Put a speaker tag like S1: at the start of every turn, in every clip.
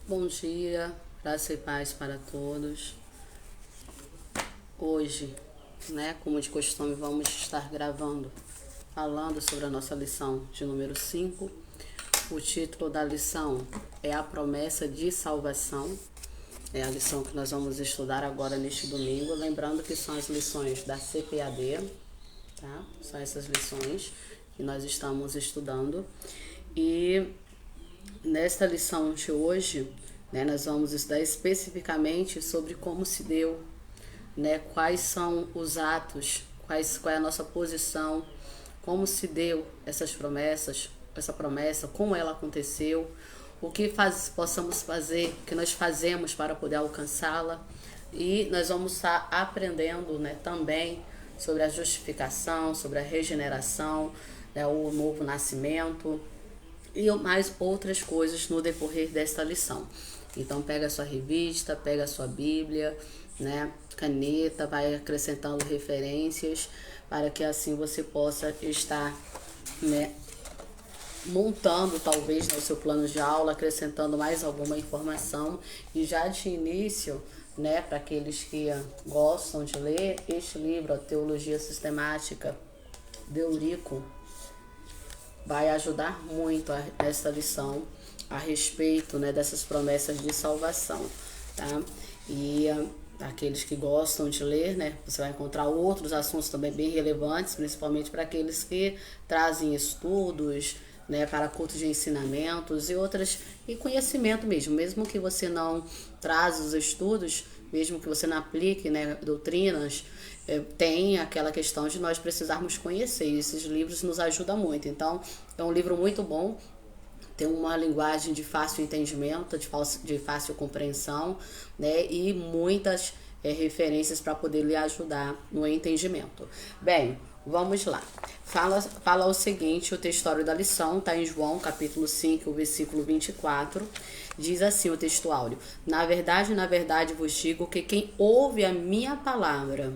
S1: Bom dia, graça e paz para todos. Hoje, como de costume, vamos estar falando sobre a nossa lição de número 5. O título da lição é A Promessa de Salvação. É a lição que nós vamos estudar agora neste domingo. Lembrando que são as lições da CPAD, tá? São essas lições que nós estamos estudando. E nesta lição de hoje, nós vamos estudar especificamente sobre como se deu, quais são os atos, qual é a nossa posição, como se deu essas promessas, essa promessa, como ela aconteceu, o que possamos fazer, o que nós fazemos para poder alcançá-la. E nós vamos estar aprendendo também sobre a justificação, sobre a regeneração, o novo nascimento e mais outras coisas no decorrer desta lição. Então pega a sua revista, pega a sua Bíblia, caneta, vai acrescentando referências para que assim você possa estar montando talvez no seu plano de aula, acrescentando mais alguma informação. E já de início, para aqueles que gostam de ler este livro, a Teologia Sistemática de Eurico, vai ajudar muito esta lição a respeito dessas promessas de salvação, tá? E aqueles que gostam de ler, você vai encontrar outros assuntos também bem relevantes, principalmente para aqueles que trazem estudos, para cultos de ensinamentos e conhecimento mesmo que você não traz os estudos, mesmo que você não aplique doutrinas, tem aquela questão de nós precisarmos conhecer, e esses livros nos ajudam muito. Então, é um livro muito bom, tem uma linguagem de fácil entendimento, de fácil compreensão, e muitas referências para poder lhe ajudar no entendimento. Bem, vamos lá. Fala o seguinte, o textuário da lição, está em João, capítulo 5, versículo 24, diz assim o textuário: na verdade vos digo que quem ouve a minha palavra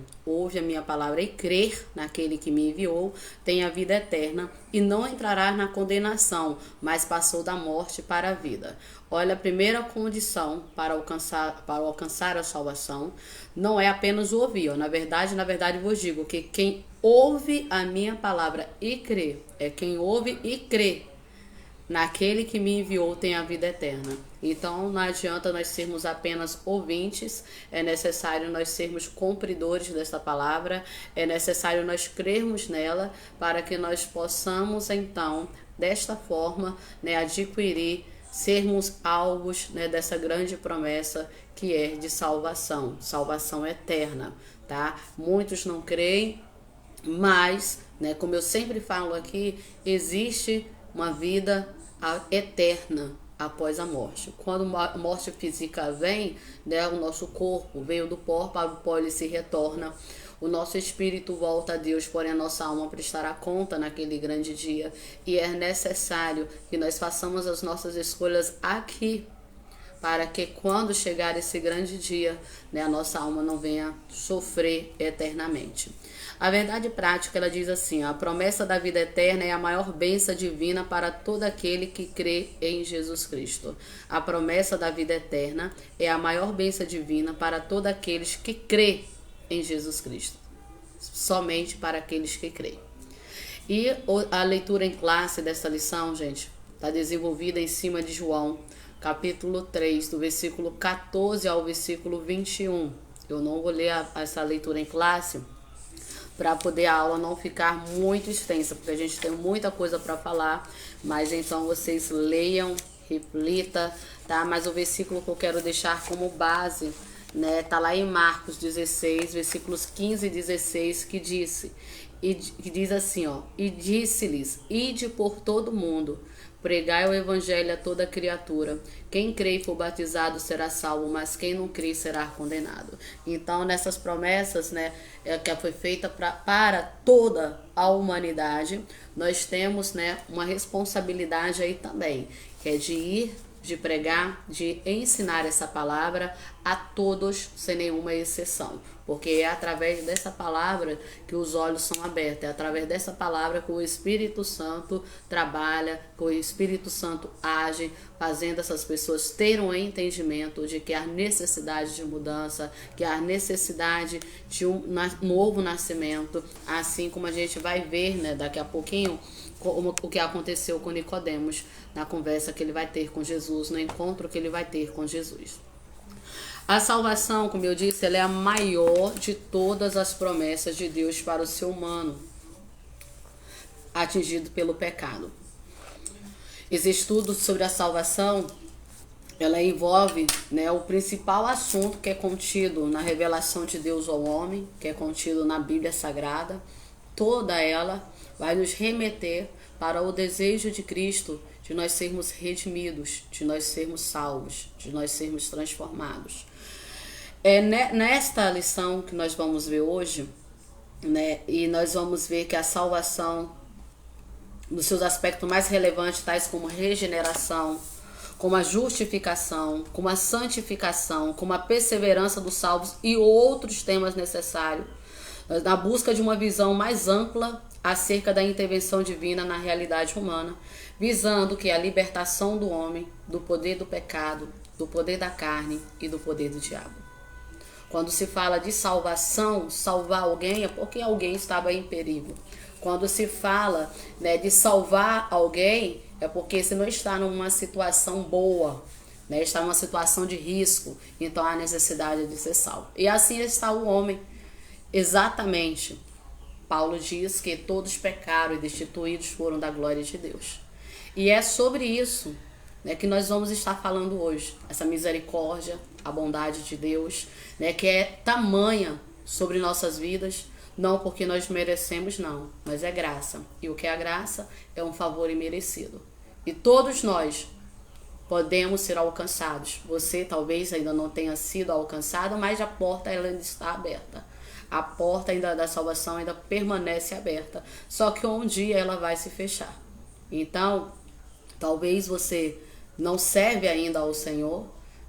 S1: e crer naquele que me enviou, tem a vida eterna e não entrará na condenação, mas passou da morte para a vida. Olha, a primeira condição para alcançar a salvação não é apenas o ouvir. Na verdade vos digo que quem ouve a minha palavra e crê, quem ouve e crê naquele que me enviou tem a vida eterna. Então não adianta nós sermos apenas ouvintes, é necessário nós sermos cumpridores desta palavra, é necessário nós crermos nela para que nós possamos então, desta forma, adquirir, sermos alvos dessa grande promessa que é de salvação eterna, tá? Muitos não creem, mas, como eu sempre falo aqui, existe uma vida eterna após a morte. Quando a morte física vem, o nosso corpo veio do pó, para o pó ele se retorna. O nosso espírito volta a Deus, porém a nossa alma prestará conta naquele grande dia. E é necessário que nós façamos as nossas escolhas aqui, para que quando chegar esse grande dia, a nossa alma não venha sofrer eternamente. A verdade prática, ela diz assim: a promessa da vida eterna é a maior bênção divina para todo aquele que crê em Jesus Cristo. A promessa da vida eterna é a maior bênção divina para todos aqueles que crê em Jesus Cristo. Somente para aqueles que crê. E a leitura em classe dessa lição, gente, está desenvolvida em cima de João, capítulo 3, do versículo 14 ao versículo 21. Eu não vou ler essa leitura em classe para poder a aula não ficar muito extensa, porque a gente tem muita coisa para falar, mas então vocês leiam, reflita, tá? Mas o versículo que eu quero deixar como base, tá lá em Marcos 16, versículos 15 e 16, que diz assim, e disse-lhes: ide por todo mundo, pregai o evangelho a toda criatura. Quem crê e for batizado será salvo, mas quem não crê será condenado. Então, nessas promessas, que foi feita para toda a humanidade, nós temos, uma responsabilidade aí também, que é de ir de pregar, de ensinar essa palavra a todos, sem nenhuma exceção. Porque é através dessa palavra que os olhos são abertos, é através dessa palavra que o Espírito Santo trabalha, que o Espírito Santo age, fazendo essas pessoas terem um entendimento de que há necessidade de mudança, que há necessidade de um novo nascimento, assim como a gente vai ver, né, daqui a pouquinho, o que aconteceu com Nicodemos na conversa que ele vai ter com Jesus, no encontro que ele vai ter com Jesus. A salvação, como eu disse, ela é a maior de todas as promessas de Deus para o ser humano atingido pelo pecado. Esse estudo sobre a salvação, ela envolve, né, o principal assunto que é contido na revelação de Deus ao homem, que é contido na Bíblia Sagrada. Toda ela vai nos remeter para o desejo de Cristo de nós sermos redimidos, de nós sermos salvos, de nós sermos transformados. Nesta lição que nós vamos ver hoje, né, e nós vamos ver que a salvação, nos seus aspectos mais relevantes, tais como regeneração, como a justificação, como a santificação, como a perseverança dos salvos e outros temas necessários, na busca de uma visão mais ampla acerca da intervenção divina na realidade humana, visando que a libertação do homem do poder do pecado, do poder da carne e do poder do diabo. Quando se fala de salvação, salvar alguém é porque alguém estava em perigo. Quando se fala, né, de salvar alguém, é porque você não está numa situação boa, né, está numa situação de risco, então há necessidade de ser salvo. E assim está o homem. Exatamente. Paulo diz que todos pecaram e destituídos foram da glória de Deus. E é sobre isso, né, que nós vamos estar falando hoje. Essa misericórdia, a bondade de Deus, né, que é tamanha sobre nossas vidas, não porque nós merecemos, não, mas é graça. E o que é a graça? É um favor imerecido. E todos nós podemos ser alcançados. Você talvez ainda não tenha sido alcançado, mas a porta ela ainda está aberta. A porta ainda da salvação ainda permanece aberta. Só que um dia ela vai se fechar. Então, talvez você não serve ainda ao Senhor,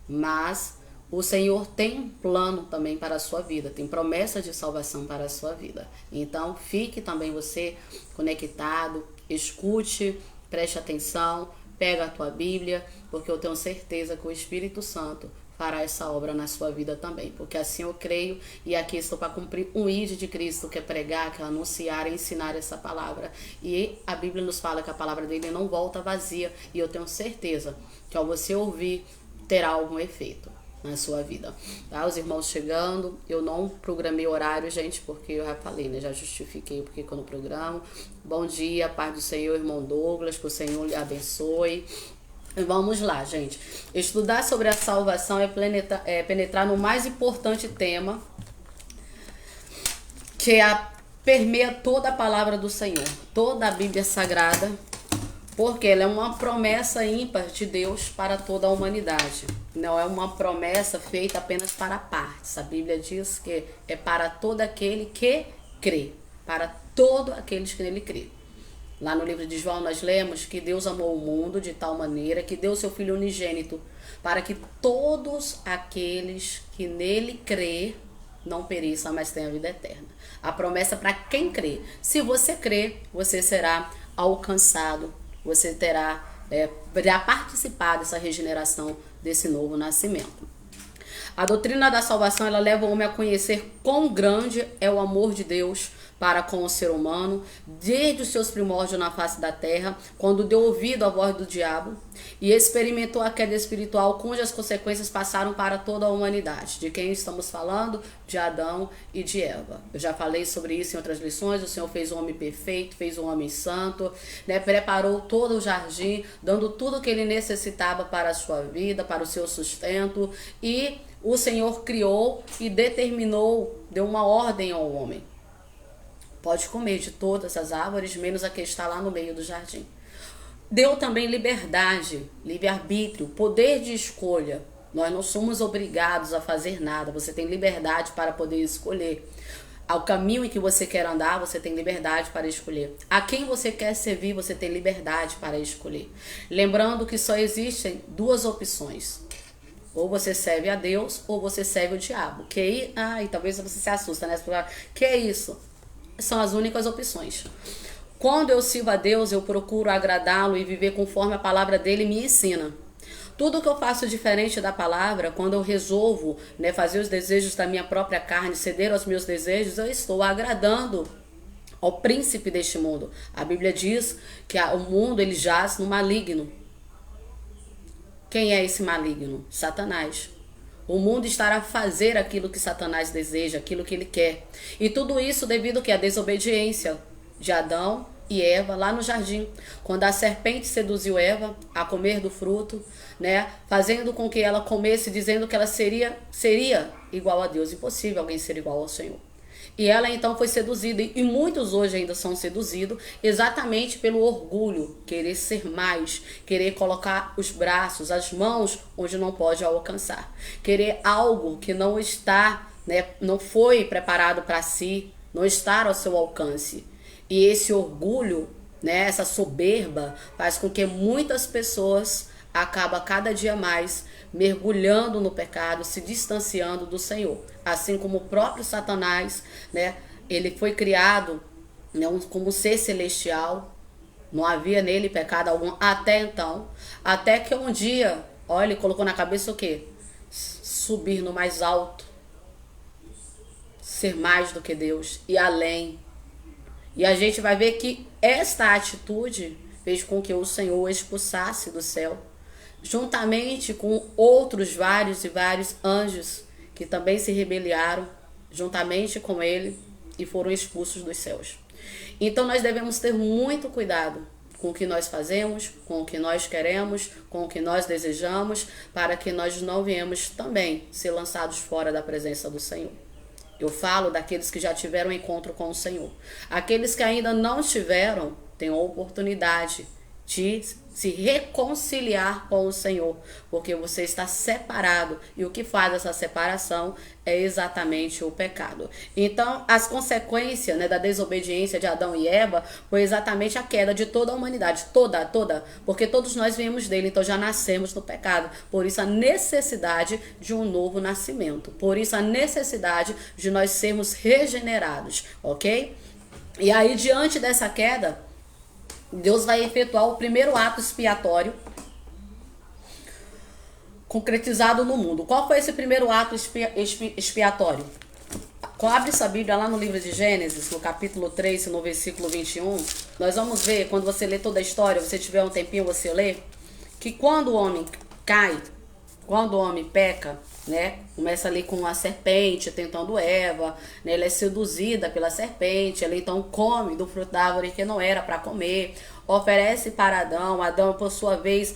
S1: mas o Senhor tem um plano também para a sua vida, tem promessa de salvação para a sua vida. Então, fique também você conectado, escute, preste atenção, pega a tua Bíblia, porque eu tenho certeza que o Espírito Santo fará essa obra na sua vida também, porque assim eu creio, e aqui estou para cumprir um ide de Cristo, que é pregar, que é anunciar e ensinar essa palavra. E a Bíblia nos fala que a palavra dele não volta vazia, e eu tenho certeza que ao você ouvir, terá algum efeito na sua vida. Tá? Os irmãos chegando, eu não programei horário, gente, porque eu já falei, né? Já justifiquei porque quando programo. Bom dia, paz do Senhor, irmão Douglas, que o Senhor lhe abençoe. Vamos lá, gente. Estudar sobre a salvação é penetrar no mais importante tema, que permeia toda a palavra do Senhor, toda a Bíblia Sagrada, porque ela é uma promessa ímpar de Deus para toda a humanidade. Não é uma promessa feita apenas para partes. A Bíblia diz que é para todo aquele que crê, para todos aqueles que nele crê. Lá no livro de João nós lemos que Deus amou o mundo de tal maneira que deu seu Filho unigênito para que todos aqueles que nele crê não pereçam, mas tenham a vida eterna. A promessa para quem crê. Se você crê, você será alcançado, você irá participar dessa regeneração, desse novo nascimento. A doutrina da salvação ela leva o homem a conhecer quão grande é o amor de Deus para com o ser humano, desde os seus primórdios na face da terra, quando deu ouvido à voz do diabo e experimentou a queda espiritual, cujas consequências passaram para toda a humanidade. De quem estamos falando? De Adão e de Eva. Eu já falei sobre isso em outras lições. O Senhor fez o homem perfeito, fez o homem santo, né? Preparou todo o jardim, dando tudo o que ele necessitava para a sua vida, para o seu sustento, e o Senhor criou e determinou, deu uma ordem ao homem. Pode comer de todas as árvores, menos a que está lá no meio do jardim. Deu também liberdade, livre-arbítrio, poder de escolha. Nós não somos obrigados a fazer nada. Você tem liberdade para poder escolher. Ao caminho em que você quer andar, você tem liberdade para escolher. A quem você quer servir, você tem liberdade para escolher. Lembrando que só existem duas opções. Ou você serve a Deus, ou você serve o diabo. E talvez você se assusta, né? Que é isso? São as únicas opções. Quando eu sirvo a Deus, eu procuro agradá-lo e viver conforme a palavra dele me ensina. Tudo que eu faço diferente da palavra, quando eu resolvo, né, fazer os desejos da minha própria carne, ceder aos meus desejos, eu estou agradando ao príncipe deste mundo. A Bíblia diz que o mundo ele jaz no maligno. Quem é esse maligno? Satanás. O mundo estará a fazer aquilo que Satanás deseja, aquilo que ele quer. E tudo isso devido à desobediência de Adão e Eva lá no jardim, quando a serpente seduziu Eva a comer do fruto, né, fazendo com que ela comesse, dizendo que ela seria igual a Deus. Impossível alguém ser igual ao Senhor. E ela então foi seduzida, e muitos hoje ainda são seduzidos exatamente pelo orgulho, querer ser mais, querer colocar os braços, as mãos onde não pode alcançar, querer algo que não está, né, não foi preparado para si, não está ao seu alcance. E esse orgulho, né, essa soberba faz com que muitas pessoas acabam cada dia mais mergulhando no pecado, se distanciando do Senhor. Assim como o próprio Satanás, né, ele foi criado, né, como ser celestial, não havia nele pecado algum até então, até que um dia, olha, ele colocou na cabeça o quê? Subir no mais alto, ser mais do que Deus, e além. E a gente vai ver que esta atitude fez com que o Senhor o expulsasse do céu, juntamente com outros vários anjos que também se rebelaram juntamente com ele e foram expulsos dos céus. Então nós devemos ter muito cuidado com o que nós fazemos, com o que nós queremos, com o que nós desejamos, para que nós não venhamos também ser lançados fora da presença do Senhor. Eu falo daqueles que já tiveram encontro com o Senhor. Aqueles que ainda não tiveram, têm a oportunidade de se reconciliar com o Senhor, porque você está separado, e o que faz essa separação é exatamente o pecado. Então, as consequências, né, da desobediência de Adão e Eva foi exatamente a queda de toda a humanidade, toda, porque todos nós viemos dele, então já nascemos no pecado. Por isso a necessidade de um novo nascimento, por isso a necessidade de nós sermos regenerados, ok? E aí, diante dessa queda, Deus vai efetuar o primeiro ato expiatório concretizado no mundo. Qual foi esse primeiro ato expiatório? Abre essa Bíblia lá no livro de Gênesis, no capítulo 3, no versículo 21. Nós vamos ver, quando você lê toda a história, você tiver um tempinho, você lê, que quando o homem cai, quando o homem peca, né, começa ali com a serpente tentando Eva, né, ela é seduzida pela serpente, ela então come do fruto da árvore que não era para comer, oferece para Adão, por sua vez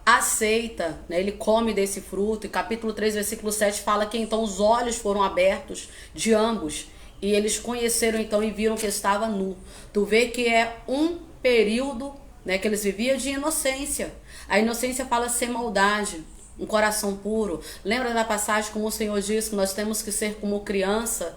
S1: aceita, né, ele come desse fruto, e capítulo 3, versículo 7 fala que então os olhos foram abertos de ambos, e eles conheceram então e viram que estava nu. Tu vê que é um período, né, que eles viviam de inocência. A inocência fala sem maldade, um coração puro. Lembra da passagem como o Senhor diz que nós temos que ser como criança?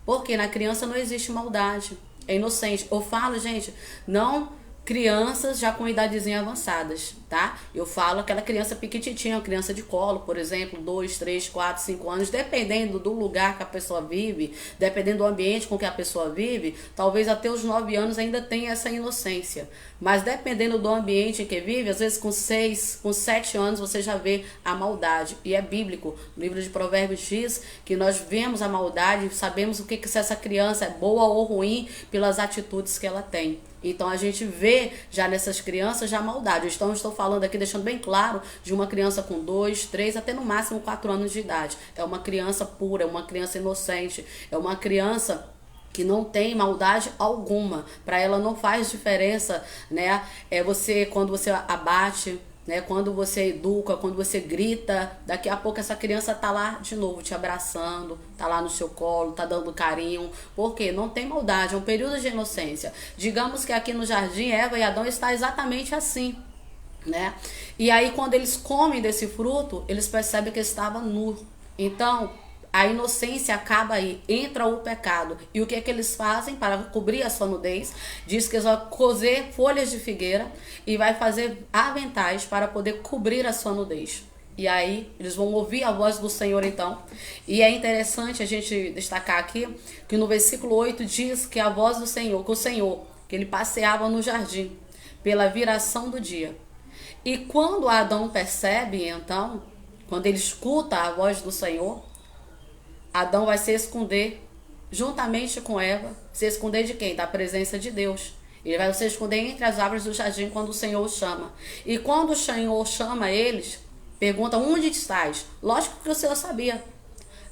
S1: Porque na criança não existe maldade, é inocente. Eu falo, gente, não crianças já com idadezinha avançadas, tá? Eu falo aquela criança piquititinha, uma criança de colo, por exemplo, 2, 3, 4, 5 anos, dependendo do lugar que a pessoa vive, dependendo do ambiente com que a pessoa vive, talvez até os 9 anos ainda tenha essa inocência. Mas dependendo do ambiente em que vive, às vezes com 6, com 7 anos você já vê a maldade. E é bíblico. O livro de Provérbios diz que nós vemos a maldade e sabemos o que se essa criança é boa ou ruim pelas atitudes que ela tem. Então a gente vê já nessas crianças já a maldade. Então eu estou falando aqui, deixando bem claro, de uma criança com 2, 3, até no máximo 4 anos de idade. É uma criança pura, é uma criança inocente, é uma criança que não tem maldade alguma. Para ela não faz diferença, né? Quando você abate, né? Quando você educa, quando você grita, daqui a pouco essa criança tá lá de novo te abraçando, tá lá no seu colo, tá dando carinho, porque não tem maldade, é um período de inocência. Digamos que aqui no jardim Eva e Adão está exatamente assim, né? E aí quando eles comem desse fruto, eles percebem que estava nu. Então A inocência acaba aí, entra o pecado. E o que é que eles fazem para cobrir a sua nudez? Diz que eles vão cozer folhas de figueira e vai fazer aventais para poder cobrir a sua nudez. E aí eles vão ouvir a voz do Senhor então. E é interessante a gente destacar aqui que no versículo 8 diz que a voz do Senhor, que ele passeava no jardim pela viração do dia. E quando Adão percebe então, quando ele escuta a voz do Senhor, Adão vai se esconder juntamente com Eva. Se esconder de quem? Da presença de Deus. Ele vai se esconder entre as árvores do jardim quando o Senhor o chama. E quando o Senhor chama eles, pergunta: onde estás? Lógico que o Senhor sabia.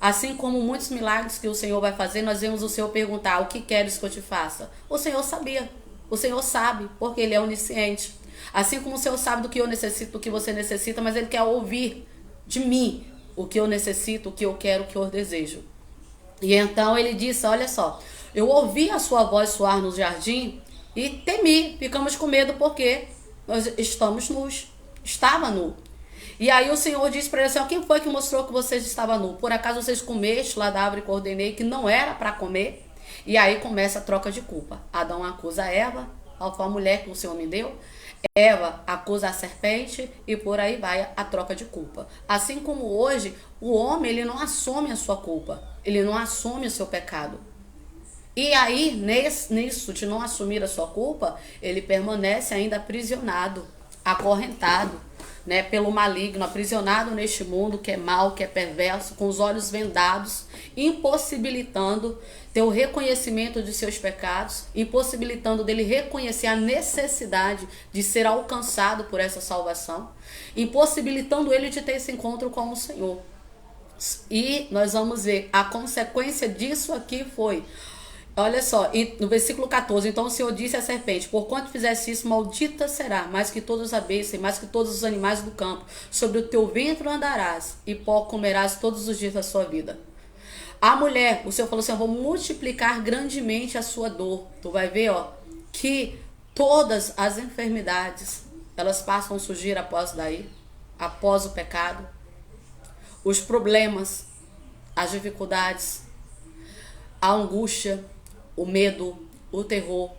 S1: Assim como muitos milagres que o Senhor vai fazer, nós vemos o Senhor perguntar: o que queres que eu te faça? O Senhor sabia. O Senhor sabe, porque Ele é onisciente. Assim como o Senhor sabe do que eu necessito, do que você necessita, mas Ele quer ouvir de mim o que eu necessito, o que eu quero, o que eu desejo. E então ele disse: olha só, eu ouvi a sua voz soar no jardim e temi, ficamos com medo porque nós estamos nus, estava nu. E aí o Senhor disse para ele assim: quem foi que mostrou que vocês estavam nu? Por acaso vocês comeste lá da árvore que eu ordenei que não era para comer? E aí começa a troca de culpa. Adão acusa Eva: a mulher que o Senhor me deu. Eva acusa a serpente e por aí vai a troca de culpa. Assim como hoje, o homem ele não assume a sua culpa, ele não assume o seu pecado. E aí, nisso de não assumir a sua culpa, ele permanece ainda aprisionado, acorrentado, né, pelo maligno, aprisionado neste mundo que é mau, que é perverso, com os olhos vendados, impossibilitando ter o reconhecimento de seus pecados, impossibilitando dele reconhecer a necessidade de ser alcançado por essa salvação, impossibilitando ele de ter esse encontro com o Senhor. E nós vamos ver, a consequência disso aqui foi, olha só, e no versículo 14, então o Senhor disse à serpente: porquanto fizesse isso, maldita será, mais que todos a besta e mais que todos os animais do campo. Sobre o teu ventre andarás, e pó comerás todos os dias da sua vida. A mulher, o Senhor falou assim: eu vou multiplicar grandemente a sua dor. Tu vai ver, ó, que todas as enfermidades, elas passam a surgir após o pecado. Os problemas, as dificuldades, a angústia, o medo, o terror,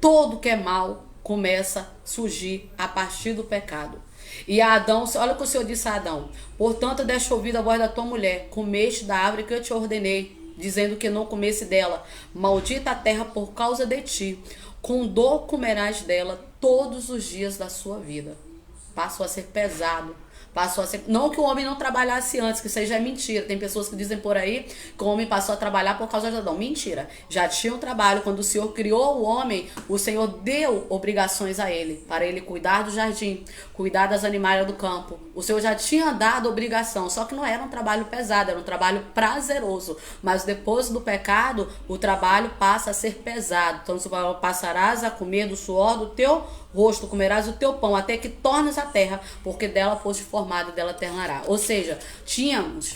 S1: tudo que é mal começa a surgir a partir do pecado. E a Adão, olha o que o Senhor disse a Adão: portanto, deste ouvido a voz da tua mulher, comeste da árvore que eu te ordenei, dizendo que não comesse dela. Maldita a terra por causa de ti, com dor comerás dela todos os dias da sua vida. Passou a ser pesado. Passou a ser... Não que o homem não trabalhasse antes, que isso aí já é mentira. Tem pessoas que dizem por aí que o homem passou a trabalhar por causa de Adão. Mentira. Já tinha um trabalho. Quando o Senhor criou o homem, o Senhor deu obrigações a ele, para ele cuidar do jardim, cuidar das animais do campo. O Senhor já tinha dado obrigação, só que não era um trabalho pesado, era um trabalho prazeroso. Mas depois do pecado, o trabalho passa a ser pesado. Então, você passarás a comer do suor do teu rosto, comerás o teu pão, até que tornes a terra, porque dela foste formado e dela tornará. Ou seja, tínhamos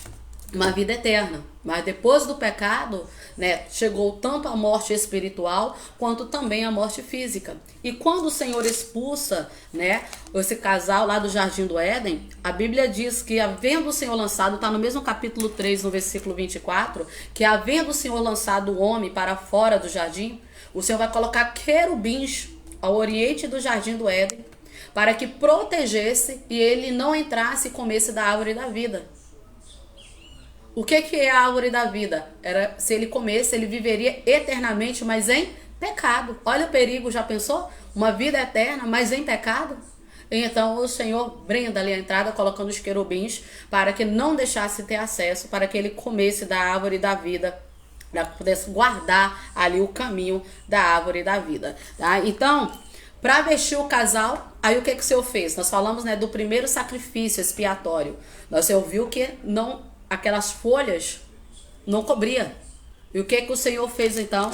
S1: uma vida eterna, mas depois do pecado, né, chegou tanto a morte espiritual quanto também a morte física. E quando o Senhor expulsa, né, esse casal lá do Jardim do Éden, a Bíblia diz que, havendo o Senhor lançado, está no mesmo capítulo 3, no versículo 24, que havendo o Senhor lançado o homem para fora do jardim, o Senhor vai colocar querubins ao oriente do Jardim do Éden, para que protegesse e ele não entrasse e comesse da árvore da vida. O que é a árvore da vida? Era, se ele comesse, ele viveria eternamente, mas em pecado. Olha o perigo, já pensou? Uma vida eterna, mas em pecado? Então o Senhor brinda ali a entrada, colocando os querubins, para que não deixasse ter acesso, para que ele comesse da árvore da vida, para que pudesse guardar ali o caminho da árvore da vida, tá? Então, para vestir o casal, aí o que o Senhor fez? Nós falamos, né, do primeiro sacrifício expiatório. Nós ouviu que não, aquelas folhas não cobria. E o que o Senhor fez então?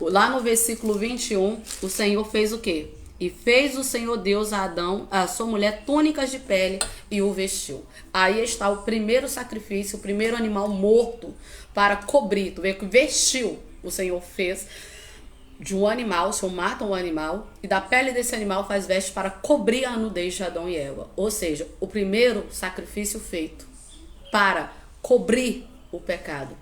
S1: Lá no versículo 21, o Senhor fez o quê? E fez o Senhor Deus a Adão, a sua mulher, túnicas de pele e o vestiu. Aí está o primeiro sacrifício, o primeiro animal morto para cobrir. Tu vê que vestiu, o Senhor fez de um animal, o Senhor mata um animal e da pele desse animal faz veste para cobrir a nudez de Adão e Eva. Ou seja, o primeiro sacrifício feito para cobrir o pecado,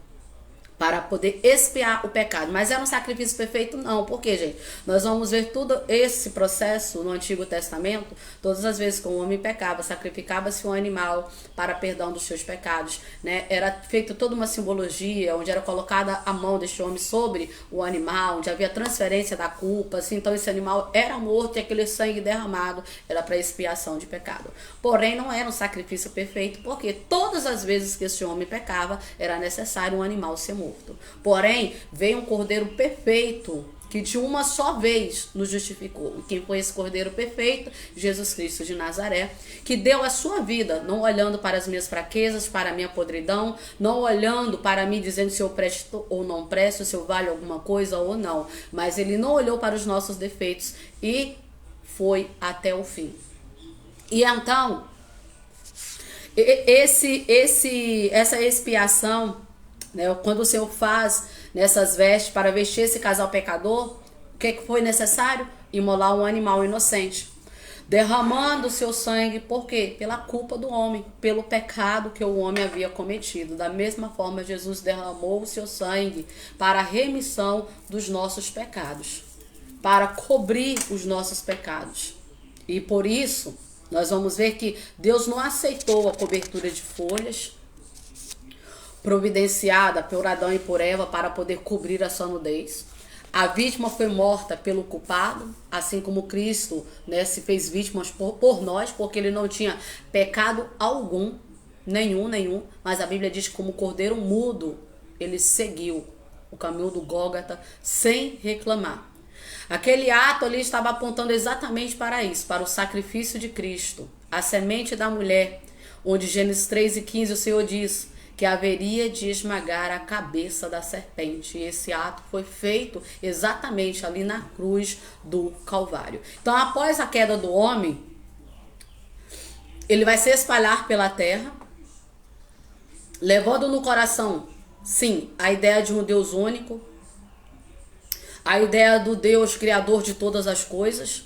S1: para poder expiar o pecado. Mas era um sacrifício perfeito? Não. Por quê, gente? Nós vamos ver todo esse processo no Antigo Testamento. Todas as vezes que o homem pecava, sacrificava-se um animal para perdão dos seus pecados, né? Era feita toda uma simbologia, onde era colocada a mão deste homem sobre o animal, onde havia transferência da culpa, assim. Então esse animal era morto e aquele sangue derramado era para expiação de pecado. Porém, não era um sacrifício perfeito, porque todas as vezes que esse homem pecava, era necessário um animal ser morto. Porém, veio um cordeiro perfeito que de uma só vez nos justificou. E quem foi esse cordeiro perfeito? Jesus Cristo de Nazaré, que deu a sua vida, não olhando para as minhas fraquezas, para a minha podridão, não olhando para mim dizendo se eu presto ou não presto, se eu valho alguma coisa ou não, mas ele não olhou para os nossos defeitos e foi até o fim. E então, essa expiação, né, quando o Senhor faz nessas vestes para vestir esse casal pecador, o que foi necessário? Imolar um animal inocente, derramando o seu sangue. Por quê? Pela culpa do homem, pelo pecado que o homem havia cometido. Da mesma forma, Jesus derramou o seu sangue para a remissão dos nossos pecados, para cobrir os nossos pecados. E por isso, nós vamos ver que Deus não aceitou a cobertura de folhas providenciada por Adão e por Eva para poder cobrir a sua nudez. A vítima foi morta pelo culpado, assim como Cristo, né, se fez vítima por nós, porque ele não tinha pecado algum, nenhum, mas a Bíblia diz que como cordeiro mudo, ele seguiu o caminho do Gólgota sem reclamar. Aquele ato ali estava apontando exatamente para isso, para o sacrifício de Cristo, a semente da mulher, onde Gênesis 3:15 o Senhor diz que haveria de esmagar a cabeça da serpente. E esse ato foi feito exatamente ali na cruz do Calvário. Então, após a queda do homem, ele vai se espalhar pela terra, levando no coração, sim, a ideia de um Deus único, a ideia do Deus criador de todas as coisas.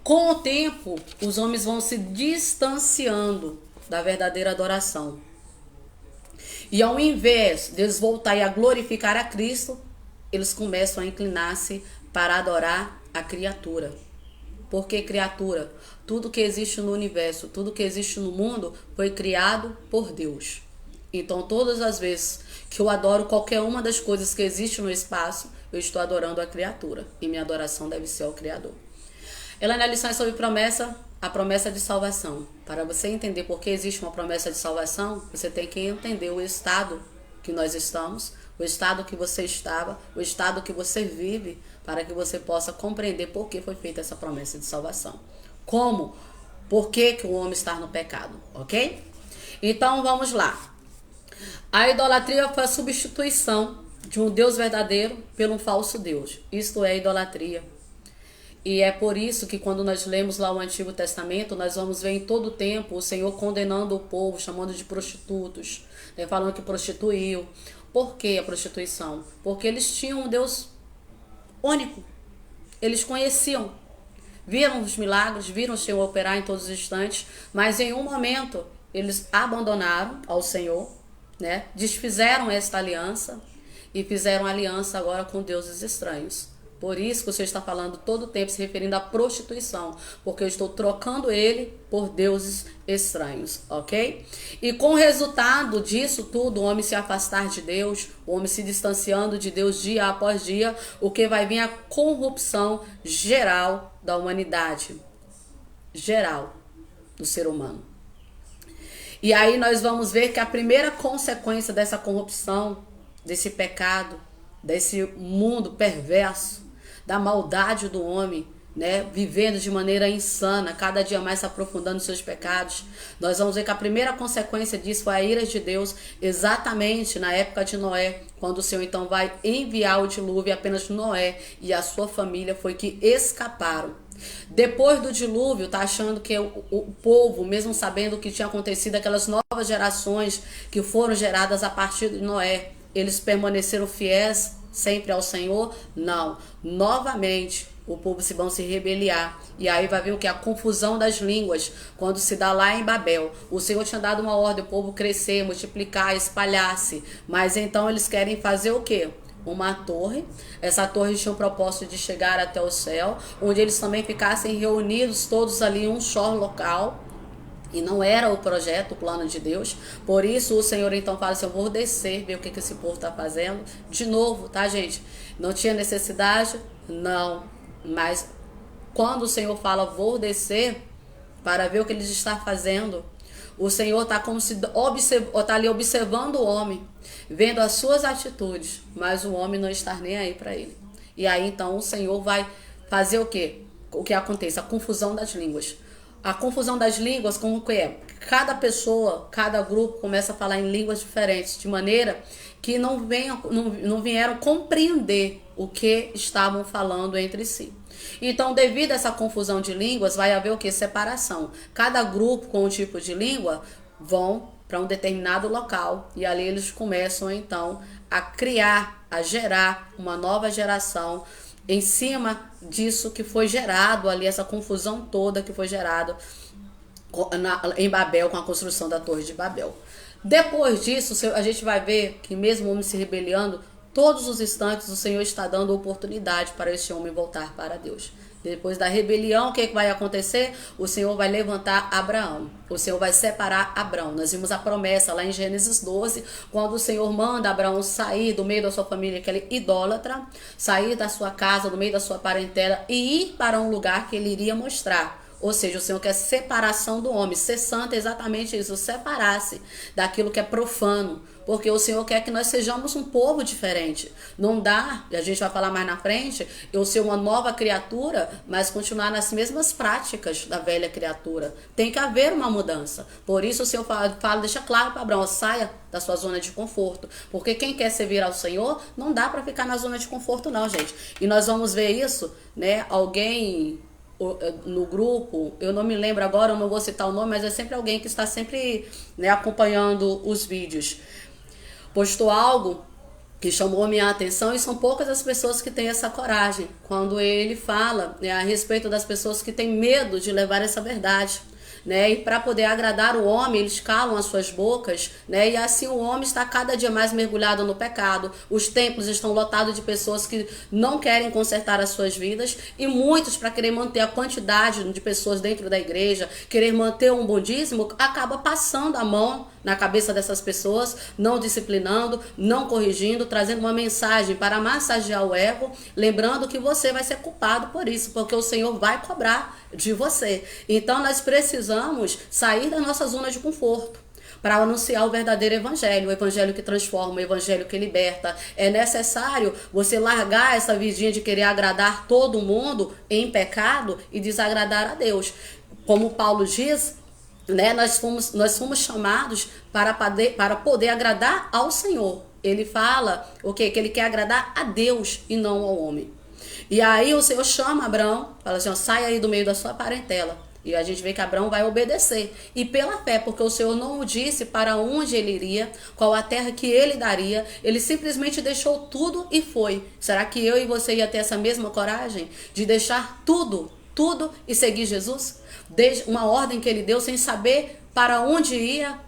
S1: Com o tempo, os homens vão se distanciando da verdadeira adoração. E ao invés de eles voltarem a glorificar a Cristo, eles começam a inclinar-se para adorar a criatura. Por que criatura? Tudo que existe no universo, tudo que existe no mundo foi criado por Deus. Então todas as vezes que eu adoro qualquer uma das coisas que existe no espaço, eu estou adorando a criatura. E minha adoração deve ser ao Criador. Ela na lição é sobre a promessa de salvação. Para você entender por que existe uma promessa de salvação, você tem que entender o estado que nós estamos, o estado que você estava, o estado que você vive, para que você possa compreender por que foi feita essa promessa de salvação. Como? Por que o homem está no pecado, ok? Então vamos lá. A idolatria foi a substituição de um Deus verdadeiro por um falso Deus. Isto é idolatria. E é por isso que quando nós lemos lá o Antigo Testamento, nós vamos ver em todo o tempo o Senhor condenando o povo, chamando de prostitutos, né, falando que prostituiu. Por que a prostituição? Porque eles tinham um Deus único. Eles conheciam, viram os milagres, viram o Senhor operar em todos os instantes, mas em um momento eles abandonaram ao Senhor, né, desfizeram esta aliança e fizeram aliança agora com deuses estranhos. Por isso que o Senhor está falando todo o tempo se referindo à prostituição, porque eu estou trocando ele por deuses estranhos, ok? E com o resultado disso tudo, o homem se afastar de Deus, o homem se distanciando de Deus dia após dia, o que vai vir a corrupção geral da humanidade, geral do ser humano. E aí nós vamos ver que a primeira consequência dessa corrupção, desse pecado, desse mundo perverso, da maldade do homem, né, vivendo de maneira insana, cada dia mais se aprofundando nos seus pecados, nós vamos ver que a primeira consequência disso foi a ira de Deus, exatamente na época de Noé, quando o Senhor então vai enviar o dilúvio, e apenas Noé e a sua família foi que escaparam. Depois do dilúvio, tá achando que o povo, mesmo sabendo o que tinha acontecido, aquelas novas gerações que foram geradas a partir de Noé, eles permaneceram fiéis sempre ao Senhor? Não. Novamente, o povo se vão se rebeliar. E aí vai ver o que? A confusão das línguas, quando se dá lá em Babel. O Senhor tinha dado uma ordem, o povo crescer, multiplicar, espalhar-se. Mas então eles querem fazer o quê? Uma torre. Essa torre tinha o propósito de chegar até o céu, onde eles também ficassem reunidos todos ali em um só local. E não era o projeto, o plano de Deus. Por isso o Senhor então fala assim: eu vou descer, ver o que esse povo está fazendo. De novo, tá, gente? Não tinha necessidade? Não. Mas quando o Senhor fala vou descer para ver o que eles estão fazendo, o Senhor está como se tá ali observando o homem, vendo as suas atitudes, mas o homem não está nem aí para ele. E aí então o Senhor vai fazer o quê? O que acontece? A confusão das línguas. A confusão das línguas, como que é? Cada pessoa, cada grupo começa a falar em línguas diferentes, de maneira que não vieram compreender o que estavam falando entre si. Então, devido a essa confusão de línguas, vai haver o que? Separação. Cada grupo com um tipo de língua vão para um determinado local e ali eles começam então a criar, a gerar uma nova geração em cima disso que foi gerado ali, essa confusão toda que foi gerada em Babel, com a construção da Torre de Babel. Depois disso, a gente vai ver que mesmo o homem se rebeliando, todos os instantes o Senhor está dando oportunidade para esse homem voltar para Deus. Depois da rebelião, o que vai acontecer? O Senhor vai levantar Abraão. O Senhor vai separar Abraão. Nós vimos a promessa lá em Gênesis 12, quando o Senhor manda Abraão sair do meio da sua família, que ele é idólatra, sair da sua casa, do meio da sua parentela e ir para um lugar que ele iria mostrar. Ou seja, o Senhor quer separação do homem. Ser santo é exatamente isso, separar-se daquilo que é profano. Porque o Senhor quer que nós sejamos um povo diferente. Não dá, e a gente vai falar mais na frente, eu ser uma nova criatura, mas continuar nas mesmas práticas da velha criatura. Tem que haver uma mudança. Por isso o Senhor fala, deixa claro para Abraão, saia da sua zona de conforto. Porque quem quer servir ao Senhor, não dá para ficar na zona de conforto não, gente. E nós vamos ver isso, né? Alguém no grupo, eu não me lembro agora, eu não vou citar o nome, mas é sempre alguém que está sempre, né, acompanhando os vídeos, postou algo que chamou a minha atenção, e são poucas as pessoas que têm essa coragem, quando ele fala, né, a respeito das pessoas que têm medo de levar essa verdade, né? E para poder agradar o homem, eles calam as suas bocas, né? E assim o homem está cada dia mais mergulhado no pecado. Os templos estão lotados de pessoas que não querem consertar as suas vidas, e muitos, para querer manter a quantidade de pessoas dentro da igreja, querer manter um bom dízimo, acaba passando a mão na cabeça dessas pessoas, não disciplinando, não corrigindo, trazendo uma mensagem para massagear o ego, lembrando que você vai ser culpado por isso, porque o Senhor vai cobrar de você. Então nós precisamos sair da nossa zona de conforto para anunciar o verdadeiro evangelho, o evangelho que transforma, o evangelho que liberta. É necessário você largar essa vidinha de querer agradar todo mundo em pecado e desagradar a Deus. Como Paulo diz, né, nós fomos chamados para poder agradar ao Senhor. Ele fala o quê? Que ele quer agradar a Deus e não ao homem. E aí o Senhor chama Abraão, fala assim, ó, sai aí do meio da sua parentela. E a gente vê que Abraão vai obedecer. E pela fé, porque o Senhor não o disse para onde ele iria, qual a terra que ele daria. Ele simplesmente deixou tudo e foi. Será que eu e você ia ter essa mesma coragem de deixar tudo e seguir Jesus? Uma ordem que ele deu sem saber para onde ia,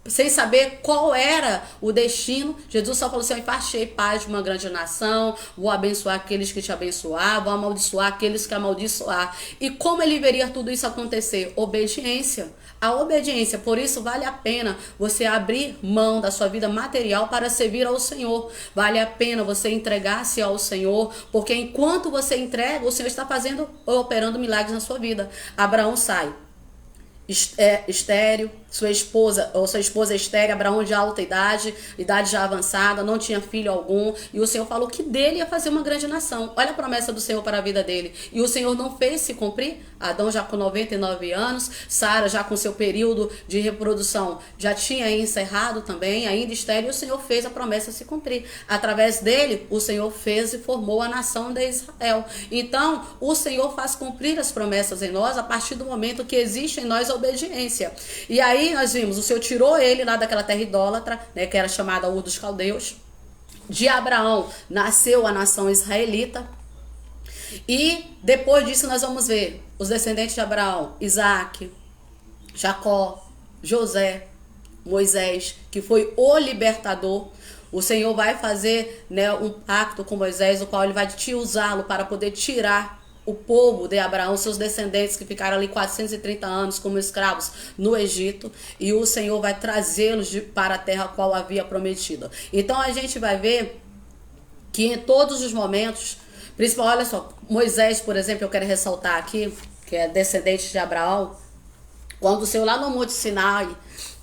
S1: sem saber qual era o destino. Jesus só falou assim, eu enfaixei paz de uma grande nação, vou abençoar aqueles que te abençoar, vou amaldiçoar aqueles que amaldiçoar. E como ele veria tudo isso acontecer? Obediência. A obediência, por isso vale a pena você abrir mão da sua vida material para servir ao Senhor. Vale a pena você entregar-se ao Senhor, porque enquanto você entrega, o Senhor está fazendo ou operando milagres na sua vida. Abraão sai estéril, sua esposa estéril, Abraão de alta idade já avançada, não tinha filho algum, e o Senhor falou que dele ia fazer uma grande nação. Olha a promessa do Senhor para a vida dele, e o Senhor não fez se cumprir. Adão já com 99 anos, Sara já com seu período de reprodução já tinha encerrado também, ainda estéril, e o Senhor fez a promessa se cumprir. Através dele, o Senhor fez e formou a nação de Israel. Então, o Senhor faz cumprir as promessas em nós a partir do momento que existe em nós a obediência. E aí nós vimos, o Senhor tirou ele lá daquela terra idólatra, né, que era chamada Ur dos Caldeus. De Abraão nasceu a nação israelita. E depois disso nós vamos ver os descendentes de Abraão, Isaac, Jacó, José, Moisés, que foi o libertador. O Senhor vai fazer, né, um pacto com Moisés, o qual ele vai te usá-lo para poder tirar o povo de Abraão, seus descendentes que ficaram ali 430 anos como escravos no Egito, e o Senhor vai trazê-los para a terra qual havia prometido. Então a gente vai ver que em todos os momentos, principalmente, olha só, Moisés, por exemplo, eu quero ressaltar aqui, que é descendente de Abraão, quando o Senhor lá no Monte Sinai,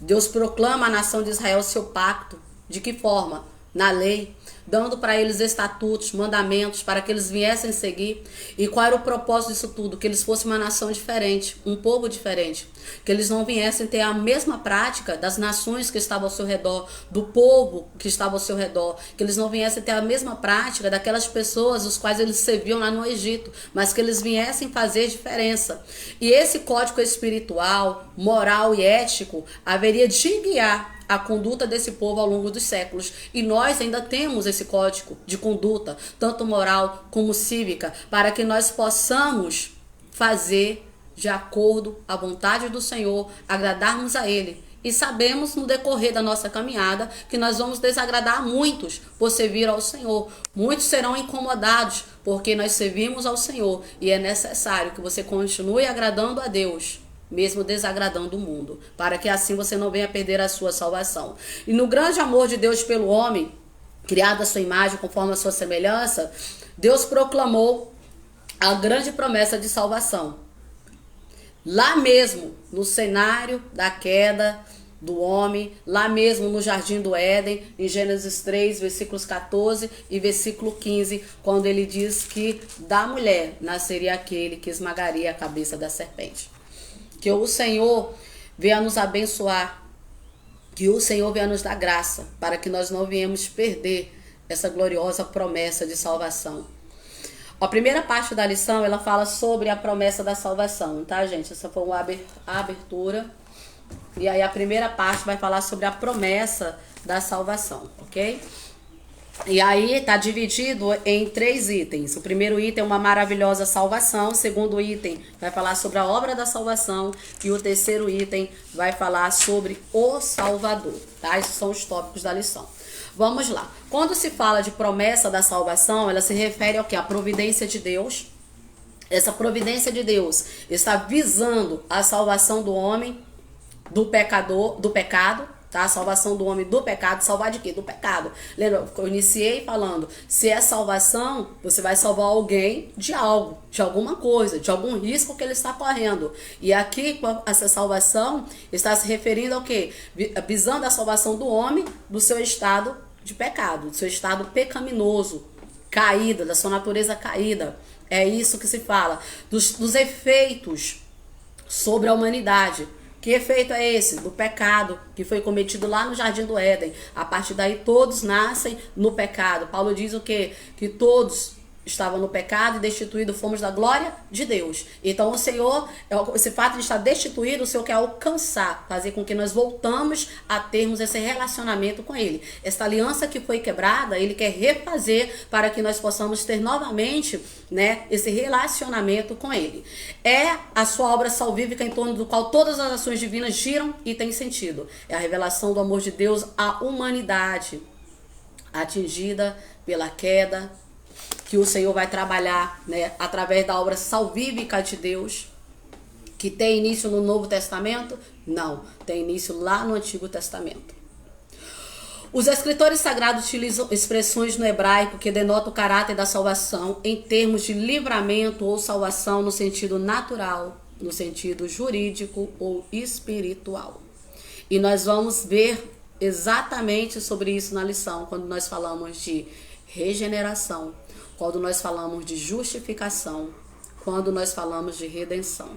S1: Deus proclama à nação de Israel seu pacto. De que forma? Na lei, dando para eles estatutos, mandamentos, para que eles viessem seguir. E qual era o propósito disso tudo? Que eles fossem uma nação diferente, um povo diferente. Que eles não viessem ter a mesma prática das nações que estavam ao seu redor, do povo que estava ao seu redor. Que eles não viessem ter a mesma prática daquelas pessoas os quais eles serviam lá no Egito, mas que eles viessem fazer diferença. E esse código espiritual, moral e ético haveria de guiar a conduta desse povo ao longo dos séculos. E nós ainda temos esse código de conduta, tanto moral como cívica, para que nós possamos fazer de acordo à vontade do Senhor, agradarmos a Ele. E sabemos no decorrer da nossa caminhada que nós vamos desagradar a muitos por servir ao Senhor. Muitos serão incomodados porque nós servimos ao Senhor. E é necessário que você continue agradando a Deus, mesmo desagradando o mundo, para que assim você não venha perder a sua salvação. E no grande amor de Deus pelo homem, criado à sua imagem, conforme a sua semelhança, Deus proclamou a grande promessa de salvação. Lá mesmo, no cenário da queda do homem, lá mesmo no Jardim do Éden, em Gênesis 3, versículos 14 e versículo 15, quando ele diz que da mulher nasceria aquele que esmagaria a cabeça da serpente. Que o Senhor venha nos abençoar, que o Senhor venha nos dar graça, para que nós não venhamos perder essa gloriosa promessa de salvação. A primeira parte da lição, ela fala sobre a promessa da salvação, tá, gente? Essa foi uma abertura. E aí a primeira parte vai falar sobre a promessa da salvação, ok? E aí tá dividido em 3 itens. O primeiro item é uma maravilhosa salvação. O segundo item vai falar sobre a obra da salvação. E o terceiro item vai falar sobre o Salvador, tá? Esses são os tópicos da lição. Vamos lá. Quando se fala de promessa da salvação, ela se refere ao quê? A providência de Deus. Essa providência de Deus está visando a salvação do homem do pecado, tá? A salvação do homem do pecado. Salvar de quê? Do pecado. Lembra? Eu iniciei falando, se é salvação, você vai salvar alguém de algo, de alguma coisa, de algum risco que ele está correndo. E aqui, essa salvação está se referindo ao quê? Visando a salvação do homem do seu estado de pecado, do seu estado pecaminoso, caída, da sua natureza caída. É isso que se fala. Dos efeitos sobre a humanidade. Que efeito é esse? Do pecado que foi cometido lá no Jardim do Éden. A partir daí todos nascem no pecado. Paulo diz o quê? Que todos estavam no pecado e destituídos fomos da glória de Deus. Então o Senhor, esse fato de estar destituído, o Senhor quer alcançar, fazer com que nós voltamos a termos esse relacionamento com Ele. Essa aliança que foi quebrada, Ele quer refazer para que nós possamos ter novamente, né, esse relacionamento com Ele. É a sua obra salvífica em torno do qual todas as ações divinas giram e têm sentido. É a revelação do amor de Deus à humanidade, atingida pela queda, que o Senhor vai trabalhar, né, através da obra salvífica de Deus, que tem início no Novo Testamento? Não, tem início lá no Antigo Testamento. Os escritores sagrados utilizam expressões no hebraico que denotam o caráter da salvação em termos de livramento ou salvação no sentido natural, no sentido jurídico ou espiritual. E nós vamos ver exatamente sobre isso na lição, quando nós falamos de regeneração, quando nós falamos de justificação, quando nós falamos de redenção.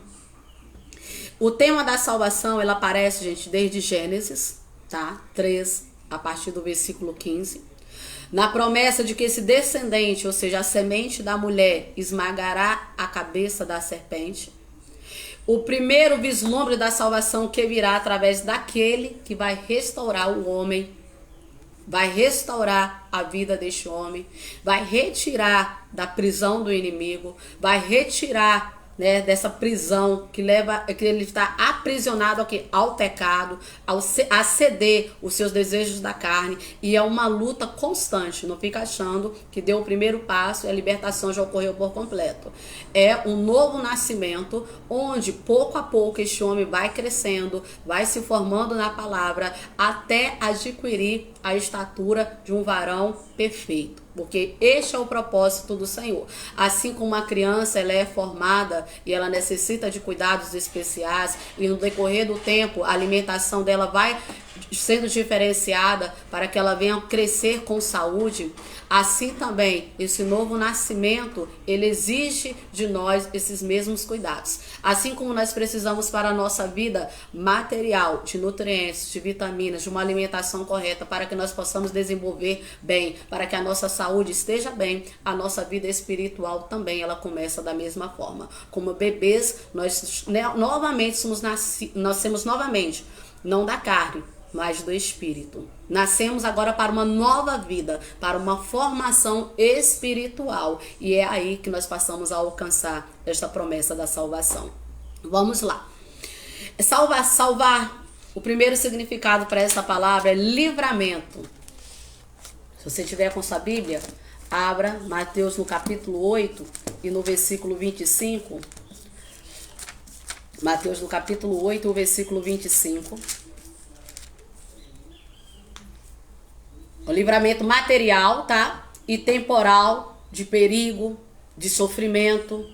S1: O tema da salvação, ela aparece, gente, desde Gênesis, tá? 3, a partir do versículo 15. Na promessa de que esse descendente, ou seja, a semente da mulher, esmagará a cabeça da serpente. O primeiro vislumbre da salvação que virá através daquele que vai restaurar o homem vai restaurar a vida deste homem, vai retirar da prisão do inimigo, vai retirar, né, dessa prisão que ele está aprisionado aqui ao pecado, a ceder os seus desejos da carne, e é uma luta constante. Não fica achando que deu o primeiro passo e a libertação já ocorreu por completo. É um novo nascimento, onde pouco a pouco este homem vai crescendo, vai se formando na palavra, até adquirir a estatura de um varão perfeito. Porque este é o propósito do Senhor. Assim como uma criança, ela é formada e ela necessita de cuidados especiais, e no decorrer do tempo a alimentação dela vai sendo diferenciada para que ela venha crescer com saúde, assim também esse novo nascimento, ele exige de nós esses mesmos cuidados. Assim como nós precisamos para a nossa vida material, de nutrientes, de vitaminas, de uma alimentação correta para que nós possamos desenvolver bem, para que a nossa saúde esteja bem, a nossa vida espiritual também, ela começa da mesma forma. Como bebês, nós novamente nascemos novamente, não da carne, mas do Espírito. Nascemos agora para uma nova vida, para uma formação espiritual. E é aí que nós passamos a alcançar esta promessa da salvação. Vamos lá. Salvar. O primeiro significado para essa palavra é livramento. Se você tiver com sua Bíblia, abra Mateus no capítulo 8 e no versículo 25. Mateus no capítulo 8, o versículo 25. O livramento material, tá? E temporal, de perigo, de sofrimento.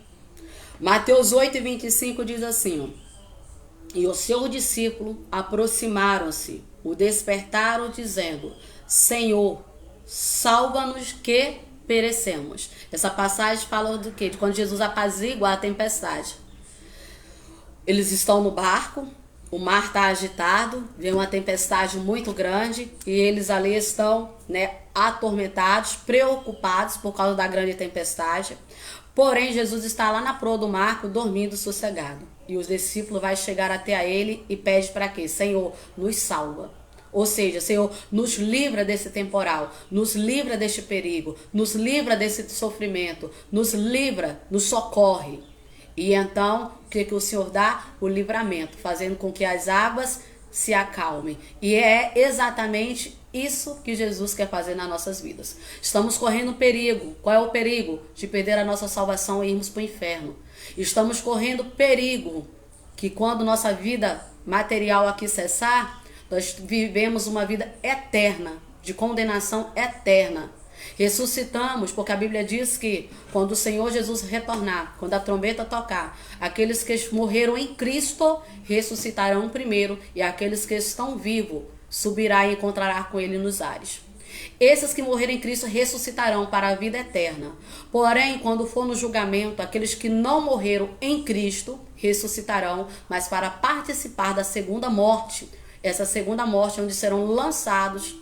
S1: Mateus 8 e 25 diz assim, ó. E os seus discípulos aproximaram-se, o despertaram, dizendo: Senhor, salva-nos que perecemos. Essa passagem fala do quê? De quando Jesus apazigua a tempestade. Eles estão no barco, o mar está agitado, vem uma tempestade muito grande e eles ali estão, né, atormentados, preocupados por causa da grande tempestade. Porém, Jesus está lá na proa do barco, dormindo sossegado. E os discípulos vão chegar até a ele e pede para quê? Senhor, nos salva. Ou seja, Senhor, nos livra desse temporal, nos livra deste perigo, nos livra desse sofrimento, nos livra, nos socorre. E então, o que o Senhor dá? O livramento, fazendo com que as águas se acalmem. E é exatamente isso que Jesus quer fazer nas nossas vidas. Estamos correndo perigo. Qual é o perigo? De perder a nossa salvação e irmos para o inferno. Estamos correndo perigo que quando nossa vida material aqui cessar, nós vivemos uma vida eterna, de condenação eterna. Ressuscitamos, porque a Bíblia diz que quando o Senhor Jesus retornar, quando a trombeta tocar, aqueles que morreram em Cristo ressuscitarão primeiro, e aqueles que estão vivos subirá e encontrará com ele nos ares. Esses que morreram em Cristo ressuscitarão para a vida eterna. Porém, quando for no julgamento, aqueles que não morreram em Cristo ressuscitarão, mas para participar da segunda morte. Essa segunda morte é onde serão lançados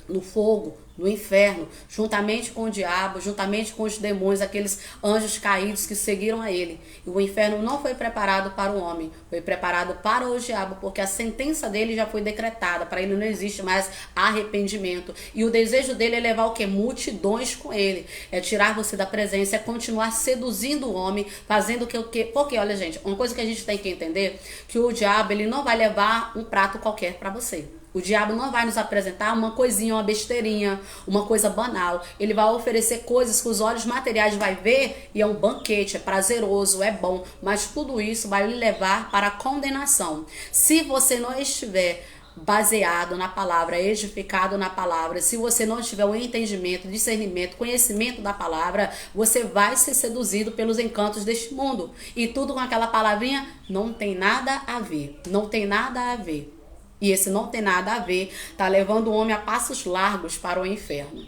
S1: no fogo, no inferno, juntamente com o diabo, juntamente com os demônios, aqueles anjos caídos que seguiram a ele. E o inferno não foi preparado para o homem, foi preparado para o diabo, porque a sentença dele já foi decretada, para ele não existe mais arrependimento. E o desejo dele é levar o quê? Multidões com ele, é tirar você da presença, é continuar seduzindo o homem, fazendo o que? Porque, olha gente, uma coisa que a gente tem que entender, que o diabo, ele não vai levar um prato qualquer para você. O diabo não vai nos apresentar uma coisinha, uma besteirinha, uma coisa banal. Ele vai oferecer coisas que os olhos materiais vai ver e é um banquete, é prazeroso, é bom. Mas tudo isso vai lhe levar para a condenação. Se você não estiver baseado na palavra, edificado na palavra, se você não tiver o entendimento, discernimento, conhecimento da palavra, você vai ser seduzido pelos encantos deste mundo. E tudo com aquela palavrinha não tem nada a ver. Não tem nada a ver. E esse não tem nada a ver, está levando o homem a passos largos para o inferno.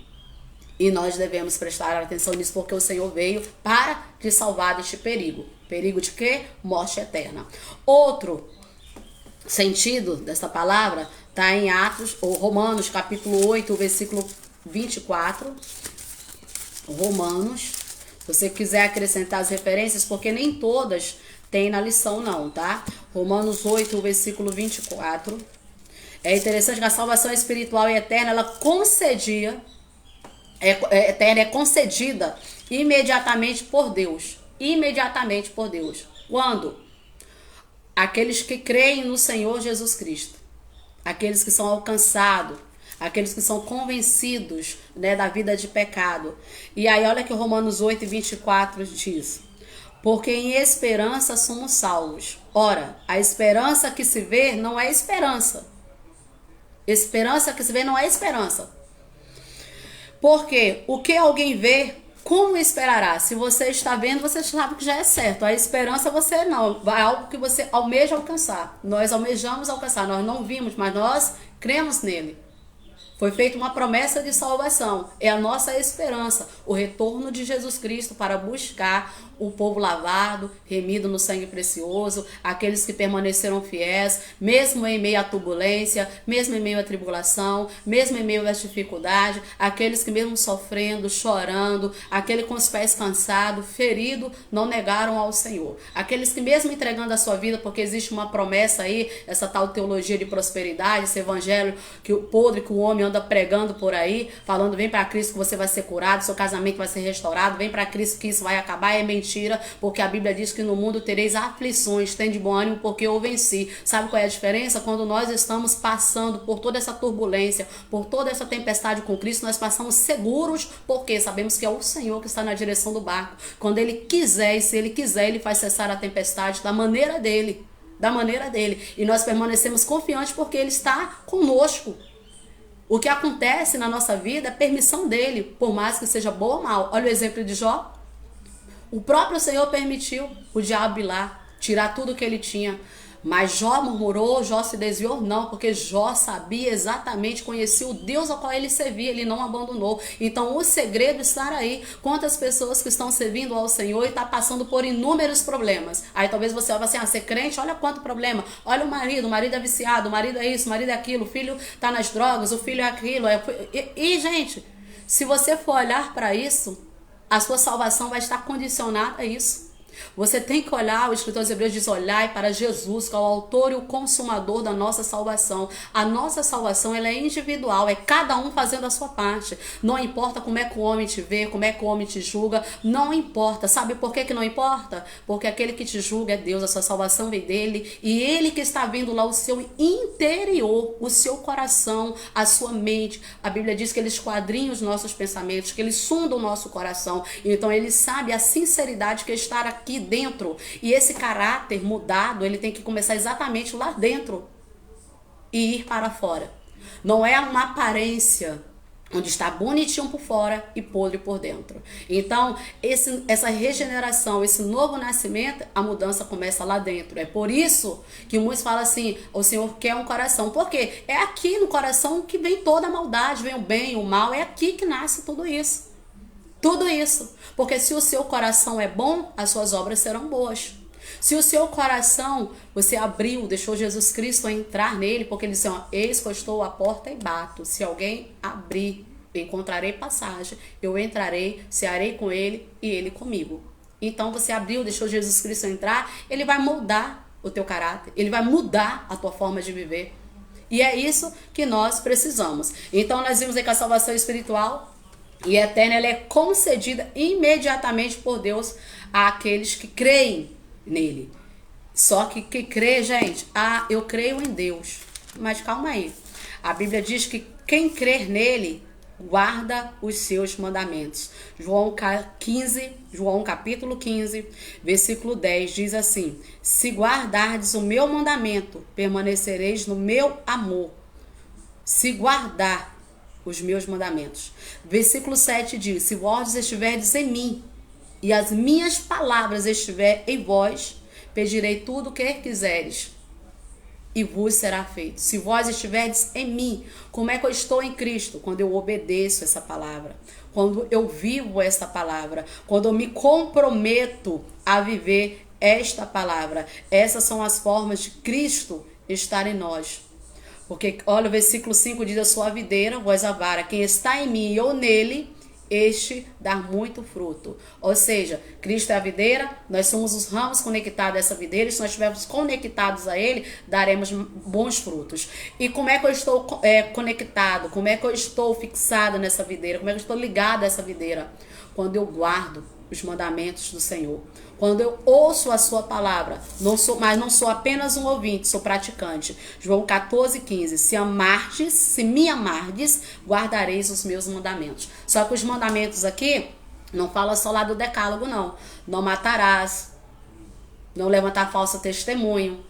S1: E nós devemos prestar atenção nisso, porque o Senhor veio para te salvar deste perigo. Perigo de quê? Morte eterna. Outro sentido dessa palavra está em Atos, ou Romanos, capítulo 8, versículo 24. Romanos. Se você quiser acrescentar as referências, porque nem todas tem na lição não, tá? Romanos 8, versículo 24. É interessante que a salvação espiritual e eterna, ela eterna, é concedida imediatamente por Deus. Imediatamente por Deus. Quando? Aqueles que creem no Senhor Jesus Cristo. Aqueles que são alcançados. Aqueles que são convencidos, né, da vida de pecado. E aí olha que Romanos 8:24 diz: porque em esperança somos salvos. Ora, a esperança que se vê não é esperança. Esperança que se vê não é esperança. Porque o que alguém vê, como esperará? Se você está vendo, você sabe que já é certo. A esperança você não. É algo que você almeja alcançar. Nós almejamos alcançar. Nós não vimos, mas nós cremos nele. Foi feita uma promessa de salvação. É a nossa esperança. O retorno de Jesus Cristo para buscar o povo lavado, remido no sangue precioso, aqueles que permaneceram fiéis, mesmo em meio à turbulência, mesmo em meio à tribulação, mesmo em meio às dificuldades, aqueles que mesmo sofrendo, chorando, aquele com os pés cansados, ferido, não negaram ao Senhor. Aqueles que mesmo entregando a sua vida, porque existe uma promessa aí, essa tal teologia de prosperidade, esse evangelho que o podre que o homem anda pregando por aí, falando vem para Cristo que você vai ser curado, seu casamento vai ser restaurado, vem para Cristo que isso vai acabar, é mentira, porque a Bíblia diz que no mundo tereis aflições, tem de bom ânimo porque eu venci. Sabe qual é a diferença? Quando nós estamos passando por toda essa turbulência, por toda essa tempestade com Cristo, nós passamos seguros, porque sabemos que é o Senhor que está na direção do barco. Quando Ele quiser, e se Ele quiser, Ele faz cessar a tempestade da maneira dele, e nós permanecemos confiantes porque Ele está conosco. O que acontece na nossa vida é permissão dele, por mais que seja boa ou mal. Olha o exemplo de Jó. O próprio Senhor permitiu o diabo ir lá, tirar tudo que ele tinha. Mas Jó murmurou, Jó se desviou? Não, porque Jó sabia exatamente, conhecia o Deus ao qual ele servia, ele não abandonou. Então o segredo está aí. Quantas pessoas que estão servindo ao Senhor e estão passando por inúmeros problemas. Aí talvez você olhe assim, ser crente, olha quanto problema. Olha o marido é viciado, o marido é isso, o marido é aquilo, o filho está nas drogas, o filho é aquilo. E gente, se você for olhar para isso, a sua salvação vai estar condicionada a isso. Você tem que olhar, o escritor aos Hebreus diz, olhai para Jesus, que é o autor e o consumador da nossa salvação. A nossa salvação, ela é individual, é cada um fazendo a sua parte. Não importa como é que o homem te vê, como é que o homem te julga, não importa. Sabe por que não importa? Porque aquele que te julga é Deus, a sua salvação vem dele, e ele que está vendo lá o seu interior, o seu coração, a sua mente. A Bíblia diz que ele esquadrinha os nossos pensamentos, que ele sonda o nosso coração. Então ele sabe a sinceridade que está aqui dentro, e esse caráter mudado, ele tem que começar exatamente lá dentro e ir para fora. Não é uma aparência onde está bonitinho por fora e podre por dentro. Então, essa regeneração, esse novo nascimento, a mudança começa lá dentro. É por isso que muitos falam assim, o Senhor quer um coração. Por quê? É aqui no coração que vem toda a maldade, vem o bem e o mal, é aqui que nasce tudo isso. Tudo isso. Porque se o seu coração é bom, as suas obras serão boas. Se o seu coração, você abriu, deixou Jesus Cristo entrar nele, porque ele disse, eis que eu estou à porta e bato. Se alguém abrir, encontrarei passagem, eu entrarei, cearei com ele e ele comigo. Então você abriu, deixou Jesus Cristo entrar, ele vai moldar o teu caráter, ele vai mudar a tua forma de viver. E é isso que nós precisamos. Então nós vimos aí que a salvação espiritual e eterna, ela é concedida imediatamente por Deus àqueles que creem nele. Só que crê, gente, eu creio em Deus. Mas calma aí. A Bíblia diz que quem crer nele guarda os seus mandamentos. João capítulo 15, versículo 10 diz assim: se guardardes o meu mandamento, permanecereis no meu amor. Se guardar os meus mandamentos. Versículo 7 diz: se vós estiverdes em mim e as minhas palavras estiverem em vós, pedirei tudo o que quiseres e vos será feito. Se vós estiverdes em mim, como é que eu estou em Cristo? Quando eu obedeço essa palavra, quando eu vivo essa palavra, quando eu me comprometo a viver esta palavra. Essas são as formas de Cristo estar em nós. Porque, olha, o versículo 5 diz: a sua videira, vós a vara, quem está em mim e eu nele, este dar muito fruto. Ou seja, Cristo é a videira, nós somos os ramos conectados a essa videira, e se nós estivermos conectados a Ele, daremos bons frutos. E como é que eu estou conectado? Como é que eu estou fixado nessa videira? Como é que eu estou ligado a essa videira? Quando eu guardo os mandamentos do Senhor. Quando eu ouço a sua palavra, mas não sou apenas um ouvinte, sou praticante. João 14,15. Se me amardes, guardareis os meus mandamentos. Só que os mandamentos aqui não fala só lá do decálogo, não. Não matarás, não levantar falso testemunho,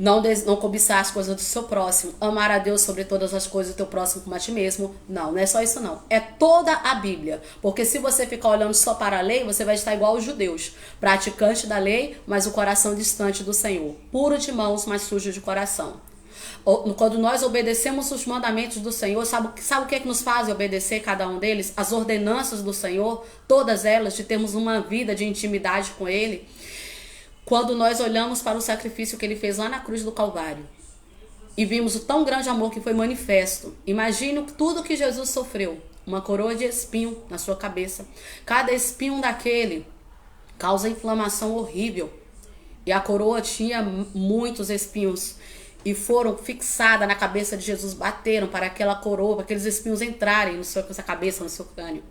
S1: não cobiçar as coisas do seu próximo, amar a Deus sobre todas as coisas, o teu próximo como a ti mesmo. Não é só isso não. É toda a Bíblia. Porque se você ficar olhando só para a lei, você vai estar igual aos judeus. Praticante da lei, mas o coração distante do Senhor. Puro de mãos, mas sujo de coração. Quando nós obedecemos os mandamentos do Senhor, sabe o que é que nos faz obedecer cada um deles? As ordenanças do Senhor, todas elas, de termos uma vida de intimidade com Ele. Quando nós olhamos para o sacrifício que Ele fez lá na cruz do Calvário e vimos o tão grande amor que foi manifesto. Imagine tudo que Jesus sofreu. Uma coroa de espinho na sua cabeça. Cada espinho daquele causa inflamação horrível. E a coroa tinha muitos espinhos. E foram fixadas na cabeça de Jesus. Bateram para aquela coroa, para aqueles espinhos entrarem na sua cabeça, no seu crânio.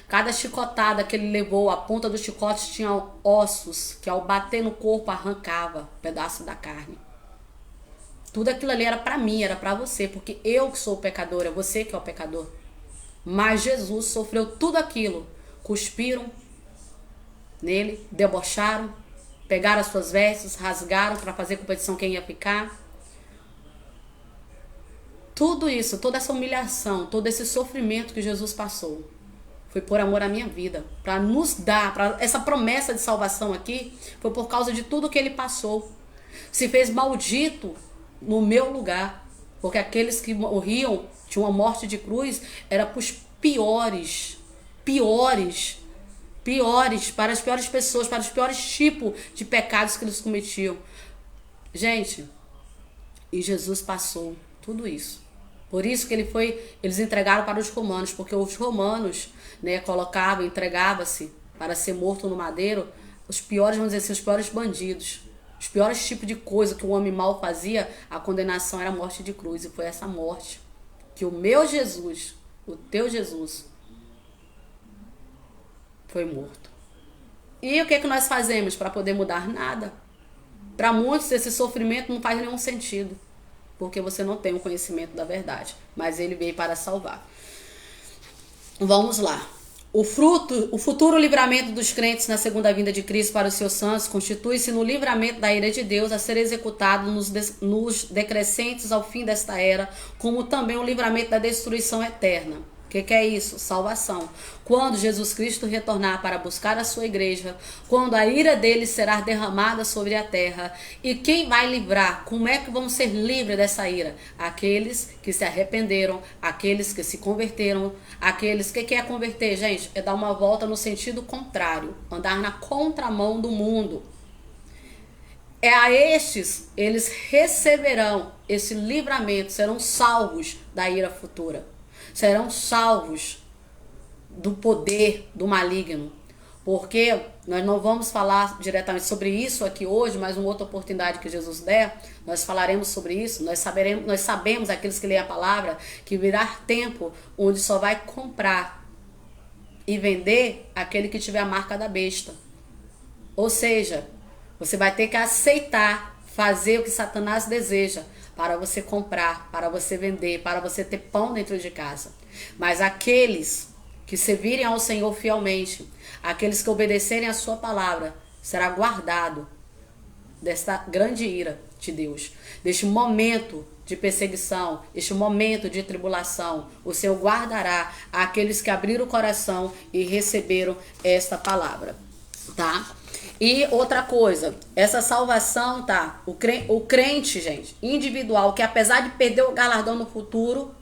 S1: Cada chicotada que ele levou, a ponta do chicote tinha ossos, que ao bater no corpo arrancava pedaço da carne. Tudo aquilo ali era para mim, era para você, porque eu que sou o pecador, é você que é o pecador. Mas Jesus sofreu tudo aquilo. Cuspiram nele, debocharam, pegaram as suas vestes, rasgaram para fazer competição quem ia ficar. Tudo isso, toda essa humilhação, todo esse sofrimento que Jesus passou, foi por amor à minha vida, para nos dar, para essa promessa de salvação aqui, foi por causa de tudo que ele passou. Se fez maldito no meu lugar, porque aqueles que morriam, tinham uma morte de cruz, era para os piores, para as piores pessoas, para os piores tipos de pecados que eles cometiam. Gente, e Jesus passou tudo isso. Por isso que eles entregaram para os romanos, porque os romanos, né, entregava-se para ser morto no madeiro, os piores, vamos dizer assim, os piores bandidos, os piores tipos de coisa que o homem mau fazia, a condenação era a morte de cruz. E foi essa morte que o meu Jesus, o teu Jesus, foi morto. E o que nós fazemos para poder mudar? Nada. Para muitos esse sofrimento não faz nenhum sentido, porque você não tem o conhecimento da verdade. Mas ele veio para salvar. Vamos lá. O futuro livramento dos crentes na segunda vinda de Cristo para os seus santos constitui-se no livramento da ira de Deus a ser executado nos decrescentes ao fim desta era, como também o livramento da destruição eterna. O que é isso? Salvação. Quando Jesus Cristo retornar para buscar a sua igreja, quando a ira dele será derramada sobre a terra, e quem vai livrar? Como é que vão ser livres dessa ira? Aqueles que se arrependeram, aqueles que se converteram, aqueles que é converter, gente? É dar uma volta no sentido contrário, andar na contramão do mundo. É a estes, eles receberão esse livramento, serão salvos da ira futura. Serão salvos do poder do maligno. Porque nós não vamos falar diretamente sobre isso aqui hoje, mas uma outra oportunidade que Jesus der, nós falaremos sobre isso. Nós sabemos, aqueles que leem a palavra, que virá tempo onde só vai comprar e vender aquele que tiver a marca da besta. Ou seja, você vai ter que aceitar fazer o que Satanás deseja, para você comprar, para você vender, para você ter pão dentro de casa. Mas aqueles que servirem ao Senhor fielmente, aqueles que obedecerem a sua palavra, será guardado desta grande ira de Deus, deste momento de perseguição, este momento de tribulação. O Senhor guardará aqueles que abriram o coração e receberam esta palavra, tá? E outra coisa, essa salvação, tá? O crente, gente, individual, que apesar de perder o galardão no futuro,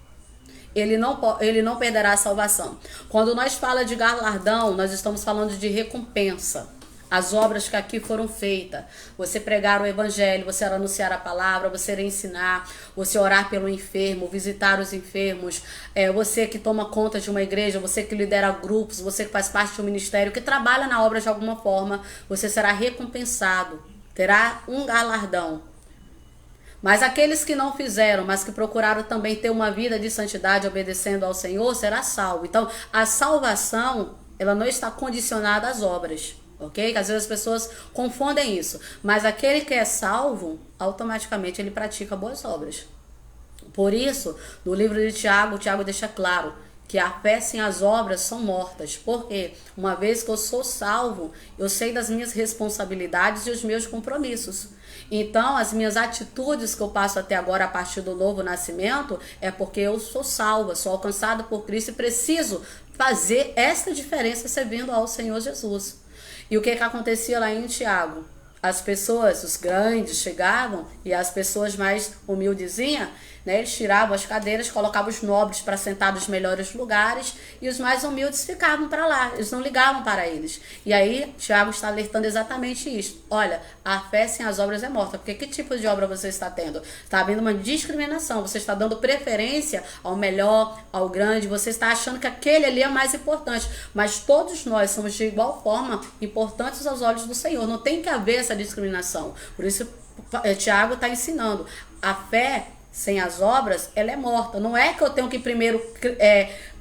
S1: ele não perderá a salvação. Quando nós falamos de galardão, nós estamos falando de recompensa. as obras que aqui foram feitas. Você pregar o evangelho, você anunciar a palavra, você ensinar, você orar pelo enfermo, visitar os enfermos, você que toma conta de uma igreja, você que lidera grupos, você que faz parte de um ministério, que trabalha na obra de alguma forma, você será recompensado, terá um galardão. Mas aqueles que não fizeram, mas que procuraram também ter uma vida de santidade obedecendo ao Senhor, será salvo. Então, a salvação, ela não está condicionada às obras, ok? Que às vezes as pessoas confundem isso. Mas aquele que é salvo, automaticamente ele pratica boas obras. Por isso, no livro de Tiago, Tiago deixa claro que a fé sem as obras são mortas. Porque uma vez que eu sou salvo, eu sei das minhas responsabilidades e os meus compromissos. Então, as minhas atitudes que eu passo até agora a partir do novo nascimento é porque eu sou salva, sou alcançada por Cristo e preciso fazer essa diferença servindo ao Senhor Jesus. E o que acontecia lá em Tiago? As pessoas, os grandes chegavam e as pessoas mais humildezinhas, né, eles tiravam as cadeiras, colocavam os nobres para sentar nos melhores lugares e os mais humildes ficavam para lá, eles não ligavam para eles. E aí Tiago está alertando exatamente isso. Olha, a fé sem as obras é morta, porque que tipo de obra você está tendo? Está havendo uma discriminação, você está dando preferência ao melhor, ao grande, você está achando que aquele ali é mais importante, mas todos nós somos de igual forma importantes aos olhos do Senhor, não tem que haver essa discriminação. Por isso Tiago está ensinando, a fé sem as obras, ela é morta. Não é que eu tenho que primeiro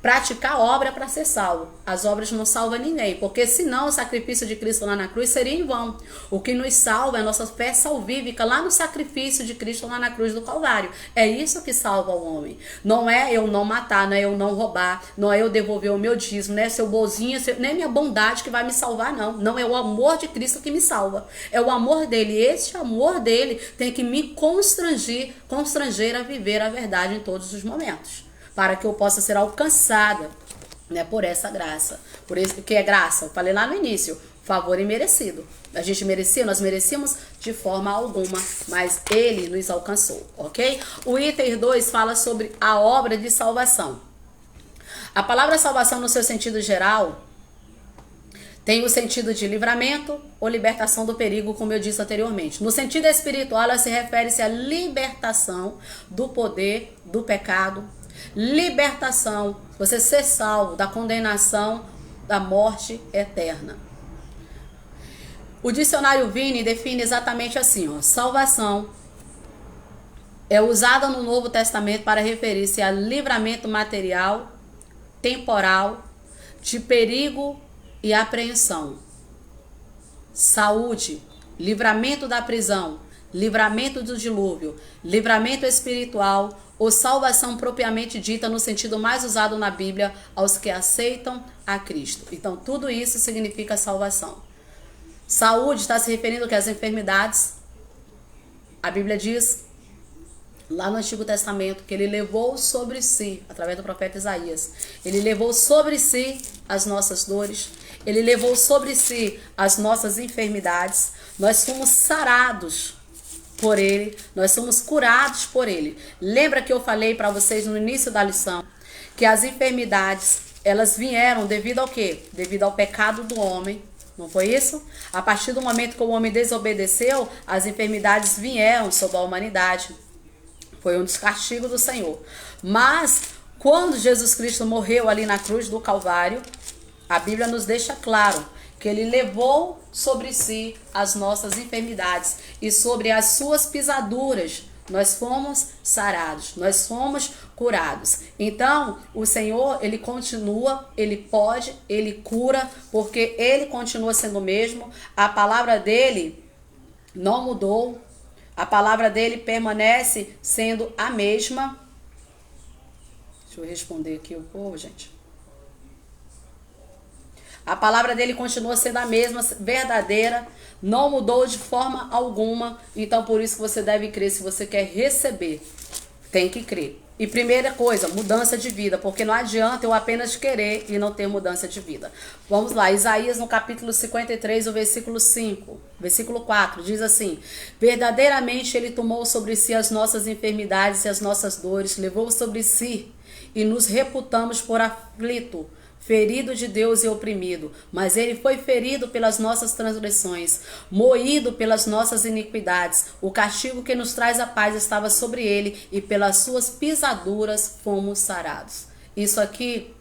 S1: praticar a obra para ser salvo. As obras não salvam ninguém, porque senão o sacrifício de Cristo lá na cruz seria em vão. O que nos salva é a nossa fé salvífica lá no sacrifício de Cristo lá na cruz do Calvário. É isso que salva o homem. Não é eu não matar, não é eu não roubar, não é eu devolver o meu dízimo, não é seu bonzinho, não é minha bondade que vai me salvar, não. Não é o amor de Cristo que me salva. É o amor dele. E esse amor dele tem que me constranger a viver a verdade em todos os momentos, para que eu possa ser alcançada, né, por essa graça. Por isso que é graça, eu falei lá no início, favor imerecido. A gente merecia, nós merecíamos de forma alguma, mas ele nos alcançou, ok? O item 2 fala sobre a obra de salvação. A palavra salvação no seu sentido geral tem o sentido de livramento ou libertação do perigo, como eu disse anteriormente. No sentido espiritual, ela se refere-se à libertação do poder, do pecado, libertação, você ser salvo da condenação, da morte eterna. O dicionário Vini define exatamente assim, salvação é usada no Novo Testamento para referir-se a livramento material, temporal, de perigo e apreensão. Saúde, livramento da prisão, livramento do dilúvio, livramento espiritual ou salvação propriamente dita no sentido mais usado na Bíblia aos que aceitam a Cristo. Então, tudo isso significa salvação. Saúde está se referindo às enfermidades. A Bíblia diz lá no Antigo Testamento que ele levou sobre si, através do profeta Isaías, ele levou sobre si as nossas dores, ele levou sobre si as nossas enfermidades. Nós fomos sarados por ele, nós somos curados por ele. Lembra que eu falei para vocês no início da lição que as enfermidades, elas vieram devido ao quê? Devido ao pecado do homem, não foi isso? A partir do momento que o homem desobedeceu, as enfermidades vieram sobre a humanidade. Foi um dos castigos do Senhor. Mas quando Jesus Cristo morreu ali na cruz do Calvário, a Bíblia nos deixa claro que ele levou sobre si as nossas enfermidades e sobre as suas pisaduras nós fomos sarados, nós fomos curados. Então, o Senhor, ele continua, ele pode, ele cura, porque ele continua sendo o mesmo. A palavra dele não mudou, a palavra dele permanece sendo a mesma. Deixa eu responder aqui o povo, gente. A palavra dele continua sendo a mesma, verdadeira, não mudou de forma alguma. Então, por isso que você deve crer. Se você quer receber, tem que crer. E primeira coisa, mudança de vida, porque não adianta eu apenas querer e não ter mudança de vida. Vamos lá, Isaías no capítulo 53, o versículo 5, versículo 4, diz assim: verdadeiramente ele tomou sobre si as nossas enfermidades e as nossas dores, levou sobre si e nos reputamos por aflito, ferido de Deus e oprimido, mas ele foi ferido pelas nossas transgressões, moído pelas nossas iniquidades. O castigo que nos traz a paz estava sobre ele, e pelas suas pisaduras fomos sarados. Isso aqui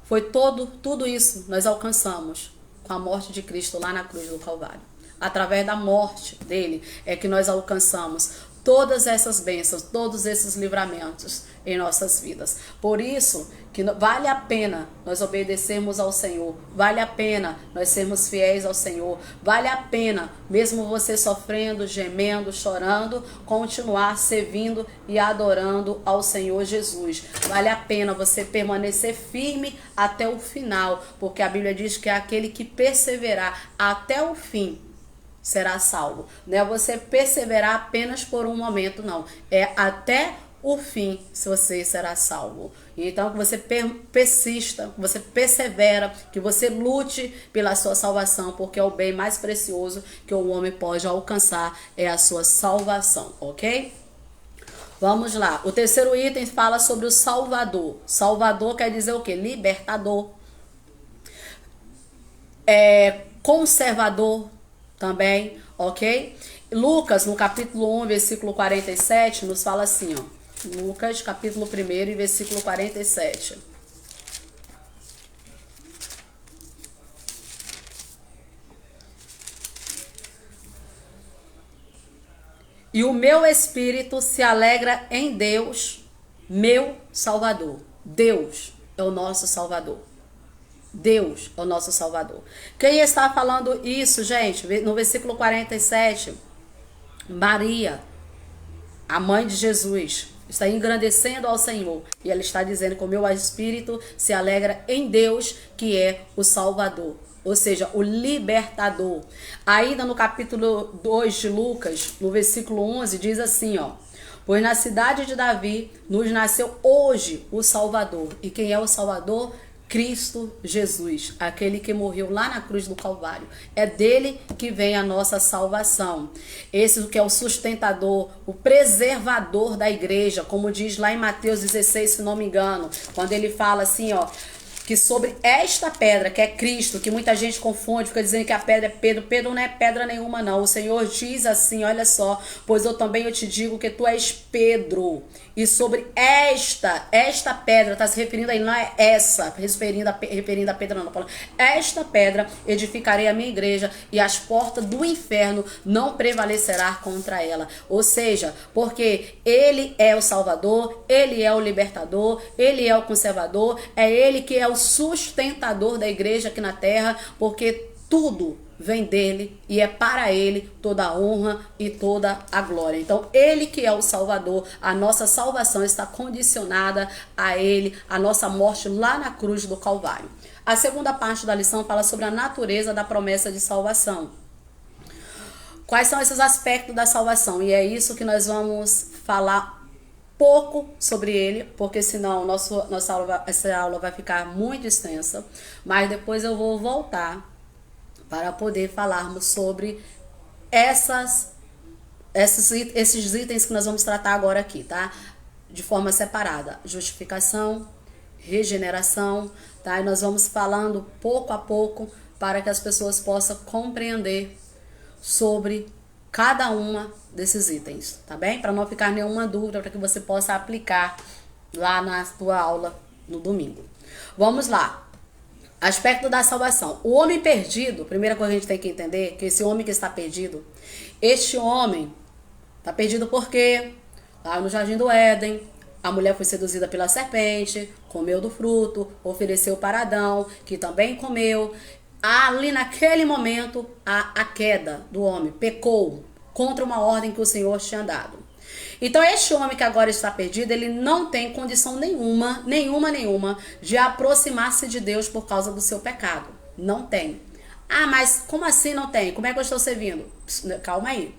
S1: foi tudo isso nós alcançamos com a morte de Cristo lá na cruz do Calvário. Através da morte dele é que nós alcançamos todas essas bênçãos, todos esses livramentos em nossas vidas. Por isso que vale a pena nós obedecermos ao Senhor, vale a pena nós sermos fiéis ao Senhor, vale a pena, mesmo você sofrendo, gemendo, chorando, continuar servindo e adorando ao Senhor Jesus. Vale a pena você permanecer firme até o final, porque a Bíblia diz que é aquele que perseverar até o fim será salvo. Não é você perseverar apenas por um momento, não. É até o fim, se você será salvo. Então, que você persista, que você persevera, que você lute pela sua salvação, porque é o bem mais precioso que o homem pode alcançar, é a sua salvação, ok? Vamos lá. O terceiro item fala sobre o Salvador. Salvador quer dizer o quê? Libertador. Conservador também, ok? Lucas, no capítulo 1, versículo 47, nos fala assim, ó. Lucas, capítulo 1, e versículo 47. E o meu espírito se alegra em Deus, meu Salvador. Deus é o nosso Salvador. Deus é o nosso Salvador. Quem está falando isso, gente? No versículo 47, Maria, a mãe de Jesus, está engrandecendo ao Senhor. E ela está dizendo que o meu espírito se alegra em Deus, que é o Salvador. Ou seja, o libertador. Ainda no capítulo 2 de Lucas, no versículo 11, diz assim, ó. Pois na cidade de Davi nos nasceu hoje o Salvador. E quem é o Salvador? Cristo Jesus, aquele que morreu lá na cruz do Calvário. É dele que vem a nossa salvação. Esse que é o sustentador, o preservador da igreja, como diz lá em Mateus 16, se não me engano, quando ele fala assim, ó, que sobre esta pedra, que é Cristo, que muita gente confunde, fica dizendo que a pedra é Pedro. Pedro não é pedra nenhuma, não. O Senhor diz assim, olha só, pois eu te digo que tu és Pedro. E sobre esta pedra, está se referindo aí, não é essa, referindo a pedra, não. Falando, esta pedra edificarei a minha igreja, e as portas do inferno não prevalecerá contra ela. Ou seja, porque ele é o Salvador, ele é o libertador, ele é o conservador, é ele que é o sustentador da igreja aqui na terra, porque tudo vem dele e é para ele toda a honra e toda a glória. Então, ele que é o Salvador, a nossa salvação está condicionada a ele, a nossa morte lá na cruz do Calvário. A segunda parte da lição fala sobre a natureza da promessa de salvação. Quais são esses aspectos da salvação? E é isso que nós vamos falar pouco sobre ele, porque senão essa aula vai ficar muito extensa, mas depois eu vou voltar para poder falarmos sobre esses itens que nós vamos tratar agora aqui, tá? De forma separada. Justificação, regeneração, tá? E nós vamos falando pouco a pouco para que as pessoas possam compreender sobre cada uma desses itens, tá bem? Para não ficar nenhuma dúvida, para que você possa aplicar lá na sua aula no domingo. Vamos lá. Aspecto da salvação. O homem perdido, primeira coisa que a gente tem que entender, que esse homem que está perdido, este homem está perdido porque lá no Jardim do Éden, a mulher foi seduzida pela serpente, comeu do fruto, ofereceu para Adão, que também comeu. Ali naquele momento, a queda do homem, pecou contra uma ordem que o Senhor tinha dado. Então, este homem que agora está perdido, ele não tem condição nenhuma de aproximar-se de Deus por causa do seu pecado. Não tem. Ah, mas como assim não tem? Como é que eu estou servindo? Calma aí.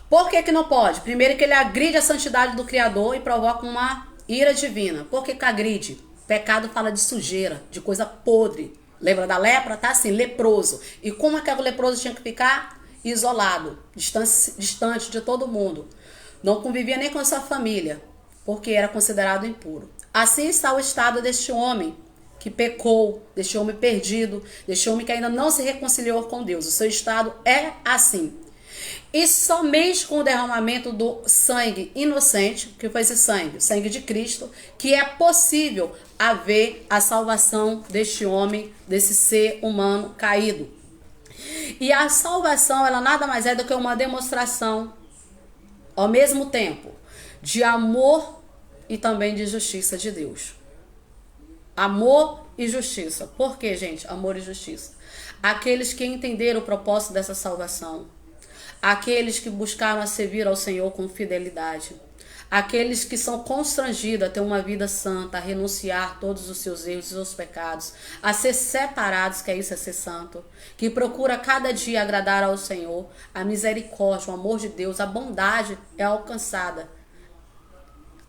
S1: Por que não pode? Primeiro que ele agride a santidade do Criador e provoca uma ira divina. Por que agride? Pecado fala de sujeira, de coisa podre. Lembra da lepra? Tá assim, leproso. E como é que o leproso tinha que ficar? Isolado, distante de todo mundo. Não convivia nem com a sua família, porque era considerado impuro. Assim está o estado deste homem que pecou, deste homem perdido, deste homem que ainda não se reconciliou com Deus. O seu estado é assim. E somente com o derramamento do sangue inocente, que foi esse sangue, o sangue de Cristo, que é possível haver a salvação deste homem, desse ser humano caído. E a salvação, ela nada mais é do que uma demonstração, ao mesmo tempo, de amor e também de justiça de Deus. Amor e justiça. Por quê, gente? Amor e justiça. Aqueles que entenderam o propósito dessa salvação. Aqueles que buscaram a servir ao Senhor com fidelidade. Aqueles que são constrangidos a ter uma vida santa, a renunciar todos os seus erros e os seus pecados, a ser separados, que é isso, é ser santo, que procura cada dia agradar ao Senhor, a misericórdia, o amor de Deus, a bondade é alcançada.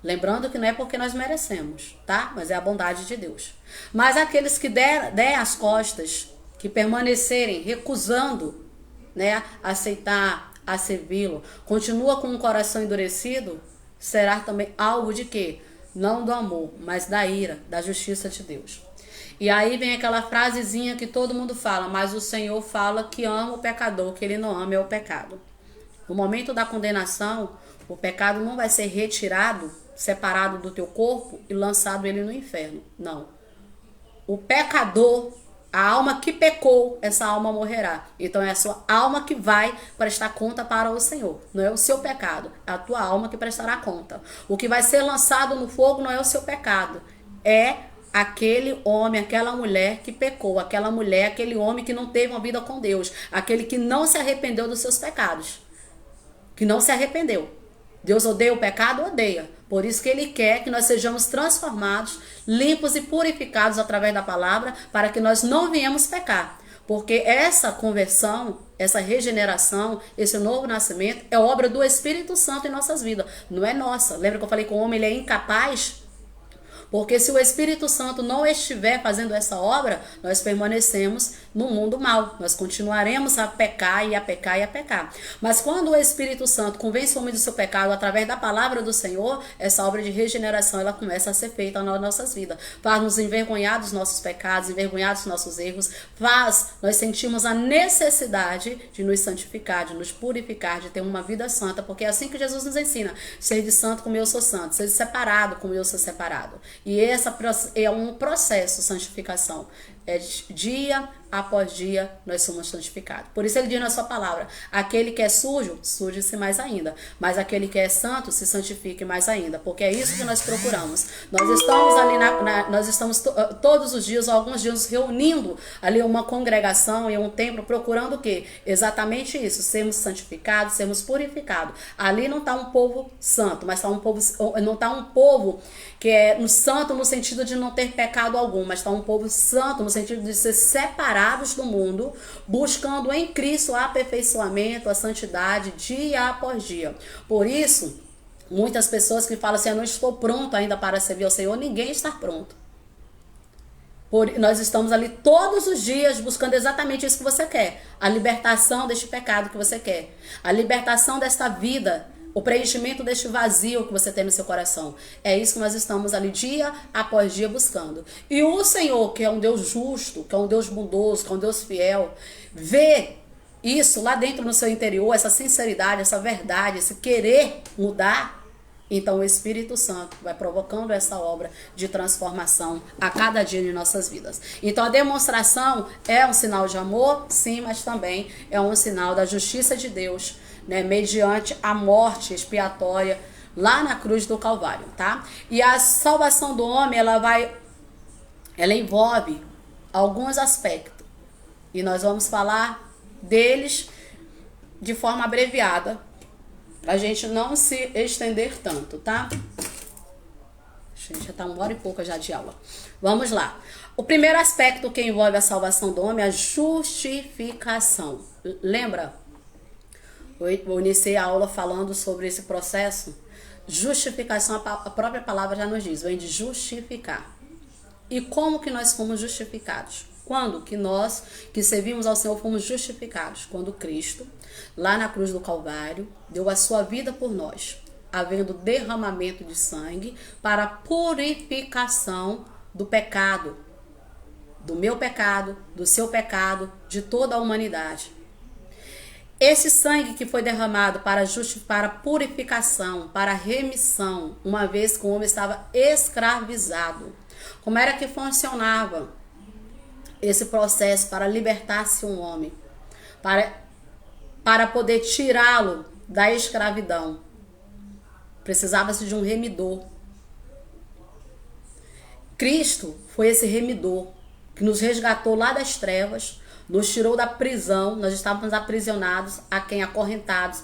S1: Lembrando que não é porque nós merecemos, tá? Mas é a bondade de Deus. Mas aqueles que derem as costas, que permanecerem recusando, né, aceitar, a servi-lo, continua com o coração endurecido, será também alvo de quê? Não do amor, mas da ira, da justiça de Deus. E aí vem aquela frasezinha que todo mundo fala, mas o Senhor fala que ama o pecador, que ele não ama é o pecado. No momento da condenação, o pecado não vai ser retirado, separado do teu corpo e lançado ele no inferno. Não. O pecador, a alma que pecou, essa alma morrerá. Então é a sua alma que vai prestar conta para o Senhor. Não é o seu pecado, é a tua alma que prestará conta. O que vai ser lançado no fogo não é o seu pecado, é aquele homem, aquela mulher que pecou, aquela mulher, aquele homem que não teve uma vida com Deus, aquele que não se arrependeu dos seus pecados, que não se arrependeu. Deus odeia o pecado? Odeia. Por isso que ele quer que nós sejamos transformados, limpos e purificados através da palavra, para que nós não venhamos pecar. Porque essa conversão, essa regeneração, esse novo nascimento é obra do Espírito Santo em nossas vidas. Não é nossa. Lembra que eu falei que o homem ele é incapaz? Porque se o Espírito Santo não estiver fazendo essa obra, nós permanecemos no mundo mal. Nós continuaremos a pecar e a pecar e a pecar. Mas quando o Espírito Santo convence o homem do seu pecado através da palavra do Senhor, essa obra de regeneração ela começa a ser feita nas nossas vidas. Faz nos envergonhar dos nossos pecados, envergonhar dos nossos erros. Faz nós sentimos a necessidade de nos santificar, de nos purificar, de ter uma vida santa. Porque é assim que Jesus nos ensina. Seja santo como eu sou santo. Seja separado como eu sou separado. E esse é um processo de santificação. É dia após dia nós somos santificados. Por isso ele diz na sua palavra, aquele que é sujo, suje-se mais ainda. Mas aquele que é santo, se santifique mais ainda. Porque é isso que nós procuramos. Nós estamos ali, nós estamos todos os dias, alguns dias, reunindo ali uma congregação e um templo, procurando o quê? Exatamente isso, sermos santificados, sermos purificados. Ali não está um povo santo, mas não está um povo que é santo no sentido de não ter pecado algum, mas está um povo santo no sentido de ser separados do mundo, buscando em Cristo o aperfeiçoamento, a santidade, dia após dia. Por isso, muitas pessoas que falam assim, eu não estou pronto ainda para servir ao Senhor, ninguém está pronto. Nós estamos ali todos os dias buscando exatamente isso que você quer, a libertação deste pecado que você quer, a libertação desta vida, o preenchimento deste vazio que você tem no seu coração. É isso que nós estamos ali dia após dia buscando. E o Senhor, que é um Deus justo, que é um Deus bondoso, que é um Deus fiel, vê isso lá dentro no seu interior, essa sinceridade, essa verdade, esse querer mudar. Então o Espírito Santo vai provocando essa obra de transformação a cada dia de nossas vidas. Então a demonstração é um sinal de amor, sim, mas também é um sinal da justiça de Deus, né, mediante a morte expiatória lá na cruz do Calvário, tá? E a salvação do homem, ela envolve alguns aspectos. E nós vamos falar deles de forma abreviada, pra gente não se estender tanto, tá? Gente, já tá 1 hora e pouca já de aula. Vamos lá. O primeiro aspecto que envolve a salvação do homem é a justificação. Lembra? Eu iniciei a aula falando sobre esse processo. Justificação, a própria palavra já nos diz, vem de justificar. E como que nós fomos justificados? Quando que nós, que servimos ao Senhor, fomos justificados? Quando Cristo, lá na cruz do Calvário, deu a sua vida por nós, havendo derramamento de sangue para a purificação do pecado. do meu pecado, do seu pecado, de toda a humanidade. Esse sangue que foi derramado para purificação, para remissão, uma vez que o homem estava escravizado. Como era que funcionava esse processo para libertar-se um homem? Para poder tirá-lo da escravidão, precisava-se de um remidor. Cristo foi esse remidor que nos resgatou lá das trevas, nos tirou da prisão. Nós estávamos aprisionados, acorrentados,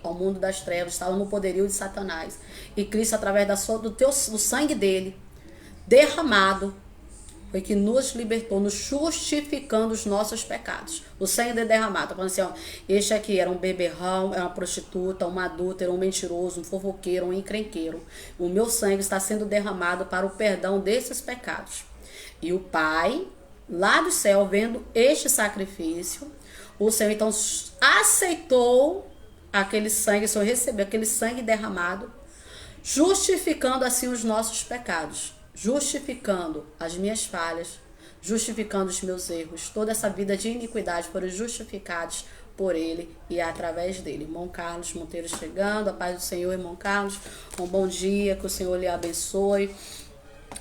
S1: ao mundo das trevas, estávamos no poderio de Satanás. E Cristo, através do sangue dele, derramado, foi que nos libertou, nos justificando os nossos pecados. O sangue dele derramado. Tá falando assim, ó, este aqui era um beberrão, era uma prostituta, um adúltero, um mentiroso, um fofoqueiro, um encrenqueiro. O meu sangue está sendo derramado para o perdão desses pecados. E o Pai, lá do céu, vendo este sacrifício, o Senhor então aceitou aquele sangue, o Senhor recebeu aquele sangue derramado, justificando assim os nossos pecados, justificando as minhas falhas, justificando os meus erros. Toda essa vida de iniquidade foram justificados por ele e através dele. Irmão Carlos Monteiro chegando, a paz do Senhor, irmão Carlos, um bom dia, que o Senhor lhe abençoe.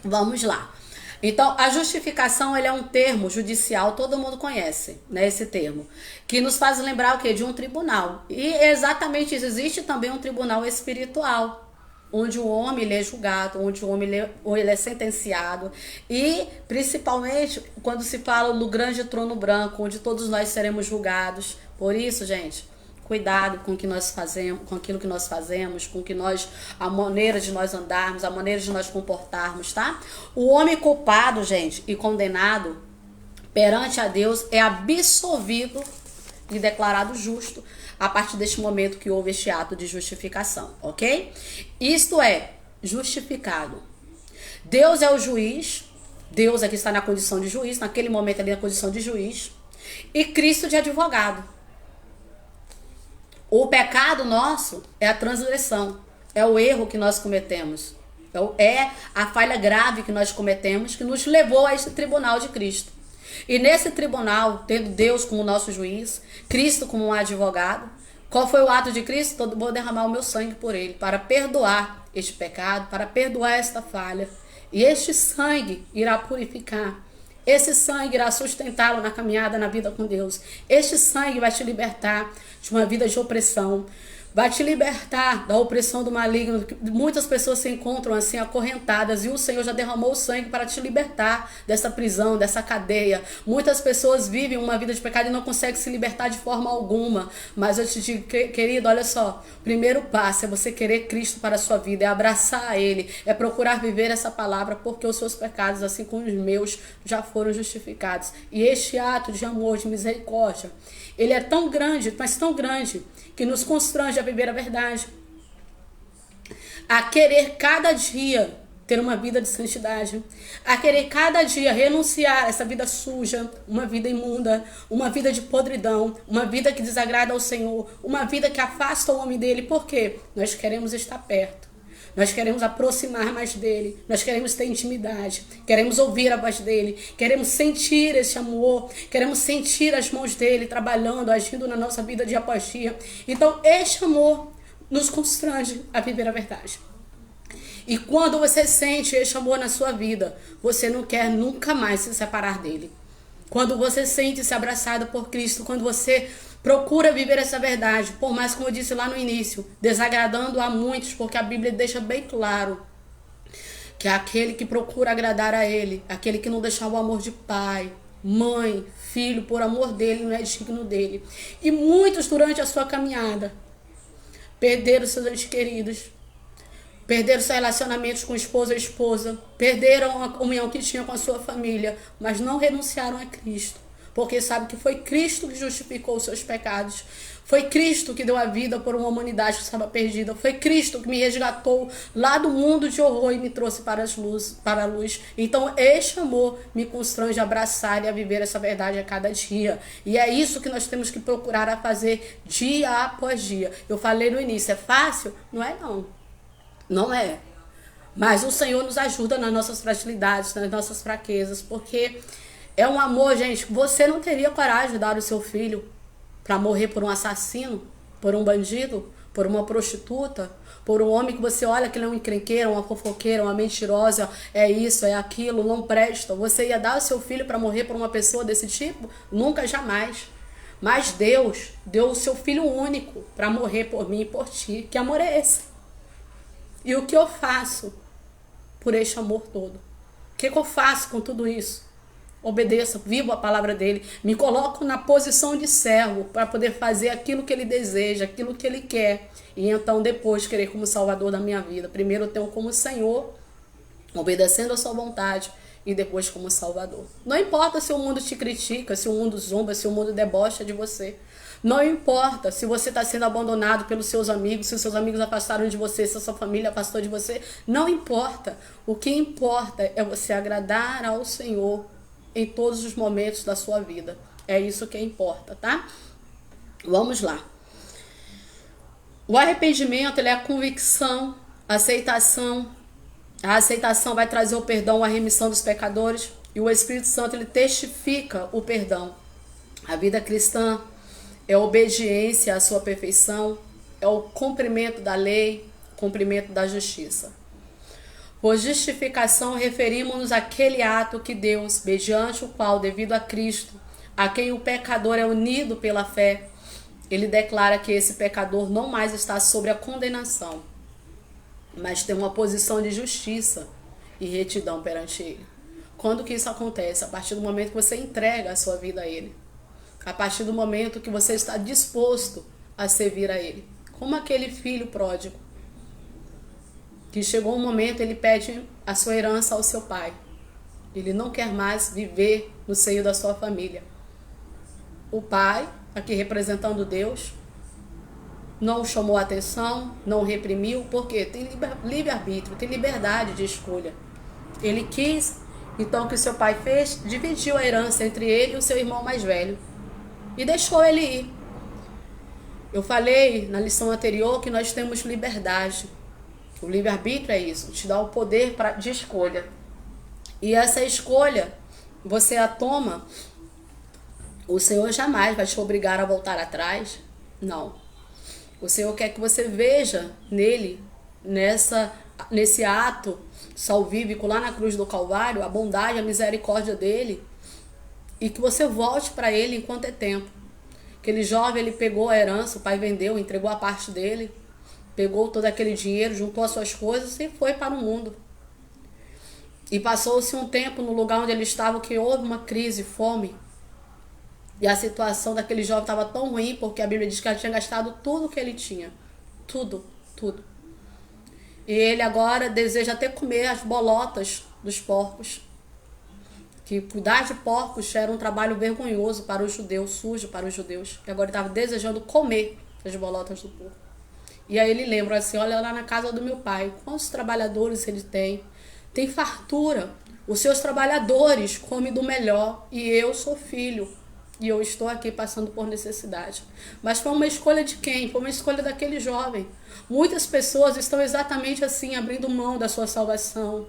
S1: Vamos lá. Então, a justificação, ele é um termo judicial, todo mundo conhece, né, esse termo, que nos faz lembrar o quê? De um tribunal. E exatamente isso, existe também um tribunal espiritual, onde o homem ele é julgado, onde o homem ele é sentenciado, e principalmente quando se fala no grande trono branco, onde todos nós seremos julgados. Por isso, gente, cuidado com o que nós fazemos, com aquilo que nós fazemos, a maneira de nós andarmos, a maneira de nós comportarmos, tá? O homem culpado, gente, e condenado perante a Deus é absolvido e declarado justo a partir deste momento que houve este ato de justificação, ok? Isto é, justificado. Deus é o juiz, Deus aqui está na condição de juiz, naquele momento ali na condição de juiz, e Cristo de advogado. O pecado nosso é a transgressão, é o erro que nós cometemos, é a falha grave que nós cometemos que nos levou a este tribunal de Cristo. E nesse tribunal, tendo Deus como nosso juiz, Cristo como um advogado, qual foi o ato de Cristo? Vou derramar o meu sangue por ele, para perdoar este pecado, para perdoar esta falha. E este sangue irá purificar. Esse sangue irá sustentá-lo na caminhada, na vida com Deus. Este sangue vai te libertar de uma vida de opressão. Vai te libertar da opressão do maligno. Muitas pessoas se encontram assim acorrentadas e o Senhor já derramou o sangue para te libertar dessa prisão, dessa cadeia. Muitas pessoas vivem uma vida de pecado e não conseguem se libertar de forma alguma. Mas eu te digo, querido, olha só, o primeiro passo é você querer Cristo para a sua vida, é abraçar Ele, é procurar viver essa palavra, porque os seus pecados, assim como os meus, já foram justificados. E este ato de amor, de misericórdia, ele é tão grande, mas tão grande, que nos constrange a viver a verdade, a querer cada dia ter uma vida de santidade, a querer cada dia renunciar a essa vida suja, uma vida imunda, uma vida de podridão, uma vida que desagrada ao Senhor, uma vida que afasta o homem dele. Por quê? Nós queremos estar perto. Nós queremos aproximar mais dele, nós queremos ter intimidade, queremos ouvir a voz dele, queremos sentir esse amor, queremos sentir as mãos dele trabalhando, agindo na nossa vida dia após dia. Então, este amor nos constrange a viver a verdade. E quando você sente este amor na sua vida, você não quer nunca mais se separar dele. Quando você sente-se abraçado por Cristo, quando você procura viver essa verdade, por mais, como eu disse lá no início, desagradando a muitos, porque a Bíblia deixa bem claro que é aquele que procura agradar a Ele, aquele que não deixa o amor de pai, mãe, filho, por amor dele, não é digno dele. E muitos, durante a sua caminhada, perderam seus entes queridos, perderam seus relacionamentos com esposa e esposa, perderam a comunhão que tinham com a sua família, mas não renunciaram a Cristo. Porque sabe que foi Cristo que justificou os seus pecados. Foi Cristo que deu a vida por uma humanidade que estava perdida. Foi Cristo que me resgatou lá do mundo de horror e me trouxe para a luz. Então, este amor me constrange a abraçar e a viver essa verdade a cada dia. E é isso que nós temos que procurar a fazer dia após dia. Eu falei no início, é fácil? Não é não. Não é. Mas o Senhor nos ajuda nas nossas fragilidades, nas nossas fraquezas, porque É um amor, gente, você não teria coragem de dar o seu filho para morrer por um assassino, por um bandido, por uma prostituta, por um homem que você olha que ele é um encrenqueiro, uma fofoqueira, uma mentirosa, é isso, é aquilo, não presta. Você ia dar o seu filho para morrer por uma pessoa desse tipo? Nunca, jamais. Mas Deus deu o seu filho único para morrer por mim e por ti. Que amor é esse? E o que eu faço por este amor todo? O que eu faço com tudo isso? Obedeço, vivo a palavra dele, me coloco na posição de servo para poder fazer aquilo que ele deseja, aquilo que ele quer. E então depois querer como salvador da minha vida. Primeiro eu tenho como Senhor, obedecendo a sua vontade, e depois como salvador. Não importa se o mundo te critica, se o mundo zomba, se o mundo debocha de você. Não importa se você está sendo abandonado pelos seus amigos, se os seus amigos afastaram de você, se a sua família afastou de você. Não importa. O que importa é você agradar ao Senhor em todos os momentos da sua vida. É isso que importa, tá? Vamos lá. O arrependimento, ele é a convicção, a aceitação. A aceitação vai trazer o perdão, a remissão dos pecadores. E o Espírito Santo, ele testifica o perdão. A vida cristã é a obediência à sua perfeição, é o cumprimento da lei, cumprimento da justiça. Por justificação, referimos-nos àquele ato que Deus, mediante o qual, devido a Cristo, a quem o pecador é unido pela fé, ele declara que esse pecador não mais está sobre a condenação, mas tem uma posição de justiça e retidão perante ele. Quando que isso acontece? A partir do momento que você entrega a sua vida a ele. A partir do momento que você está disposto a servir a ele. Como aquele filho pródigo, que chegou um momento, ele pede a sua herança ao seu pai. Ele não quer mais viver no seio da sua família. O pai, aqui representando Deus, não chamou a atenção, não reprimiu, porque tem livre-arbítrio, tem liberdade de escolha. Ele quis, então o que seu pai fez? Dividiu a herança entre ele e o seu irmão mais velho. E deixou ele ir. Eu falei na lição anterior que nós temos liberdade. O livre-arbítrio é isso, te dá o poder de escolha. E essa escolha, você a toma, o Senhor jamais vai te obrigar a voltar atrás. Não. O Senhor quer que você veja nele, nesse ato salvífico lá na cruz do Calvário, a bondade, a misericórdia dele, e que você volte para ele enquanto é tempo. Aquele jovem, ele pegou a herança, o pai vendeu, entregou a parte dele, pegou todo aquele dinheiro, juntou as suas coisas e foi para o mundo. E passou-se um tempo no lugar onde ele estava que houve uma crise, fome. E a situação daquele jovem estava tão ruim porque a Bíblia diz que ele tinha gastado tudo que ele tinha. Tudo, tudo. E ele agora deseja até comer as bolotas dos porcos. Que cuidar de porcos era um trabalho vergonhoso para os judeus, sujo para os judeus. E agora ele estava desejando comer as bolotas do porco. E aí ele lembra assim, olha lá na casa do meu pai, quantos trabalhadores ele tem? Tem fartura. Os seus trabalhadores comem do melhor e eu sou filho. E eu estou aqui passando por necessidade. Mas foi uma escolha de quem? Foi uma escolha daquele jovem. Muitas pessoas estão exatamente assim, abrindo mão da sua salvação,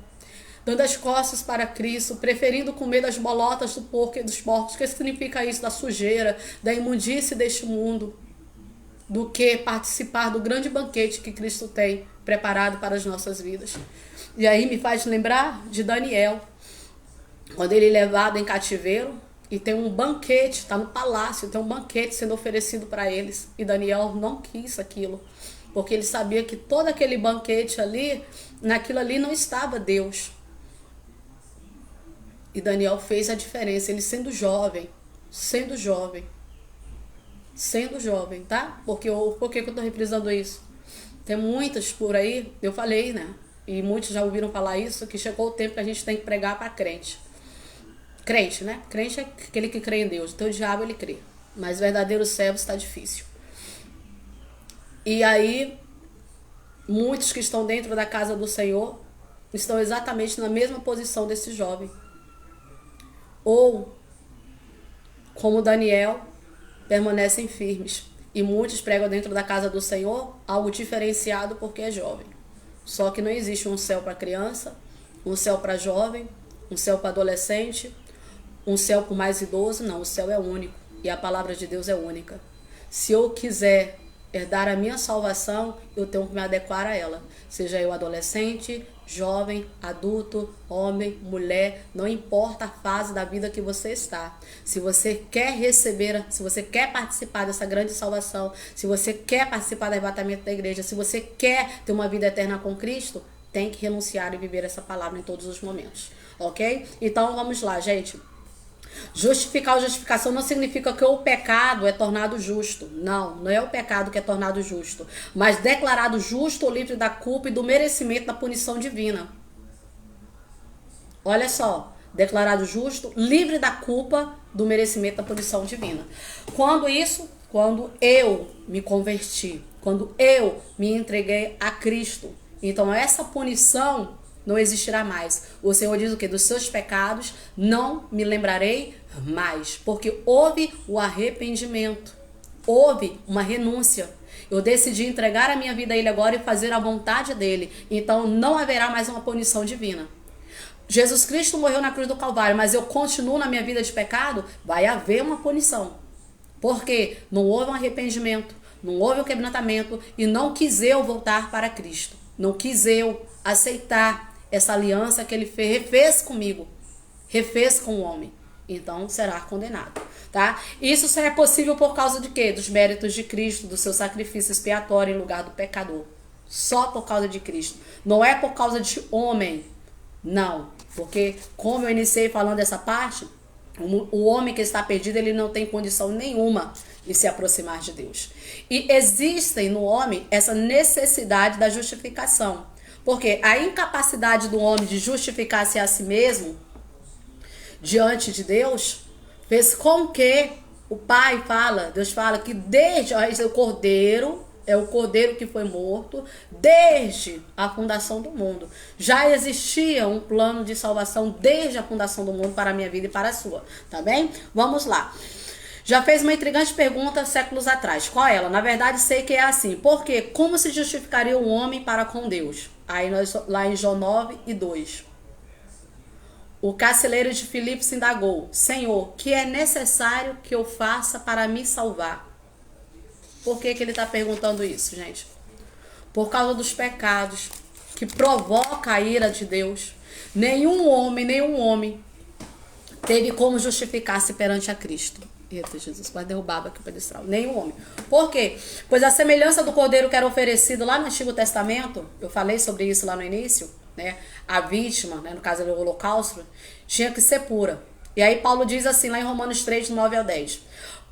S1: dando as costas para Cristo, preferindo comer das bolotas do porco e dos porcos. O que significa isso? Da sujeira, da imundície deste mundo, do que participar do grande banquete que Cristo tem preparado para as nossas vidas. E aí me faz lembrar de Daniel, quando ele é levado em cativeiro, e tem um banquete, está no palácio, tem um banquete sendo oferecido para eles. E Daniel não quis aquilo, porque ele sabia que todo aquele banquete ali, naquilo ali não estava Deus. E Daniel fez a diferença, ele sendo jovem, tá? Por que eu estou reprisando isso? Tem muitas por aí, eu falei, né? E muitos já ouviram falar isso, que chegou o tempo que a gente tem que pregar para crente. Crente, né? Crente é aquele que crê em Deus. Então o diabo, ele crê. Mas verdadeiro servo está difícil. E aí, muitos que estão dentro da casa do Senhor estão exatamente na mesma posição desse jovem. Ou, como Daniel, permanecem firmes. E muitos pregam dentro da casa do Senhor algo diferenciado porque é jovem. Só que não existe um céu para criança, um céu para jovem, um céu para adolescente, um céu com mais idoso, não, o céu é único e a palavra de Deus é única. Se eu quiser herdar a minha salvação, eu tenho que me adequar a ela. Seja eu adolescente, jovem, adulto, homem, mulher, não importa a fase da vida que você está. Se você quer receber, se você quer participar dessa grande salvação, se você quer participar do arrebatamento da igreja, se você quer ter uma vida eterna com Cristo, tem que renunciar e viver essa palavra em todos os momentos, ok? Então vamos lá, gente. Justificar ou justificação não significa que o pecado é tornado justo. Não, não é o pecado que é tornado justo, mas declarado justo ou livre da culpa e do merecimento da punição divina. Olha só, declarado justo, livre da culpa, do merecimento da punição divina. Quando isso? Quando eu me converti, quando eu me entreguei a Cristo. Então essa punição não existirá mais. O Senhor diz o quê? Dos seus pecados não me lembrarei mais. Porque houve o arrependimento. Houve uma renúncia. Eu decidi entregar a minha vida a Ele agora e fazer a vontade dEle. Então não haverá mais uma punição divina. Jesus Cristo morreu na cruz do Calvário, mas eu continuo na minha vida de pecado, vai haver uma punição. Porque não houve um arrependimento, não houve um quebrantamento e não quis eu voltar para Cristo. Não quis eu aceitar essa aliança que ele refez comigo, refez com o homem, então será condenado, tá? Isso só é possível por causa de quê? Dos méritos de Cristo, do seu sacrifício expiatório em lugar do pecador. Só por causa de Cristo. Não é por causa de homem, não. Porque, como eu iniciei falando essa parte, o homem que está perdido, ele não tem condição nenhuma de se aproximar de Deus. E existe no homem essa necessidade da justificação. Porque a incapacidade do homem de justificar-se a si mesmo diante de Deus fez com que o Pai fala, Deus fala que desde o Cordeiro, é o Cordeiro que foi morto, desde a fundação do mundo. Já existia um plano de salvação desde a fundação do mundo para a minha vida e para a sua, tá bem? Vamos lá. Já fez uma intrigante pergunta séculos atrás. Qual é ela? Na verdade, sei que é assim. Por quê? Como se justificaria um homem para com Deus? Aí lá em João 9:2. O carcereiro de Filipe se indagou: Senhor, que é necessário que eu faça para me salvar? Por que ele está perguntando isso, gente? Por causa dos pecados que provoca a ira de Deus. Nenhum homem teve como justificar-se perante a Cristo. Eita, Jesus, quase derrubava aqui o pedestral. Nenhum homem. Por quê? Pois a semelhança do cordeiro que era oferecido lá no Antigo Testamento, eu falei sobre isso lá no início, né? A vítima, né, no caso do holocausto, tinha que ser pura. E aí Paulo diz assim, lá em Romanos 3:9-10.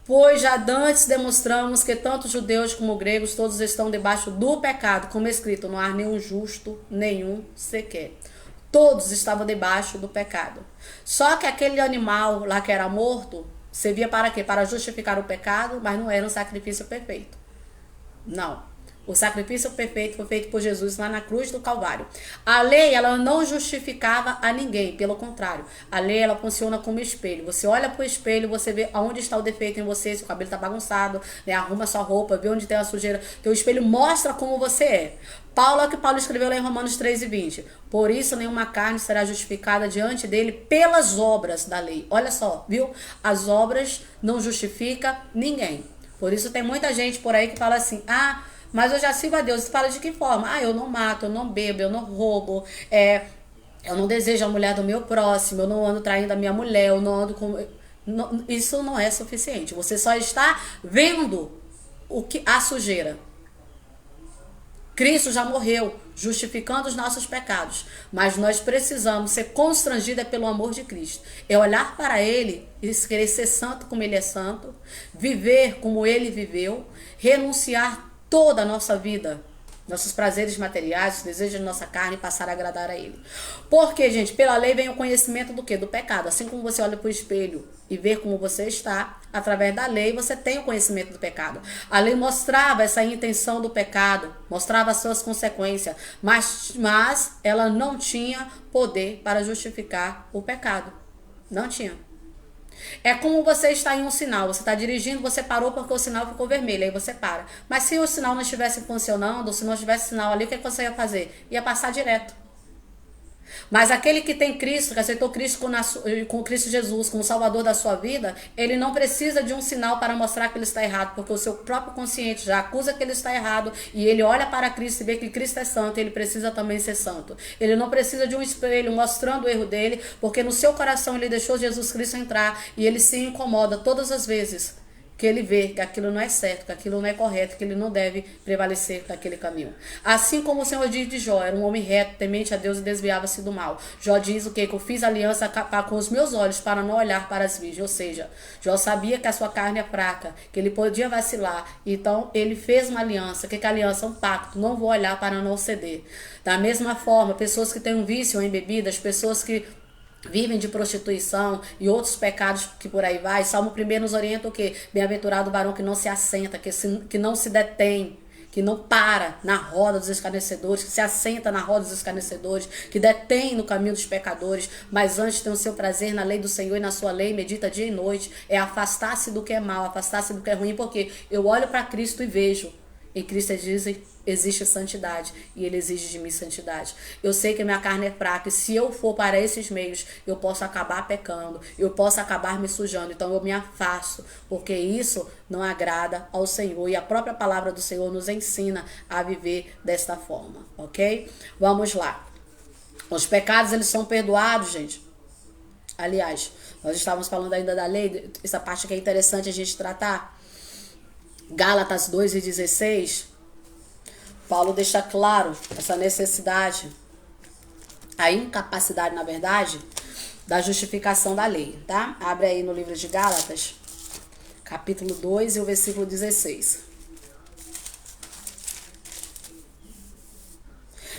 S1: Pois já dantes demonstramos que tanto judeus como gregos, todos estão debaixo do pecado, como é escrito, não há nenhum justo, nenhum sequer. Todos estavam debaixo do pecado. Só que aquele animal lá que era morto, servia para quê? Para justificar o pecado, mas não era um sacrifício perfeito. Não. O sacrifício perfeito foi feito por Jesus lá na cruz do Calvário. A lei, ela não justificava a ninguém, pelo contrário. A lei, ela funciona como espelho. Você olha para o espelho, você vê aonde está o defeito em você, se o cabelo está bagunçado, né? Arruma sua roupa, vê onde tem a sujeira. Teu espelho mostra como você é. É o que Paulo escreveu lá em Romanos 3:20. Por isso, nenhuma carne será justificada diante dele pelas obras da lei. Olha só, viu? As obras não justificam ninguém. Por isso tem muita gente por aí que fala assim, mas eu já sirvo a Deus. Você fala de que forma? Eu não mato, eu não bebo, eu não roubo, eu não desejo a mulher do meu próximo, eu não ando traindo a minha mulher, eu não ando com... Não, isso não é suficiente. Você só está vendo a sujeira. Cristo já morreu, justificando os nossos pecados. Mas nós precisamos ser constrangidos pelo amor de Cristo. É olhar para Ele e querer ser santo como Ele é santo, viver como Ele viveu, renunciar toda a nossa vida, nossos prazeres materiais, os desejos de nossa carne e passar a agradar a Ele. Porque, gente, pela lei vem o conhecimento do quê? Do pecado. Assim como você olha para o espelho e vê como você está, através da lei você tem o conhecimento do pecado. A lei mostrava essa intenção do pecado, mostrava as suas consequências, mas ela não tinha poder para justificar o pecado. Não tinha. É como você está em um sinal, você está dirigindo, você parou porque o sinal ficou vermelho, aí você para. Mas se o sinal não estivesse funcionando, se não tivesse sinal ali, o que você ia fazer? Ia passar direto. Mas aquele que tem Cristo, que aceitou Cristo com Cristo Jesus como Salvador da sua vida, ele não precisa de um sinal para mostrar que ele está errado, porque o seu próprio consciente já acusa que ele está errado e ele olha para Cristo e vê que Cristo é santo e ele precisa também ser santo. Ele não precisa de um espelho mostrando o erro dele, porque no seu coração ele deixou Jesus Cristo entrar e ele se incomoda todas as vezes que ele vê que aquilo não é certo, que aquilo não é correto, que ele não deve prevalecer naquele caminho. Assim como o Senhor diz de Jó, era um homem reto, temente a Deus e desviava-se do mal. Jó diz o quê? Que eu fiz aliança com os meus olhos para não olhar para as virgens. Ou seja, Jó sabia que a sua carne é fraca, que ele podia vacilar. Então, ele fez uma aliança. O que é aliança? Um pacto. Não vou olhar para não ceder. Da mesma forma, pessoas que têm um vício em bebidas, pessoas que vivem de prostituição e outros pecados que por aí vai. Salmo 1 nos orienta o quê? Bem-aventurado o varão que não se assenta, que não se detém, que não para na roda dos escarnecedores, que se assenta na roda dos escarnecedores, que detém no caminho dos pecadores, mas antes tem o seu prazer na lei do Senhor e na sua lei, medita dia e noite. É afastar-se do que é mal, afastar-se do que é ruim, porque eu olho para Cristo e vejo. Em Cristo existe santidade e Ele exige de mim santidade. Eu sei que minha carne é fraca e se eu for para esses meios, eu posso acabar pecando, eu posso acabar me sujando. Então eu me afasto, porque isso não agrada ao Senhor. E a própria palavra do Senhor nos ensina a viver desta forma, ok? Vamos lá. Os pecados, eles são perdoados, gente. Aliás, nós estávamos falando ainda da lei, essa parte que é interessante a gente tratar. Gálatas 2:16, Paulo deixa claro essa necessidade, a incapacidade, na verdade, da justificação da lei, tá? Abre aí no livro de Gálatas, capítulo 2 e o versículo 16.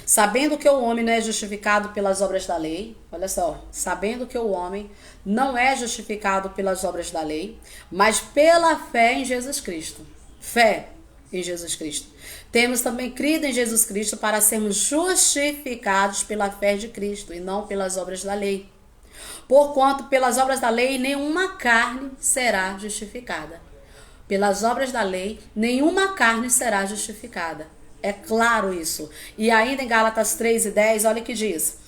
S1: Sabendo que o homem não é justificado pelas obras da lei, olha só, sabendo que o homem não é justificado pelas obras da lei, mas pela fé em Jesus Cristo. Fé em Jesus Cristo. Temos também crido em Jesus Cristo para sermos justificados pela fé de Cristo e não pelas obras da lei. Porquanto pelas obras da lei nenhuma carne será justificada. Pelas obras da lei nenhuma carne será justificada. É claro isso. E ainda em Gálatas 3:10, olha o que diz.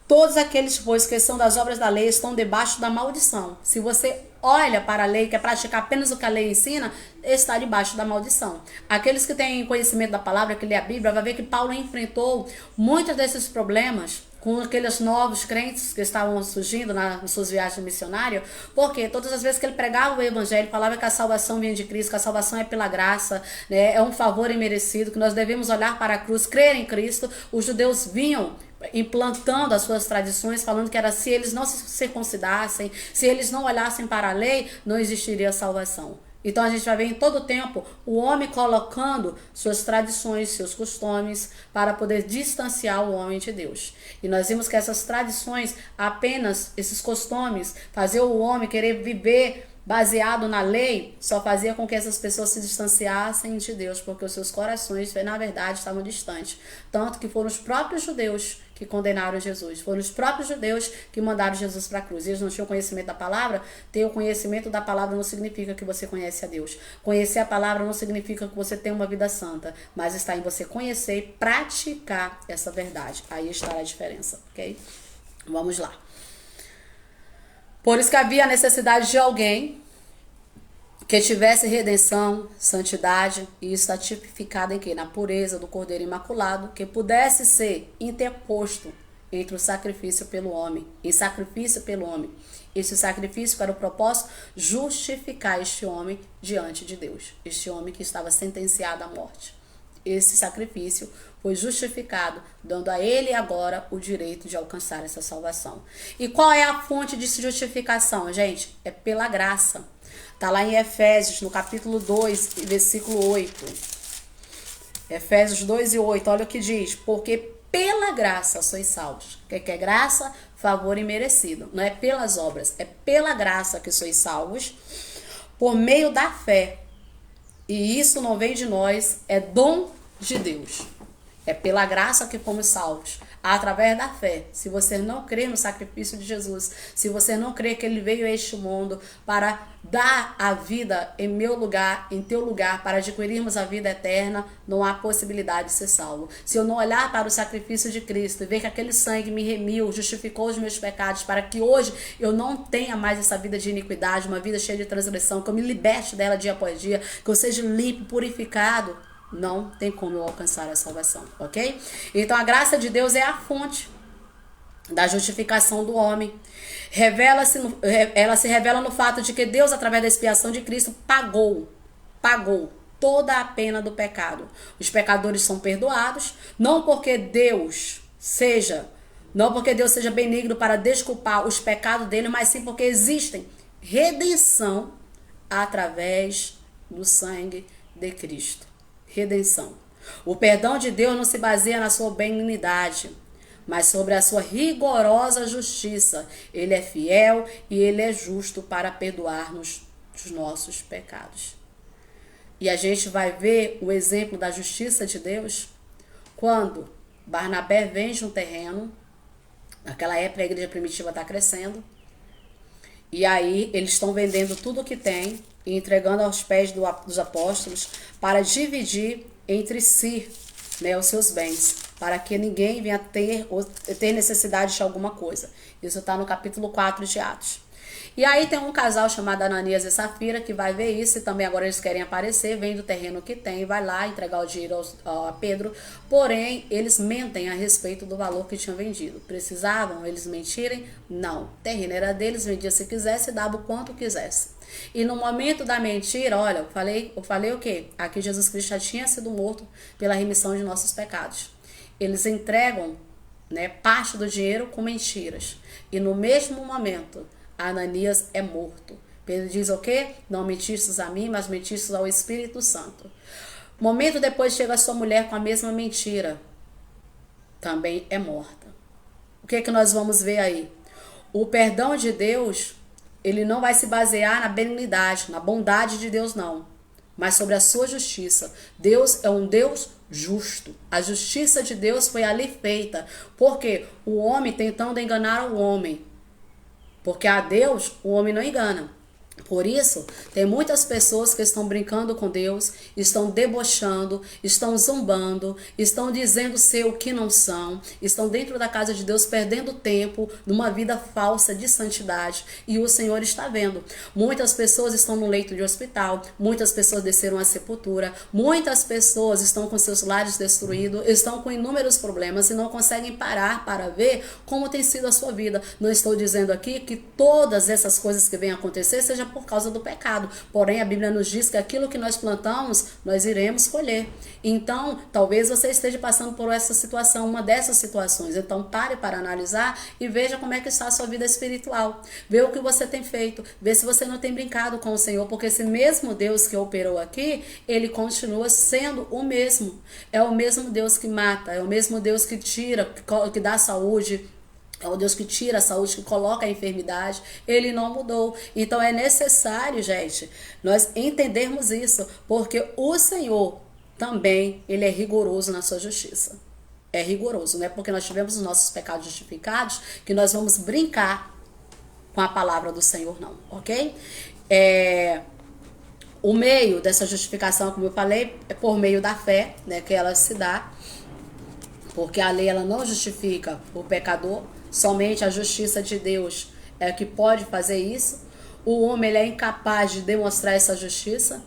S1: Todos aqueles, pois, que são das obras da lei estão debaixo da maldição. Se você olha para a lei, quer praticar apenas o que a lei ensina, está debaixo da maldição. Aqueles que têm conhecimento da palavra, que lê a Bíblia, vai ver que Paulo enfrentou muitos desses problemas com aqueles novos crentes que estavam surgindo nas suas viagens missionárias, porque todas as vezes que ele pregava o evangelho, falava que a salvação vinha de Cristo, que a salvação é pela graça, né, é um favor imerecido, que nós devemos olhar para a cruz, crer em Cristo. Os judeus vinham implantando as suas tradições, falando que era se eles não se circuncidassem, se eles não olhassem para a lei, não existiria salvação. Então a gente vai ver em todo tempo o homem colocando suas tradições, seus costumes, para poder distanciar o homem de Deus. E nós vimos que essas tradições, apenas esses costumes, fazer o homem querer viver baseado na lei, só fazia com que essas pessoas se distanciassem de Deus, porque os seus corações, na verdade, estavam distantes. Tanto que foram os próprios judeus que condenaram Jesus. Foram os próprios judeus que mandaram Jesus para a cruz. Eles não tinham conhecimento da palavra. Ter o conhecimento da palavra não significa que você conhece a Deus. Conhecer a palavra não significa que você tem uma vida santa, mas está em você conhecer e praticar essa verdade. Aí está a diferença, ok? Vamos lá. Por isso que havia a necessidade de alguém que tivesse redenção, santidade, e isso está tipificado em quê? Na pureza do Cordeiro Imaculado, que pudesse ser interposto entre o sacrifício pelo homem, e sacrifício pelo homem. Esse sacrifício para o propósito justificar este homem diante de Deus, este homem que estava sentenciado à morte. Esse sacrifício foi justificado, dando a ele agora o direito de alcançar essa salvação. E qual é a fonte de justificação, gente? É pela graça. Está lá em Efésios, no capítulo 2, versículo 8. Efésios 2:8, olha o que diz. Porque pela graça sois salvos. O que é graça? Favor imerecido. Não é pelas obras, é pela graça que sois salvos, por meio da fé. E isso não vem de nós, é dom de Deus. É pela graça que fomos salvos. através da fé. Se você não crê no sacrifício de Jesus, se você não crê que ele veio a este mundo para dar a vida em meu lugar, em teu lugar, para adquirirmos a vida eterna, não há possibilidade de ser salvo. Se eu não olhar para o sacrifício de Cristo e ver que aquele sangue me remiu, justificou os meus pecados, para que hoje eu não tenha mais essa vida de iniquidade, uma vida cheia de transgressão, que eu me liberte dela dia após dia, que eu seja limpo, purificado, não tem como eu alcançar a salvação, ok? Então a graça de Deus é a fonte da justificação do homem. Ela se revela no fato de que Deus, através da expiação de Cristo, pagou toda a pena do pecado. Os pecadores são perdoados, não porque Deus seja benigno para desculpar os pecados dele, mas sim porque existem redenção através do sangue de Cristo. Redenção. O perdão de Deus não se baseia na sua benignidade, mas sobre a sua rigorosa justiça. Ele é fiel e ele é justo para perdoar-nos os nossos pecados. E a gente vai ver o exemplo da justiça de Deus quando Barnabé vende um terreno. Naquela época a igreja primitiva está crescendo. E aí eles estão vendendo tudo o que tem e entregando aos pés dos apóstolos para dividir entre si, né, os seus bens, para que ninguém venha ter necessidade de alguma coisa. Isso está no capítulo 4 de Atos. E aí tem um casal chamado Ananias e Safira que vai ver isso e também agora eles querem aparecer, vende o terreno que tem, vai lá entregar o dinheiro a Pedro, porém eles mentem a respeito do valor que tinham vendido. Precisavam eles mentirem? Não. O terreno era deles, vendia se quisesse, dava o quanto quisesse. E no momento da mentira, olha, eu falei o quê? Aqui Jesus Cristo já tinha sido morto pela remissão de nossos pecados. Eles entregam, né, parte do dinheiro com mentiras. E no mesmo momento, Ananias é morto. Pedro diz o quê? Não mentistes a mim, mas mentistes ao Espírito Santo. Momento depois chega a sua mulher com a mesma mentira. Também é morta. O que é que nós vamos ver aí? O perdão de Deus, ele não vai se basear na benignidade, na bondade de Deus, não. Mas sobre a sua justiça. Deus é um Deus justo. A justiça de Deus foi ali feita. Porque o homem tentando enganar o homem. Porque a Deus, o homem não engana. Por isso, tem muitas pessoas que estão brincando com Deus, estão debochando, estão zombando, estão dizendo ser o que não são, estão dentro da casa de Deus perdendo tempo numa vida falsa de santidade. E o Senhor está vendo. Muitas pessoas estão no leito de hospital, muitas pessoas desceram à sepultura, muitas pessoas estão com seus lares destruídos, estão com inúmeros problemas e não conseguem parar para ver como tem sido a sua vida. Não estou dizendo aqui que todas essas coisas que vêm acontecer sejam por causa do pecado. Porém, a Bíblia nos diz que aquilo que nós plantamos, nós iremos colher. Então, talvez você esteja passando por essa situação, uma dessas situações. Então, pare para analisar e veja como é que está a sua vida espiritual. Vê o que você tem feito. Vê se você não tem brincado com o Senhor. Porque esse mesmo Deus que operou aqui, ele continua sendo o mesmo. É o mesmo Deus que mata. É o mesmo Deus que tira, que dá saúde. É o Deus que tira a saúde, que coloca a enfermidade. Ele não mudou. Então é necessário, gente, nós entendermos isso. Porque o Senhor também, ele é rigoroso na sua justiça. É rigoroso, não é porque nós tivemos os nossos pecados justificados que nós vamos brincar com a palavra do Senhor, não. Ok? O meio dessa justificação, como eu falei, é por meio da fé, né, que ela se dá. Porque a lei, ela não justifica o pecador. Somente a justiça de Deus é que pode fazer isso. O homem, ele é incapaz de demonstrar essa justiça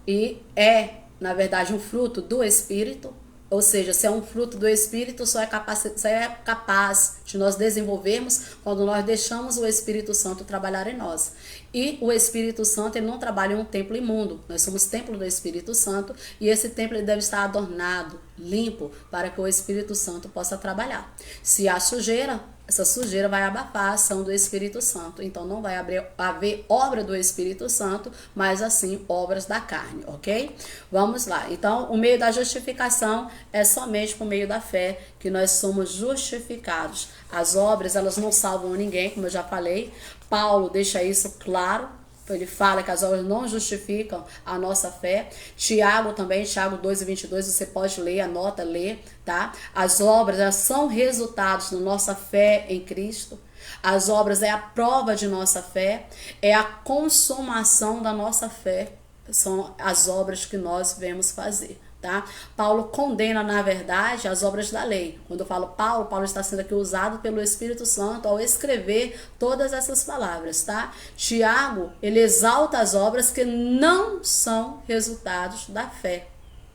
S1: e é, na verdade, um fruto do Espírito. Ou seja, se é um fruto do Espírito, só é capaz de nós desenvolvermos quando nós deixamos o Espírito Santo trabalhar em nós. E o Espírito Santo, ele não trabalha em um templo imundo. Nós somos templo do Espírito Santo e esse templo, ele deve estar adornado, limpo, para que o Espírito Santo possa trabalhar. Se há sujeira, essa sujeira vai abafar a ação do Espírito Santo. Então não vai haver obra do Espírito Santo, mas assim obras da carne, ok? Vamos lá. Então o meio da justificação é somente por meio da fé que nós somos justificados. As obras, elas não salvam ninguém, como eu já falei. Paulo deixa isso claro, ele fala que as obras não justificam a nossa fé. Tiago também, Tiago 2:22, você pode ler, anota, lê, tá? As obras, elas são resultados da nossa fé em Cristo. As obras é a prova de nossa fé, é a consumação da nossa fé. São as obras que nós vemos fazer, tá? Paulo condena, na verdade, as obras da lei. Quando eu falo Paulo está sendo aqui usado pelo Espírito Santo ao escrever todas essas palavras, tá? Tiago, ele exalta as obras que não são resultados da fé.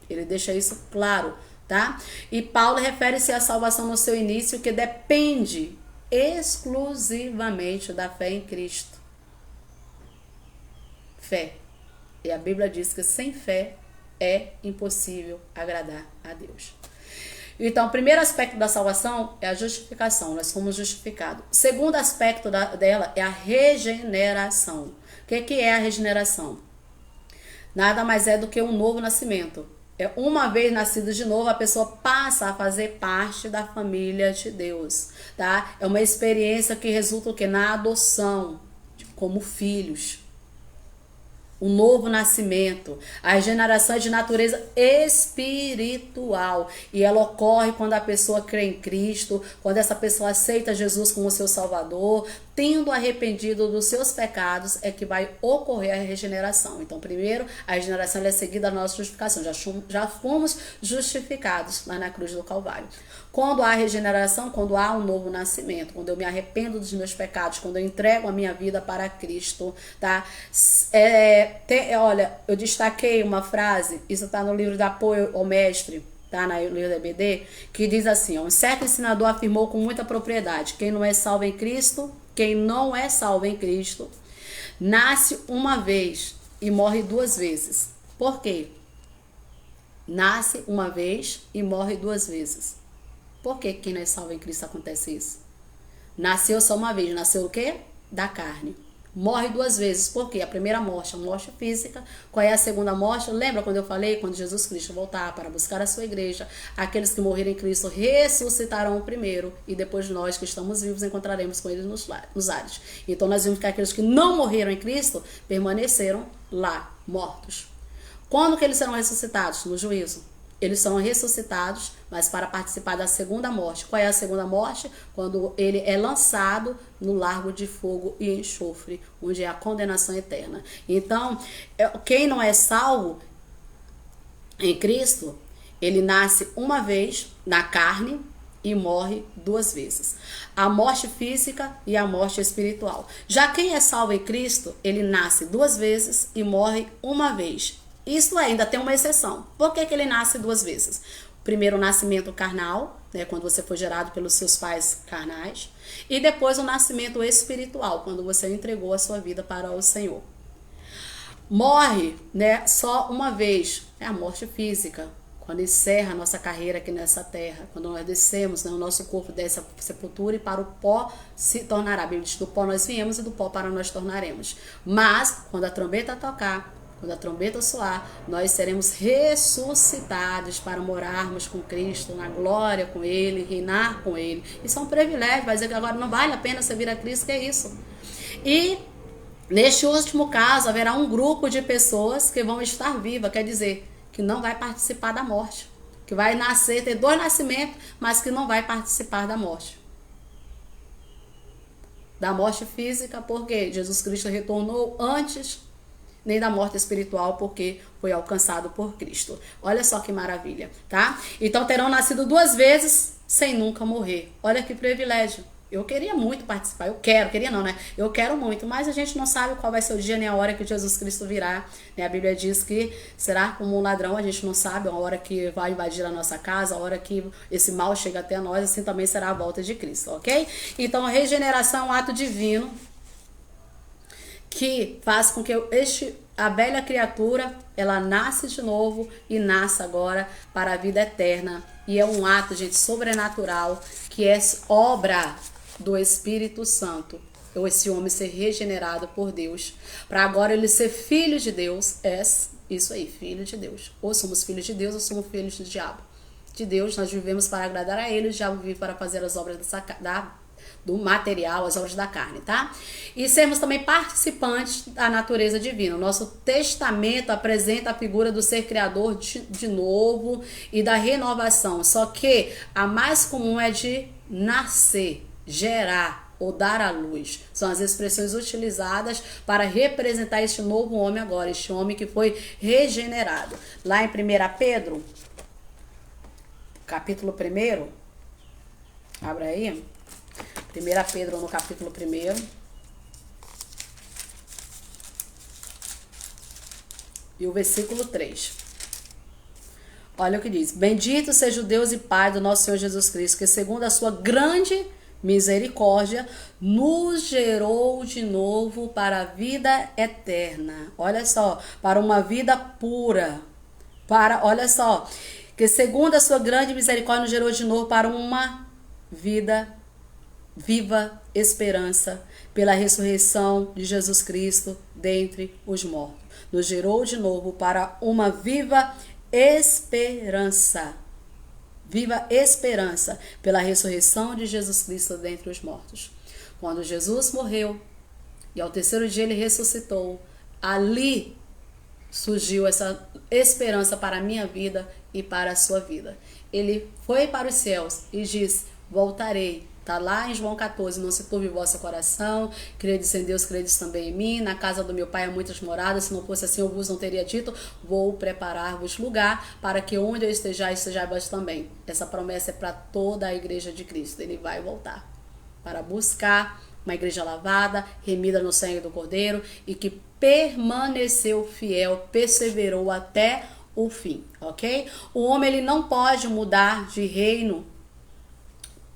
S1: Ele deixa isso claro, tá? E Paulo refere-se à salvação no seu início, que depende exclusivamente da fé em Cristo. Fé. E a Bíblia diz que sem fé é impossível agradar a Deus. Então, o primeiro aspecto da salvação é a justificação. Nós fomos justificados. O segundo aspecto dela é a regeneração. O que é a regeneração? Nada mais é do que um novo nascimento. Uma vez nascido de novo, a pessoa passa a fazer parte da família de Deus, tá? É uma experiência que resulta o quê? Na adoção, como filhos. Um novo nascimento. A regeneração é de natureza espiritual. E ela ocorre quando a pessoa crê em Cristo, quando essa pessoa aceita Jesus como seu Salvador, tendo arrependido dos seus pecados, é que vai ocorrer a regeneração. Então, primeiro, a regeneração é seguida da nossa justificação. Já fomos justificados lá na cruz do Calvário. Quando há regeneração, quando há um novo nascimento, quando eu me arrependo dos meus pecados, quando eu entrego a minha vida para Cristo, tá? Olha, eu destaquei uma frase, isso está no livro de Apoio ao Mestre, tá? No livro da EBD, que diz assim, ó, um certo ensinador afirmou com muita propriedade, quem não é salvo em Cristo, nasce uma vez e morre duas vezes. Por quê? Nasce uma vez e morre duas vezes. Por que quem não é salvo em Cristo acontece isso? Nasceu só uma vez. Nasceu o quê? Da carne. Morre duas vezes. Por quê? A primeira morte, a morte física. Qual é a segunda morte? Lembra quando eu falei? Quando Jesus Cristo voltar para buscar a sua igreja, aqueles que morreram em Cristo ressuscitarão primeiro. E depois nós que estamos vivos encontraremos com ele nos ares. Então nós vimos que aqueles que não morreram em Cristo permaneceram lá, mortos. Quando que eles serão ressuscitados? No juízo. Eles são ressuscitados, mas para participar da segunda morte. Qual é a segunda morte? Quando ele é lançado no lago de fogo e enxofre, onde é a condenação eterna. Então, quem não é salvo em Cristo, ele nasce uma vez na carne e morre duas vezes. A morte física e a morte espiritual. Já quem é salvo em Cristo, ele nasce duas vezes e morre uma vez. Isso ainda tem uma exceção. Por que ele nasce duas vezes? Primeiro o nascimento carnal, né, quando você foi gerado pelos seus pais carnais. E depois o nascimento espiritual, quando você entregou a sua vida para o Senhor. Morre, né, só uma vez. É a morte física. Quando encerra a nossa carreira aqui nessa terra. Quando nós descemos, né, o nosso corpo desce a sepultura e para o pó se tornará. A Bíblia diz, do pó nós viemos e do pó para nós tornaremos. Mas, quando a trombeta tocar, quando a trombeta soar, nós seremos ressuscitados para morarmos com Cristo, na glória com Ele, reinar com Ele. Isso é um privilégio, vai dizer que agora não vale a pena servir a Cristo, que é isso. E, neste último caso, haverá um grupo de pessoas que vão estar vivas, quer dizer, que não vai participar da morte. Que vai nascer, ter dois nascimentos, mas que não vai participar da morte. Da morte física, porque Jesus Cristo retornou antes nem da morte espiritual, porque foi alcançado por Cristo. Olha só que maravilha, tá? Então terão nascido duas vezes sem nunca morrer. Olha que privilégio. Eu queria muito participar, eu quero muito, mas a gente não sabe qual vai ser o dia nem a hora que Jesus Cristo virá, né? A Bíblia diz que será como um ladrão, a gente não sabe a hora que vai invadir a nossa casa, a hora que esse mal chega até nós, assim também será a volta de Cristo, ok? Então a regeneração é um ato divino, que faz com que a velha criatura, ela nasce de novo e nasce agora para a vida eterna. E é um ato, gente, sobrenatural, que é obra do Espírito Santo. Ou esse homem ser regenerado por Deus, para agora ele ser filho de Deus. É isso aí, filho de Deus. Ou somos filhos de Deus ou somos filhos do diabo. De Deus nós vivemos para agradar a ele, o diabo vive para fazer as obras do material, as obras da carne, tá? E sermos também participantes da natureza divina. O nosso testamento apresenta a figura do ser criador de novo e da renovação. Só que a mais comum é de nascer, gerar ou dar à luz. São as expressões utilizadas para representar este novo homem agora, este homem que foi regenerado. Lá em 1 Pedro, capítulo 1, abre aí. 1 Pedro no capítulo 1. E o versículo 3. Olha o que diz. Bendito seja o Deus e Pai do nosso Senhor Jesus Cristo, que segundo a sua grande misericórdia, nos gerou de novo para a vida eterna. Olha só, para uma vida pura. Olha só, que segundo a sua grande misericórdia, nos gerou de novo para uma vida viva esperança pela ressurreição de Jesus Cristo dentre os mortos. Nos gerou de novo para uma viva esperança. Viva esperança pela ressurreição de Jesus Cristo dentre os mortos. Quando Jesus morreu e ao terceiro dia ele ressuscitou, ali surgiu essa esperança para a minha vida e para a sua vida. Ele foi para os céus e disse: voltarei. Está lá em João 14, não se turbe o vosso coração, credes em Deus, credes também em mim, na casa do meu Pai há muitas moradas, se não fosse assim eu vos não teria dito, vou preparar-vos lugar, para que onde eu estejais, estejais vós também. Essa promessa é para toda a igreja de Cristo, ele vai voltar, para buscar uma igreja lavada, remida no sangue do Cordeiro, e que permaneceu fiel, perseverou até o fim, ok? O homem ele não pode mudar de reino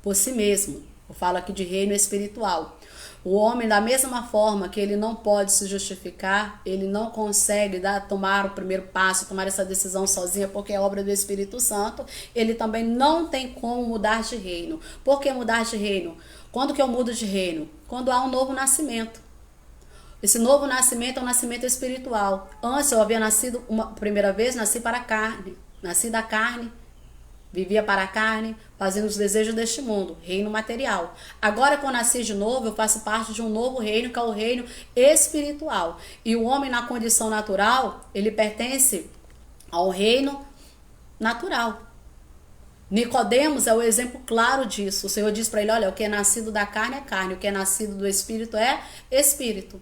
S1: por si mesmo. Eu falo aqui de reino espiritual. O homem, da mesma forma que ele não pode se justificar, ele não consegue tomar o primeiro passo, tomar essa decisão sozinho, porque é obra do Espírito Santo, ele também não tem como mudar de reino. Por que mudar de reino? Quando que eu mudo de reino? Quando há um novo nascimento. Esse novo nascimento é um nascimento espiritual. Antes eu havia nascido uma primeira vez, nasci para a carne. Nasci da carne, vivia para a carne, fazendo os desejos deste mundo, reino material. Agora que eu nasci de novo, eu faço parte de um novo reino, que é o reino espiritual. E o homem na condição natural, ele pertence ao reino natural. Nicodemos é o exemplo claro disso. O Senhor diz para ele: olha, o que é nascido da carne é carne, o que é nascido do espírito é espírito.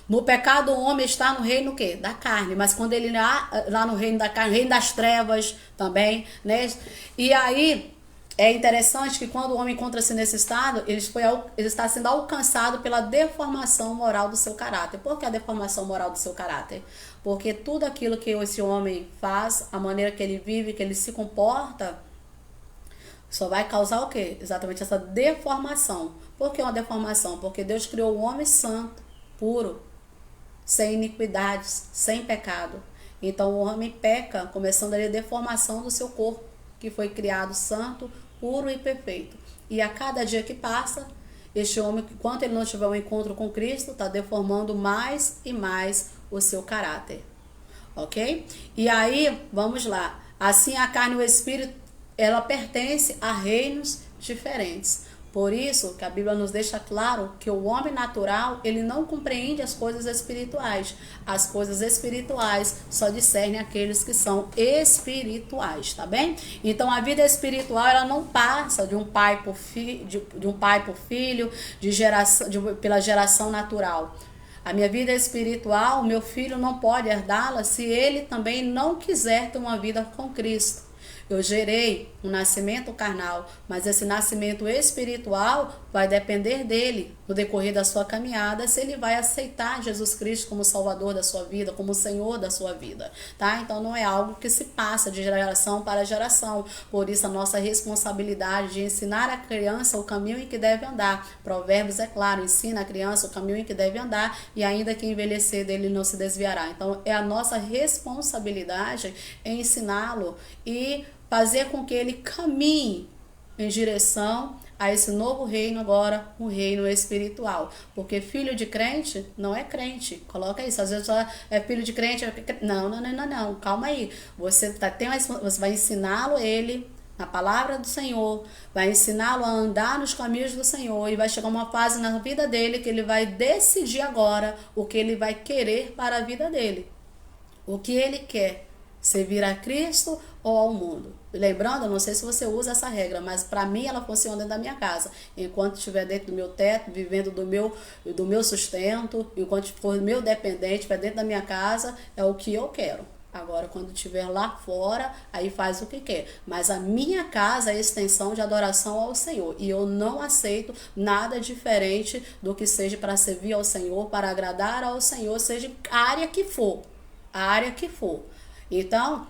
S1: No pecado o homem está no reino o quê? Da carne, mas quando ele lá no reino da carne, reino das trevas também, né? E aí é interessante que quando o homem encontra-se nesse estado, ele está sendo alcançado pela deformação moral do seu caráter. Por que a deformação moral do seu caráter? Porque tudo aquilo que esse homem faz, a maneira que ele vive, que ele se comporta, só vai causar o quê? Exatamente essa deformação. Por que uma deformação? Porque Deus criou o homem santo, puro, sem iniquidades, sem pecado. Então o homem peca, começando ali a deformação do seu corpo, que foi criado santo, puro e perfeito. E a cada dia que passa, este homem, enquanto ele não tiver um encontro com Cristo, está deformando mais e mais o seu caráter. Ok? E aí, vamos lá. Assim a carne e o espírito, ela pertence a reinos diferentes. Por isso que a Bíblia nos deixa claro que o homem natural, ele não compreende as coisas espirituais. As coisas espirituais só discernem aqueles que são espirituais, tá bem? Então a vida espiritual, ela não passa de um pai por filho, pela geração natural. A minha vida espiritual, o meu filho não pode herdá-la se ele também não quiser ter uma vida com Cristo. Eu gerei um nascimento carnal, mas esse nascimento espiritual vai depender dele, no decorrer da sua caminhada, se ele vai aceitar Jesus Cristo como Salvador da sua vida, como Senhor da sua vida, tá? Então não é algo que se passa de geração para geração, por isso a nossa responsabilidade de ensinar a criança o caminho em que deve andar. Provérbios é claro, ensina a criança o caminho em que deve andar e ainda que envelhecer dele não se desviará. Então é a nossa responsabilidade em ensiná-lo e fazer com que ele caminhe em direção a esse novo reino agora, um reino espiritual. Porque filho de crente não é crente. Coloca isso. Às vezes é filho de crente. Não. Calma aí. Você vai ensiná-lo ele na palavra do Senhor, vai ensiná-lo a andar nos caminhos do Senhor, e vai chegar uma fase na vida dele que ele vai decidir agora o que ele vai querer para a vida dele. O que ele quer, servir a Cristo ou ao mundo. Lembrando, eu não sei se você usa essa regra, mas para mim ela funciona dentro da minha casa. Enquanto estiver dentro do meu teto, vivendo do meu sustento, enquanto for meu dependente, estiver dentro da minha casa, é o que eu quero. Agora, quando estiver lá fora, aí faz o que quer. Mas a minha casa é extensão de adoração ao Senhor. E eu não aceito nada diferente do que seja para servir ao Senhor, para agradar ao Senhor, seja a área que for. A área que for. Então,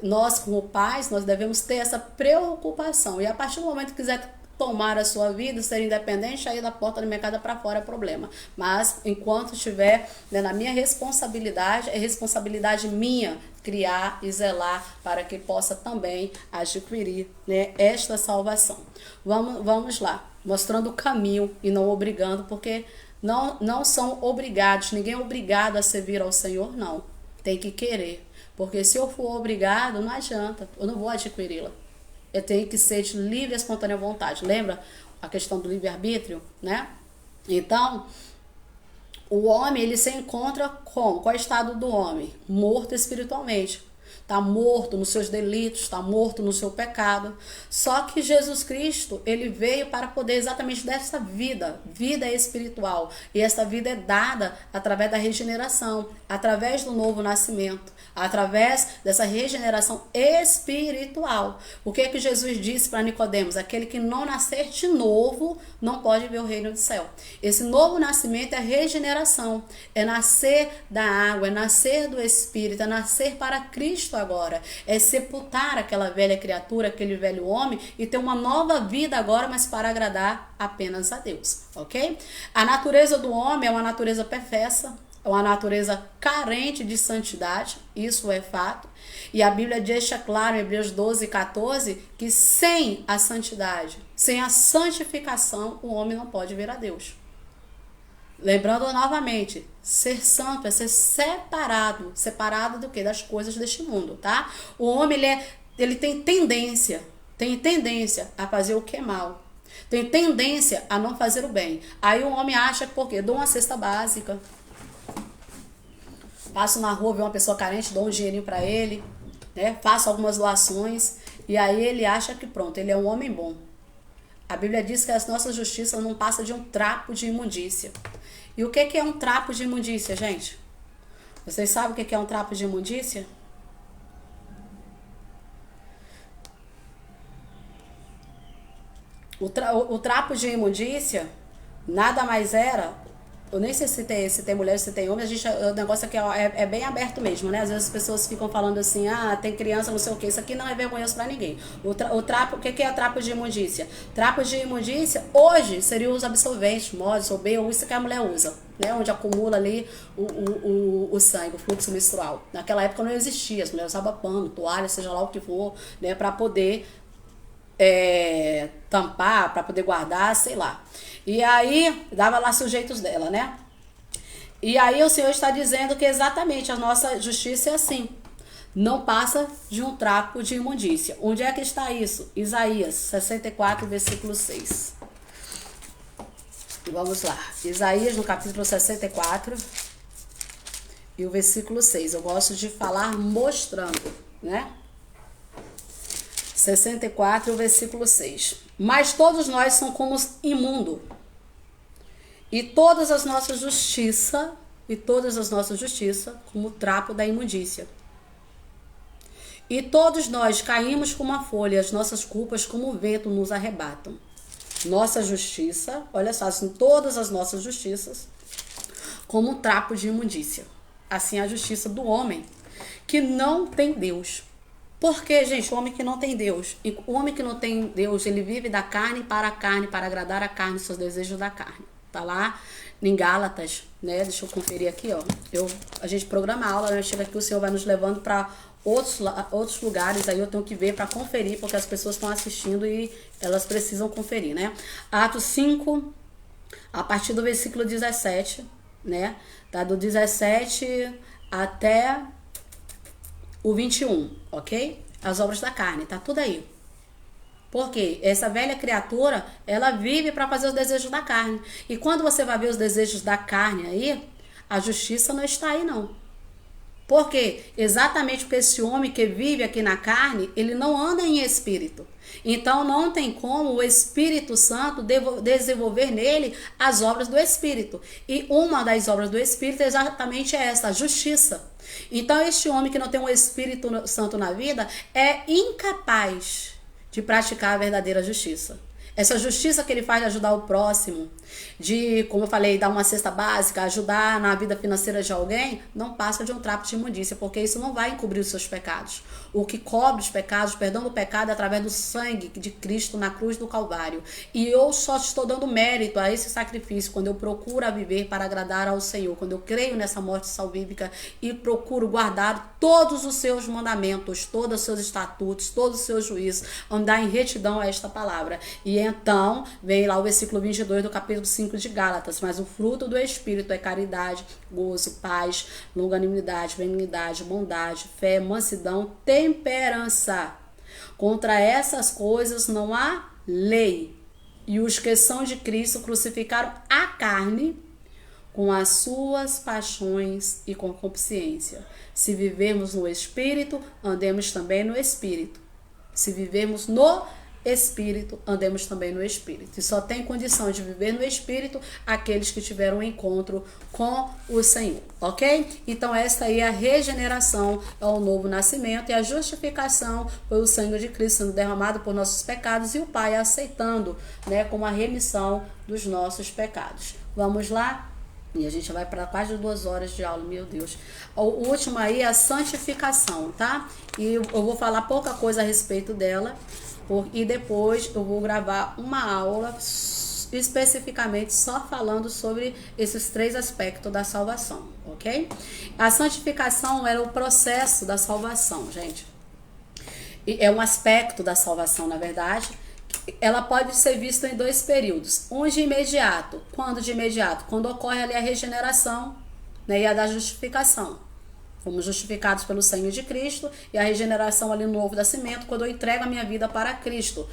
S1: nós como pais, nós devemos ter essa preocupação. E a partir do momento que quiser tomar a sua vida, ser independente, sair da porta da minha casa para fora é problema. Mas enquanto estiver, né, na minha responsabilidade, é responsabilidade minha criar e zelar para que possa também adquirir, né, esta salvação. Vamos lá, mostrando o caminho e não obrigando, porque não são obrigados, ninguém é obrigado a servir ao Senhor, não. Tem que querer. Porque se eu for obrigado, não adianta, eu não vou adquiri-la. Eu tenho que ser de livre e espontânea vontade. Lembra a questão do livre-arbítrio, né? Então, o homem, ele se encontra como? Qual é o estado do homem? Morto espiritualmente. Está morto nos seus delitos, está morto no seu pecado. Só que Jesus Cristo, ele veio para poder exatamente dessa vida espiritual. E essa vida é dada através da regeneração, através do novo nascimento, através dessa regeneração espiritual. O que é que Jesus disse para Nicodemos? Aquele que não nascer de novo não pode ver o reino do céu. Esse novo nascimento é regeneração, é nascer da água, é nascer do Espírito, é nascer para Cristo agora, é sepultar aquela velha criatura, aquele velho homem e ter uma nova vida agora, mas para agradar apenas a Deus, ok? A natureza do homem é uma natureza perversa, é uma natureza carente de santidade, isso é fato. E a Bíblia deixa claro em Hebreus 12:14 que sem a santidade, sem a santificação, o homem não pode ver a Deus. Lembrando novamente, ser santo é ser separado do quê? Das coisas deste mundo, tá? O homem, ele tem tendência a fazer o que é mal. Tem tendência a não fazer o bem. Aí o homem acha que, por quê? Dou uma cesta básica. Passo na rua, vejo uma pessoa carente, dou um dinheirinho para ele, né? Faço algumas doações. E aí ele acha que pronto, ele é um homem bom. A Bíblia diz que a nossa justiça não passa de um trapo de imundícia. E o que é um trapo de imundícia, gente? Vocês sabem o que é um trapo de imundícia? O trapo de imundícia nada mais era... Eu nem sei se tem mulher, se tem homem, o negócio aqui é bem aberto mesmo, né? Às vezes as pessoas ficam falando assim, tem criança, não sei o que, isso aqui não é vergonhoso pra ninguém. O que é trapo de imundícia? Trapo de imundícia, hoje, seriam os absorventes, mods, ou bem, ou isso que a mulher usa, né? Onde acumula ali o sangue, o fluxo menstrual. Naquela época não existia, as mulheres usavam pano, toalha, seja lá o que for, né? Pra poder tampar, pra poder guardar, sei lá. E aí, dava lá sujeitos dela, né? E aí o Senhor está dizendo que exatamente a nossa justiça é assim. Não passa de um trapo de imundícia. Onde é que está isso? Isaías 64, versículo 6. Vamos lá. Isaías no capítulo 64 e o versículo 6. Eu gosto de falar mostrando, né? 64, versículo 6. Mas todos nós somos como imundo. E todas as nossas justiças como o trapo da imundícia. E todos nós caímos como a folha, e as nossas culpas como o vento nos arrebatam. Nossa justiça, olha só, assim, todas as nossas justiças como um trapo de imundícia. Assim a justiça do homem que não tem Deus. Por que, gente, o homem que não tem Deus? E o homem que não tem Deus, ele vive da carne, para agradar a carne, os seus desejos da carne. Tá lá em Gálatas, né? Deixa eu conferir aqui, ó. A gente programa a aula, né? Chega aqui, o Senhor vai nos levando para outros lugares, aí eu tenho que ver para conferir, porque as pessoas estão assistindo e elas precisam conferir, né? Atos 5, a partir do versículo 17, né? Tá do 17 até o 21, ok? As obras da carne, tá tudo aí. Porque essa velha criatura, ela vive para fazer os desejos da carne. E quando você vai ver os desejos da carne aí, a justiça não está aí não. Por quê? Exatamente porque esse homem que vive aqui na carne, ele não anda em espírito. Então não tem como o Espírito Santo desenvolver nele as obras do Espírito. E uma das obras do Espírito é exatamente essa, a justiça. Então este homem que não tem o Espírito Santo na vida é incapaz de praticar a verdadeira justiça. Essa justiça que ele faz de ajudar o próximo, de, como eu falei, dar uma cesta básica, ajudar na vida financeira de alguém, não passa de um trapo de imundícia, porque isso não vai encobrir os seus pecados. O que cobre os pecados, o perdão do pecado é através do sangue de Cristo na cruz do Calvário. E eu só estou dando mérito a esse sacrifício quando eu procuro viver para agradar ao Senhor, quando eu creio nessa morte salvífica e procuro guardar todos os seus mandamentos, todos os seus estatutos, todos os seus juízos, andar em retidão a esta palavra. E então, vem lá o versículo 22 do capítulo 5 de Gálatas, mas o fruto do Espírito é caridade, gozo, paz, longanimidade, benignidade, bondade, fé, mansidão, temperança. Contra essas coisas não há lei. E os que são de Cristo crucificaram a carne com as suas paixões e concupiscência. Se vivermos no Espírito, andemos também no Espírito. Se vivermos no Espírito, andemos também no Espírito. E só tem condição de viver no Espírito aqueles que tiveram um encontro com o Senhor, ok? Então esta aí é a regeneração, é o novo nascimento, e a justificação foi o sangue de Cristo sendo derramado por nossos pecados e o Pai aceitando, né, como a remissão dos nossos pecados. Vamos lá? E a gente vai para quase 2 horas de aula, meu Deus. O último aí é a santificação, tá? E eu vou falar pouca coisa a respeito dela, e depois eu vou gravar uma aula especificamente só falando sobre esses 3 aspectos da salvação, ok? A santificação era o processo da salvação, gente. É um aspecto da salvação, na verdade. Ela pode ser vista em 2 períodos. Um de imediato. Quando de imediato? Quando ocorre ali a regeneração, né, e a da justificação. Fomos justificados pelo sangue de Cristo, e a regeneração ali no novo nascimento, quando eu entrego a minha vida para Cristo.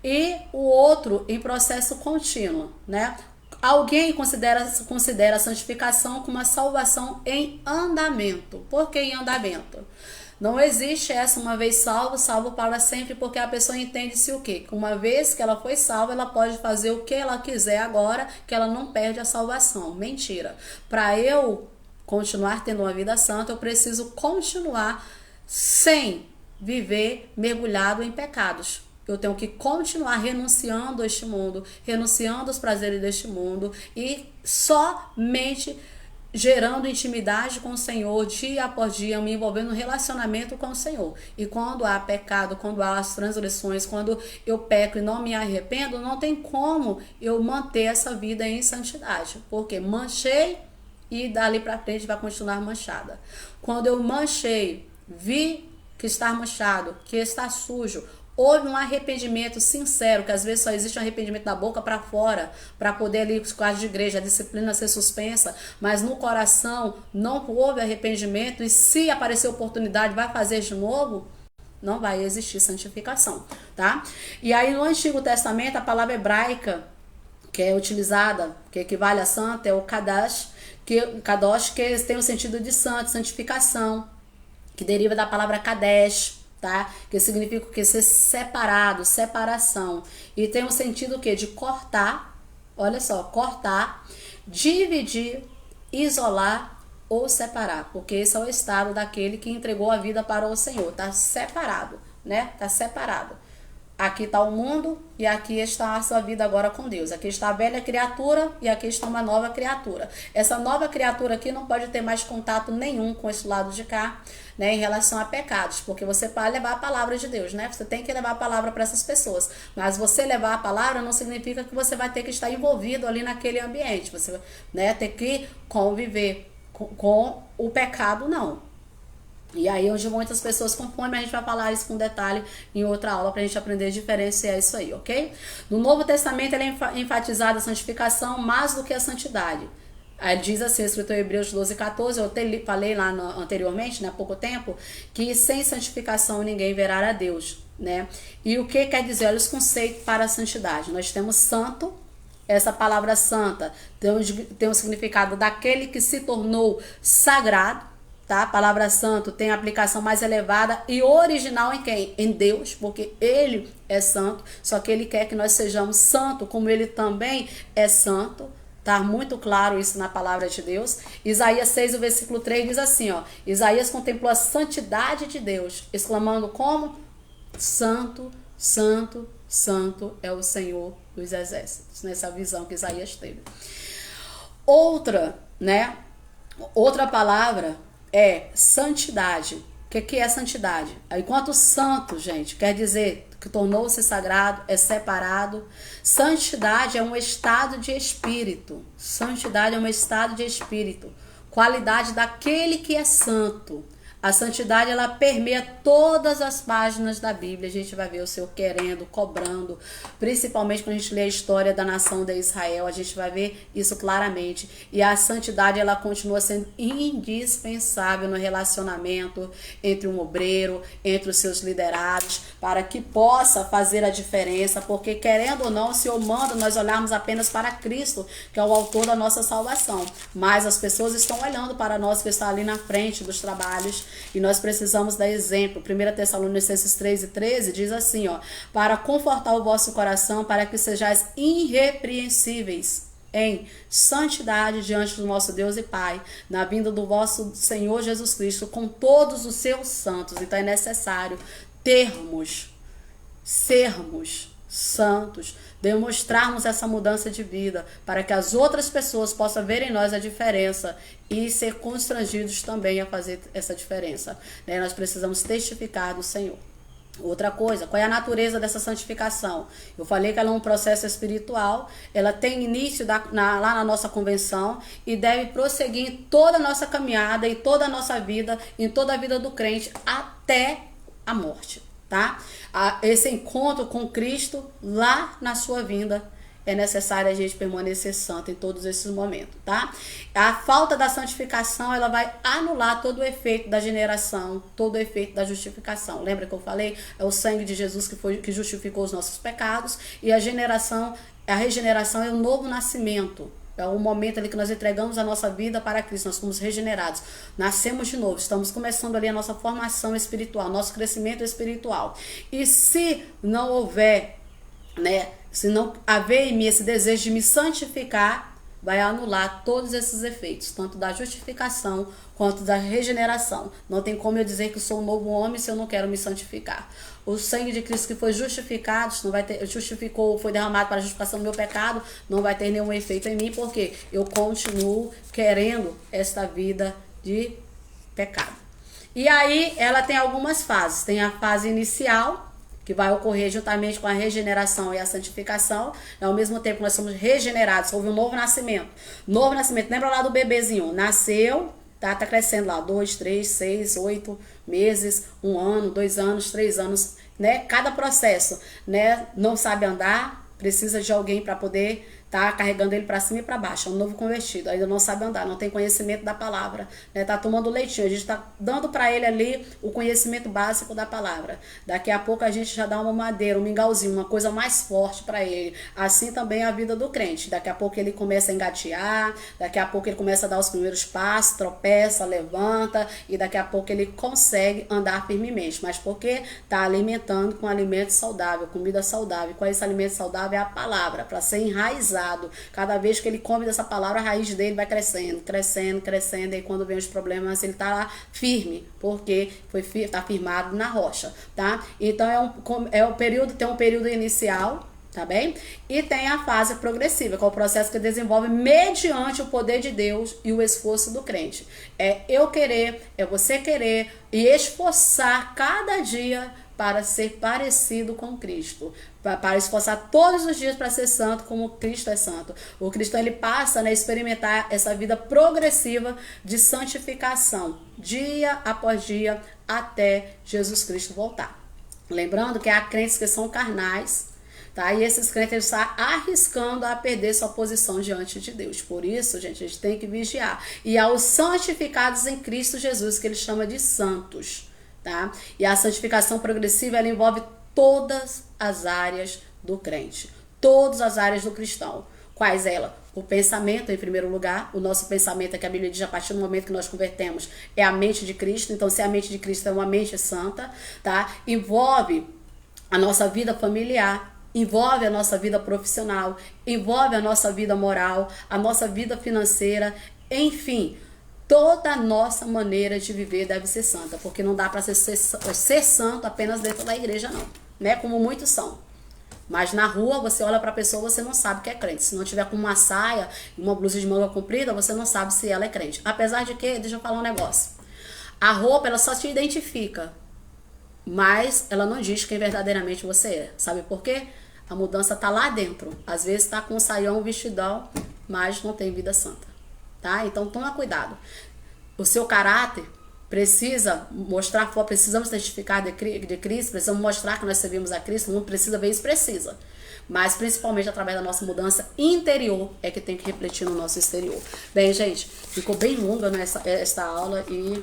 S1: E o outro em processo contínuo, né? Alguém considera a santificação como uma salvação em andamento. Por que em andamento? Não existe essa uma vez salvo, salvo para sempre, porque a pessoa entende-se o quê? Que uma vez que ela foi salva, ela pode fazer o que ela quiser agora, que ela não perde a salvação. Mentira. Para eu continuar tendo uma vida santa, eu preciso continuar sem viver mergulhado em pecados. Eu tenho que continuar renunciando a este mundo, renunciando aos prazeres deste mundo e somente gerando intimidade com o Senhor dia após dia, me envolvendo no relacionamento com o Senhor. E quando há pecado, quando há as transgressões, quando eu peco e não me arrependo, não tem como eu manter essa vida em santidade. Porque manchei e dali para frente vai continuar manchada. Quando eu manchei, vi que está manchado, que está sujo, houve um arrependimento sincero, que às vezes só existe um arrependimento da boca para fora, para poder ali, os quadros de igreja, a disciplina ser suspensa, mas no coração não houve arrependimento, e se aparecer oportunidade, vai fazer de novo, não vai existir santificação, tá? E aí no Antigo Testamento, a palavra hebraica que é utilizada, que equivale a santa, é o Kadosh, que tem o sentido de santo, santificação, que deriva da palavra Kadesh, tá? Que significa que ser separado, separação. E tem um sentido que de cortar, olha só, cortar, dividir, isolar ou separar, porque esse é o estado daquele que entregou a vida para o Senhor, tá separado, né? Tá separado. Aqui está o mundo e aqui está a sua vida agora com Deus. Aqui está a velha criatura e aqui está uma nova criatura. Essa nova criatura aqui não pode ter mais contato nenhum com esse lado de cá, né, em relação a pecados, porque você pode levar a palavra de Deus, né? Você tem que levar a palavra para essas pessoas. Mas você levar a palavra não significa que você vai ter que estar envolvido ali naquele ambiente. Você, né, tem que conviver com o pecado, não. E aí onde muitas pessoas confundem, mas a gente vai falar isso com detalhe em outra aula pra gente aprender a diferenciar isso aí, ok? No Novo Testamento ele é enfatizada a santificação mais do que a santidade. Aí diz assim, escrito em Hebreus 12:14, eu falei lá anteriormente, né, há pouco tempo, que sem santificação ninguém verá a Deus. né? E o que quer dizer? Olha os conceitos para a santidade. Nós temos santo. Essa palavra santa tem um significado daquele que se tornou sagrado, tá? A palavra santo tem a aplicação mais elevada e original em quem? Em Deus, porque ele é santo, só que ele quer que nós sejamos santos, como ele também é santo. Tá muito claro isso na palavra de Deus. Isaías 6, o versículo 3 diz assim, ó: Isaías contemplou a santidade de Deus, exclamando como? Santo, santo, santo é o Senhor dos exércitos, nessa visão que Isaías teve. Outra palavra é santidade. O que é santidade? Enquanto santo, gente, quer dizer que tornou-se sagrado, é separado. Santidade é um estado de espírito. Santidade é um estado de espírito. Qualidade daquele que é santo. A santidade, ela permeia todas as páginas da Bíblia. A gente vai ver o Senhor querendo, cobrando. Principalmente quando a gente lê a história da nação de Israel, a gente vai ver isso claramente. E a santidade, ela continua sendo indispensável no relacionamento entre um obreiro, entre os seus liderados, para que possa fazer a diferença. Porque, querendo ou não, o Senhor manda nós olharmos apenas para Cristo, que é o autor da nossa salvação. Mas as pessoas estão olhando para nós que está ali na frente dos trabalhos. E nós precisamos dar exemplo. 1 Tessalonicenses 3:13 diz assim, ó: para confortar o vosso coração, para que sejais irrepreensíveis em santidade diante do nosso Deus e Pai, na vinda do vosso Senhor Jesus Cristo, com todos os seus santos. Então é necessário sermos santos, demonstrarmos essa mudança de vida, para que as outras pessoas possam ver em nós a diferença e ser constrangidos também a fazer essa diferença, né? Nós precisamos testificar do Senhor. Outra coisa, qual é a natureza dessa santificação? Eu falei que ela é um processo espiritual, ela tem início lá na nossa convenção e deve prosseguir em toda a nossa caminhada, em toda a nossa vida, em toda a vida do crente, até a morte. Tá? Esse encontro com Cristo lá na sua vinda, é necessário a gente permanecer santo em todos esses momentos, tá? A falta da santificação, ela vai anular todo o efeito da generação, todo o efeito da justificação. Lembra que eu falei? É o sangue de Jesus que justificou os nossos pecados, e a regeneração é o novo nascimento. É o momento ali que nós entregamos a nossa vida para Cristo, nós fomos regenerados, nascemos de novo, estamos começando ali a nossa formação espiritual, nosso crescimento espiritual. E se não houver, se não haver em mim esse desejo de me santificar, vai anular todos esses efeitos, tanto da justificação quanto da regeneração. Não tem como eu dizer que eu sou um novo homem se eu não quero me santificar. O sangue de Cristo que foi justificado, foi derramado para a justificação do meu pecado, não vai ter nenhum efeito em mim, porque eu continuo querendo esta vida de pecado. E aí ela tem algumas fases. Tem a fase inicial, que vai ocorrer juntamente com a regeneração e a santificação. Ao mesmo tempo que nós somos regenerados, houve um novo nascimento. Novo nascimento, lembra lá do bebezinho? Nasceu, tá crescendo lá, 2, 3, 6, 8 meses, 1 ano, 2 anos, 3 anos, né? Cada processo, né? Não sabe andar, precisa de alguém para poder tá carregando ele para cima e para baixo. É um novo convertido, ainda não sabe andar, não tem conhecimento da palavra, né? Tá tomando leitinho, a gente tá dando para ele ali o conhecimento básico da palavra. Daqui a pouco a gente já dá uma madeira, um mingauzinho, uma coisa mais forte para ele. Assim também é a vida do crente. Daqui a pouco ele começa a engatear, daqui a pouco ele começa a dar os primeiros passos, tropeça, levanta, e daqui a pouco ele consegue andar firmemente. Mas porque tá alimentando com alimento saudável, comida saudável. Qual é esse alimento saudável? É a palavra, para ser enraizado. Cada vez que ele come dessa palavra, a raiz dele vai crescendo, e quando vem os problemas, ele tá lá firme, porque tá firmado na rocha, tá? Então tem um período inicial, tá bem? E tem a fase progressiva, que é o processo que desenvolve mediante o poder de Deus e o esforço do crente. É eu querer, é você querer e esforçar cada dia para ser parecido com Cristo, para esforçar todos os dias para ser santo como Cristo é santo. O cristão, ele passa a experimentar essa vida progressiva de santificação, dia após dia, até Jesus Cristo voltar. Lembrando que há crentes que são carnais, tá? E esses crentes estão arriscando a perder sua posição diante de Deus. Por isso, gente, a gente tem que vigiar. E há os santificados em Cristo Jesus, que ele chama de santos. Tá? E a santificação progressiva, ela envolve todas as áreas do crente, todas as áreas do cristão. Quais ela? O pensamento, em primeiro lugar. O nosso pensamento é que a Bíblia diz, a partir do momento que nós convertemos, é a mente de Cristo. Então, se a mente de Cristo é uma mente santa, tá? Envolve a nossa vida familiar, envolve a nossa vida profissional, envolve a nossa vida moral, a nossa vida financeira, enfim, toda a nossa maneira de viver deve ser santa, porque não dá para ser santo apenas dentro da igreja, não, né? Como muitos são. Mas na rua, você olha para a pessoa, você não sabe que é crente. Se não tiver com uma saia e uma blusa de manga comprida, você não sabe se ela é crente. Apesar de que, deixa eu falar um negócio. A roupa, ela só te identifica, mas ela não diz quem verdadeiramente você é. Sabe por quê? A mudança tá lá dentro. Às vezes tá com um saião, um vestidão, mas não tem vida santa, tá? Então toma cuidado. O seu caráter precisa mostrar, precisamos testificar de Cristo, precisamos mostrar que nós servimos a Cristo, não precisa ver isso, precisa. Mas principalmente através da nossa mudança interior é que tem que refletir no nosso exterior. Bem, gente, ficou bem longa esta aula e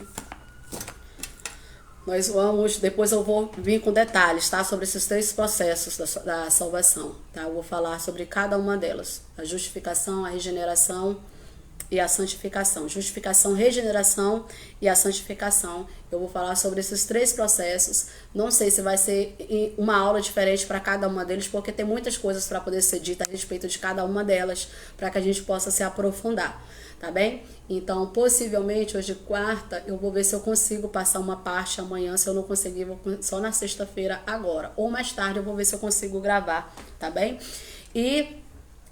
S1: nós vamos, depois eu vou vir com detalhes, tá? Sobre esses 3 processos da salvação, tá? Eu vou falar sobre cada uma delas. A justificação, a regeneração e a santificação. Justificação, regeneração e a santificação. Eu vou falar sobre esses 3 processos. Não sei se vai ser uma aula diferente para cada uma deles, porque tem muitas coisas para poder ser dita a respeito de cada uma delas, para que a gente possa se aprofundar, tá bem? Então, possivelmente, hoje quarta, eu vou ver se eu consigo passar uma parte amanhã. Se eu não conseguir, vou só na sexta-feira agora. Ou mais tarde eu vou ver se eu consigo gravar, tá bem? E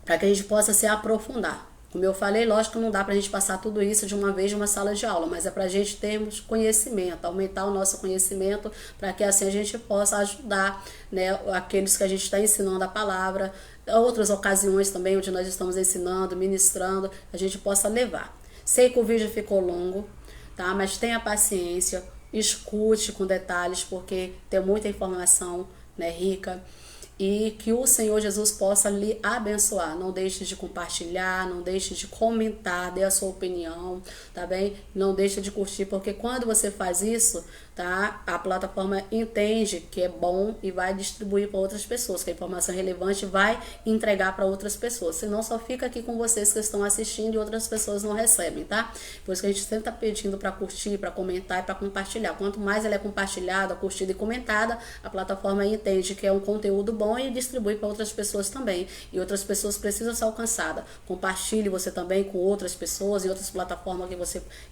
S1: para que a gente possa se aprofundar. Como eu falei, lógico que não dá pra gente passar tudo isso de uma vez em uma sala de aula, mas é pra gente termos conhecimento, aumentar o nosso conhecimento, para que assim a gente possa ajudar, né, aqueles que a gente está ensinando a palavra, outras ocasiões também onde nós estamos ensinando, ministrando, a gente possa levar. Sei que o vídeo ficou longo, tá? Mas tenha paciência, escute com detalhes, porque tem muita informação, né, rica. E que o Senhor Jesus possa lhe abençoar. Não deixe de compartilhar, não deixe de comentar, dê a sua opinião, tá bem? Não deixe de curtir, porque quando você faz isso, tá? A plataforma entende que é bom e vai distribuir para outras pessoas, que a informação relevante vai entregar para outras pessoas. Senão só fica aqui com vocês que estão assistindo e outras pessoas não recebem, tá? Por isso que a gente sempre tá pedindo para curtir, para comentar e para compartilhar. Quanto mais ela é compartilhada, curtida e comentada, a plataforma entende que é um conteúdo bom e distribui para outras pessoas também. E outras pessoas precisam ser alcançadas. Compartilhe você também com outras pessoas e outras plataformas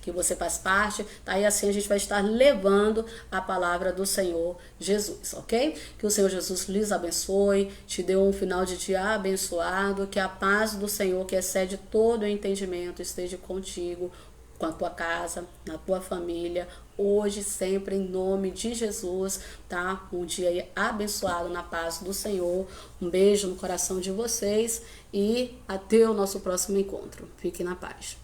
S1: que você faz parte, tá? E assim a gente vai estar levando a palavra do Senhor Jesus, ok? Que o Senhor Jesus lhes abençoe, te dê um final de dia abençoado, que a paz do Senhor, que excede todo o entendimento, esteja contigo, com a tua casa, na tua família, hoje, sempre, em nome de Jesus, tá? Um dia abençoado na paz do Senhor. Um beijo no coração de vocês e até o nosso próximo encontro. Fiquem na paz.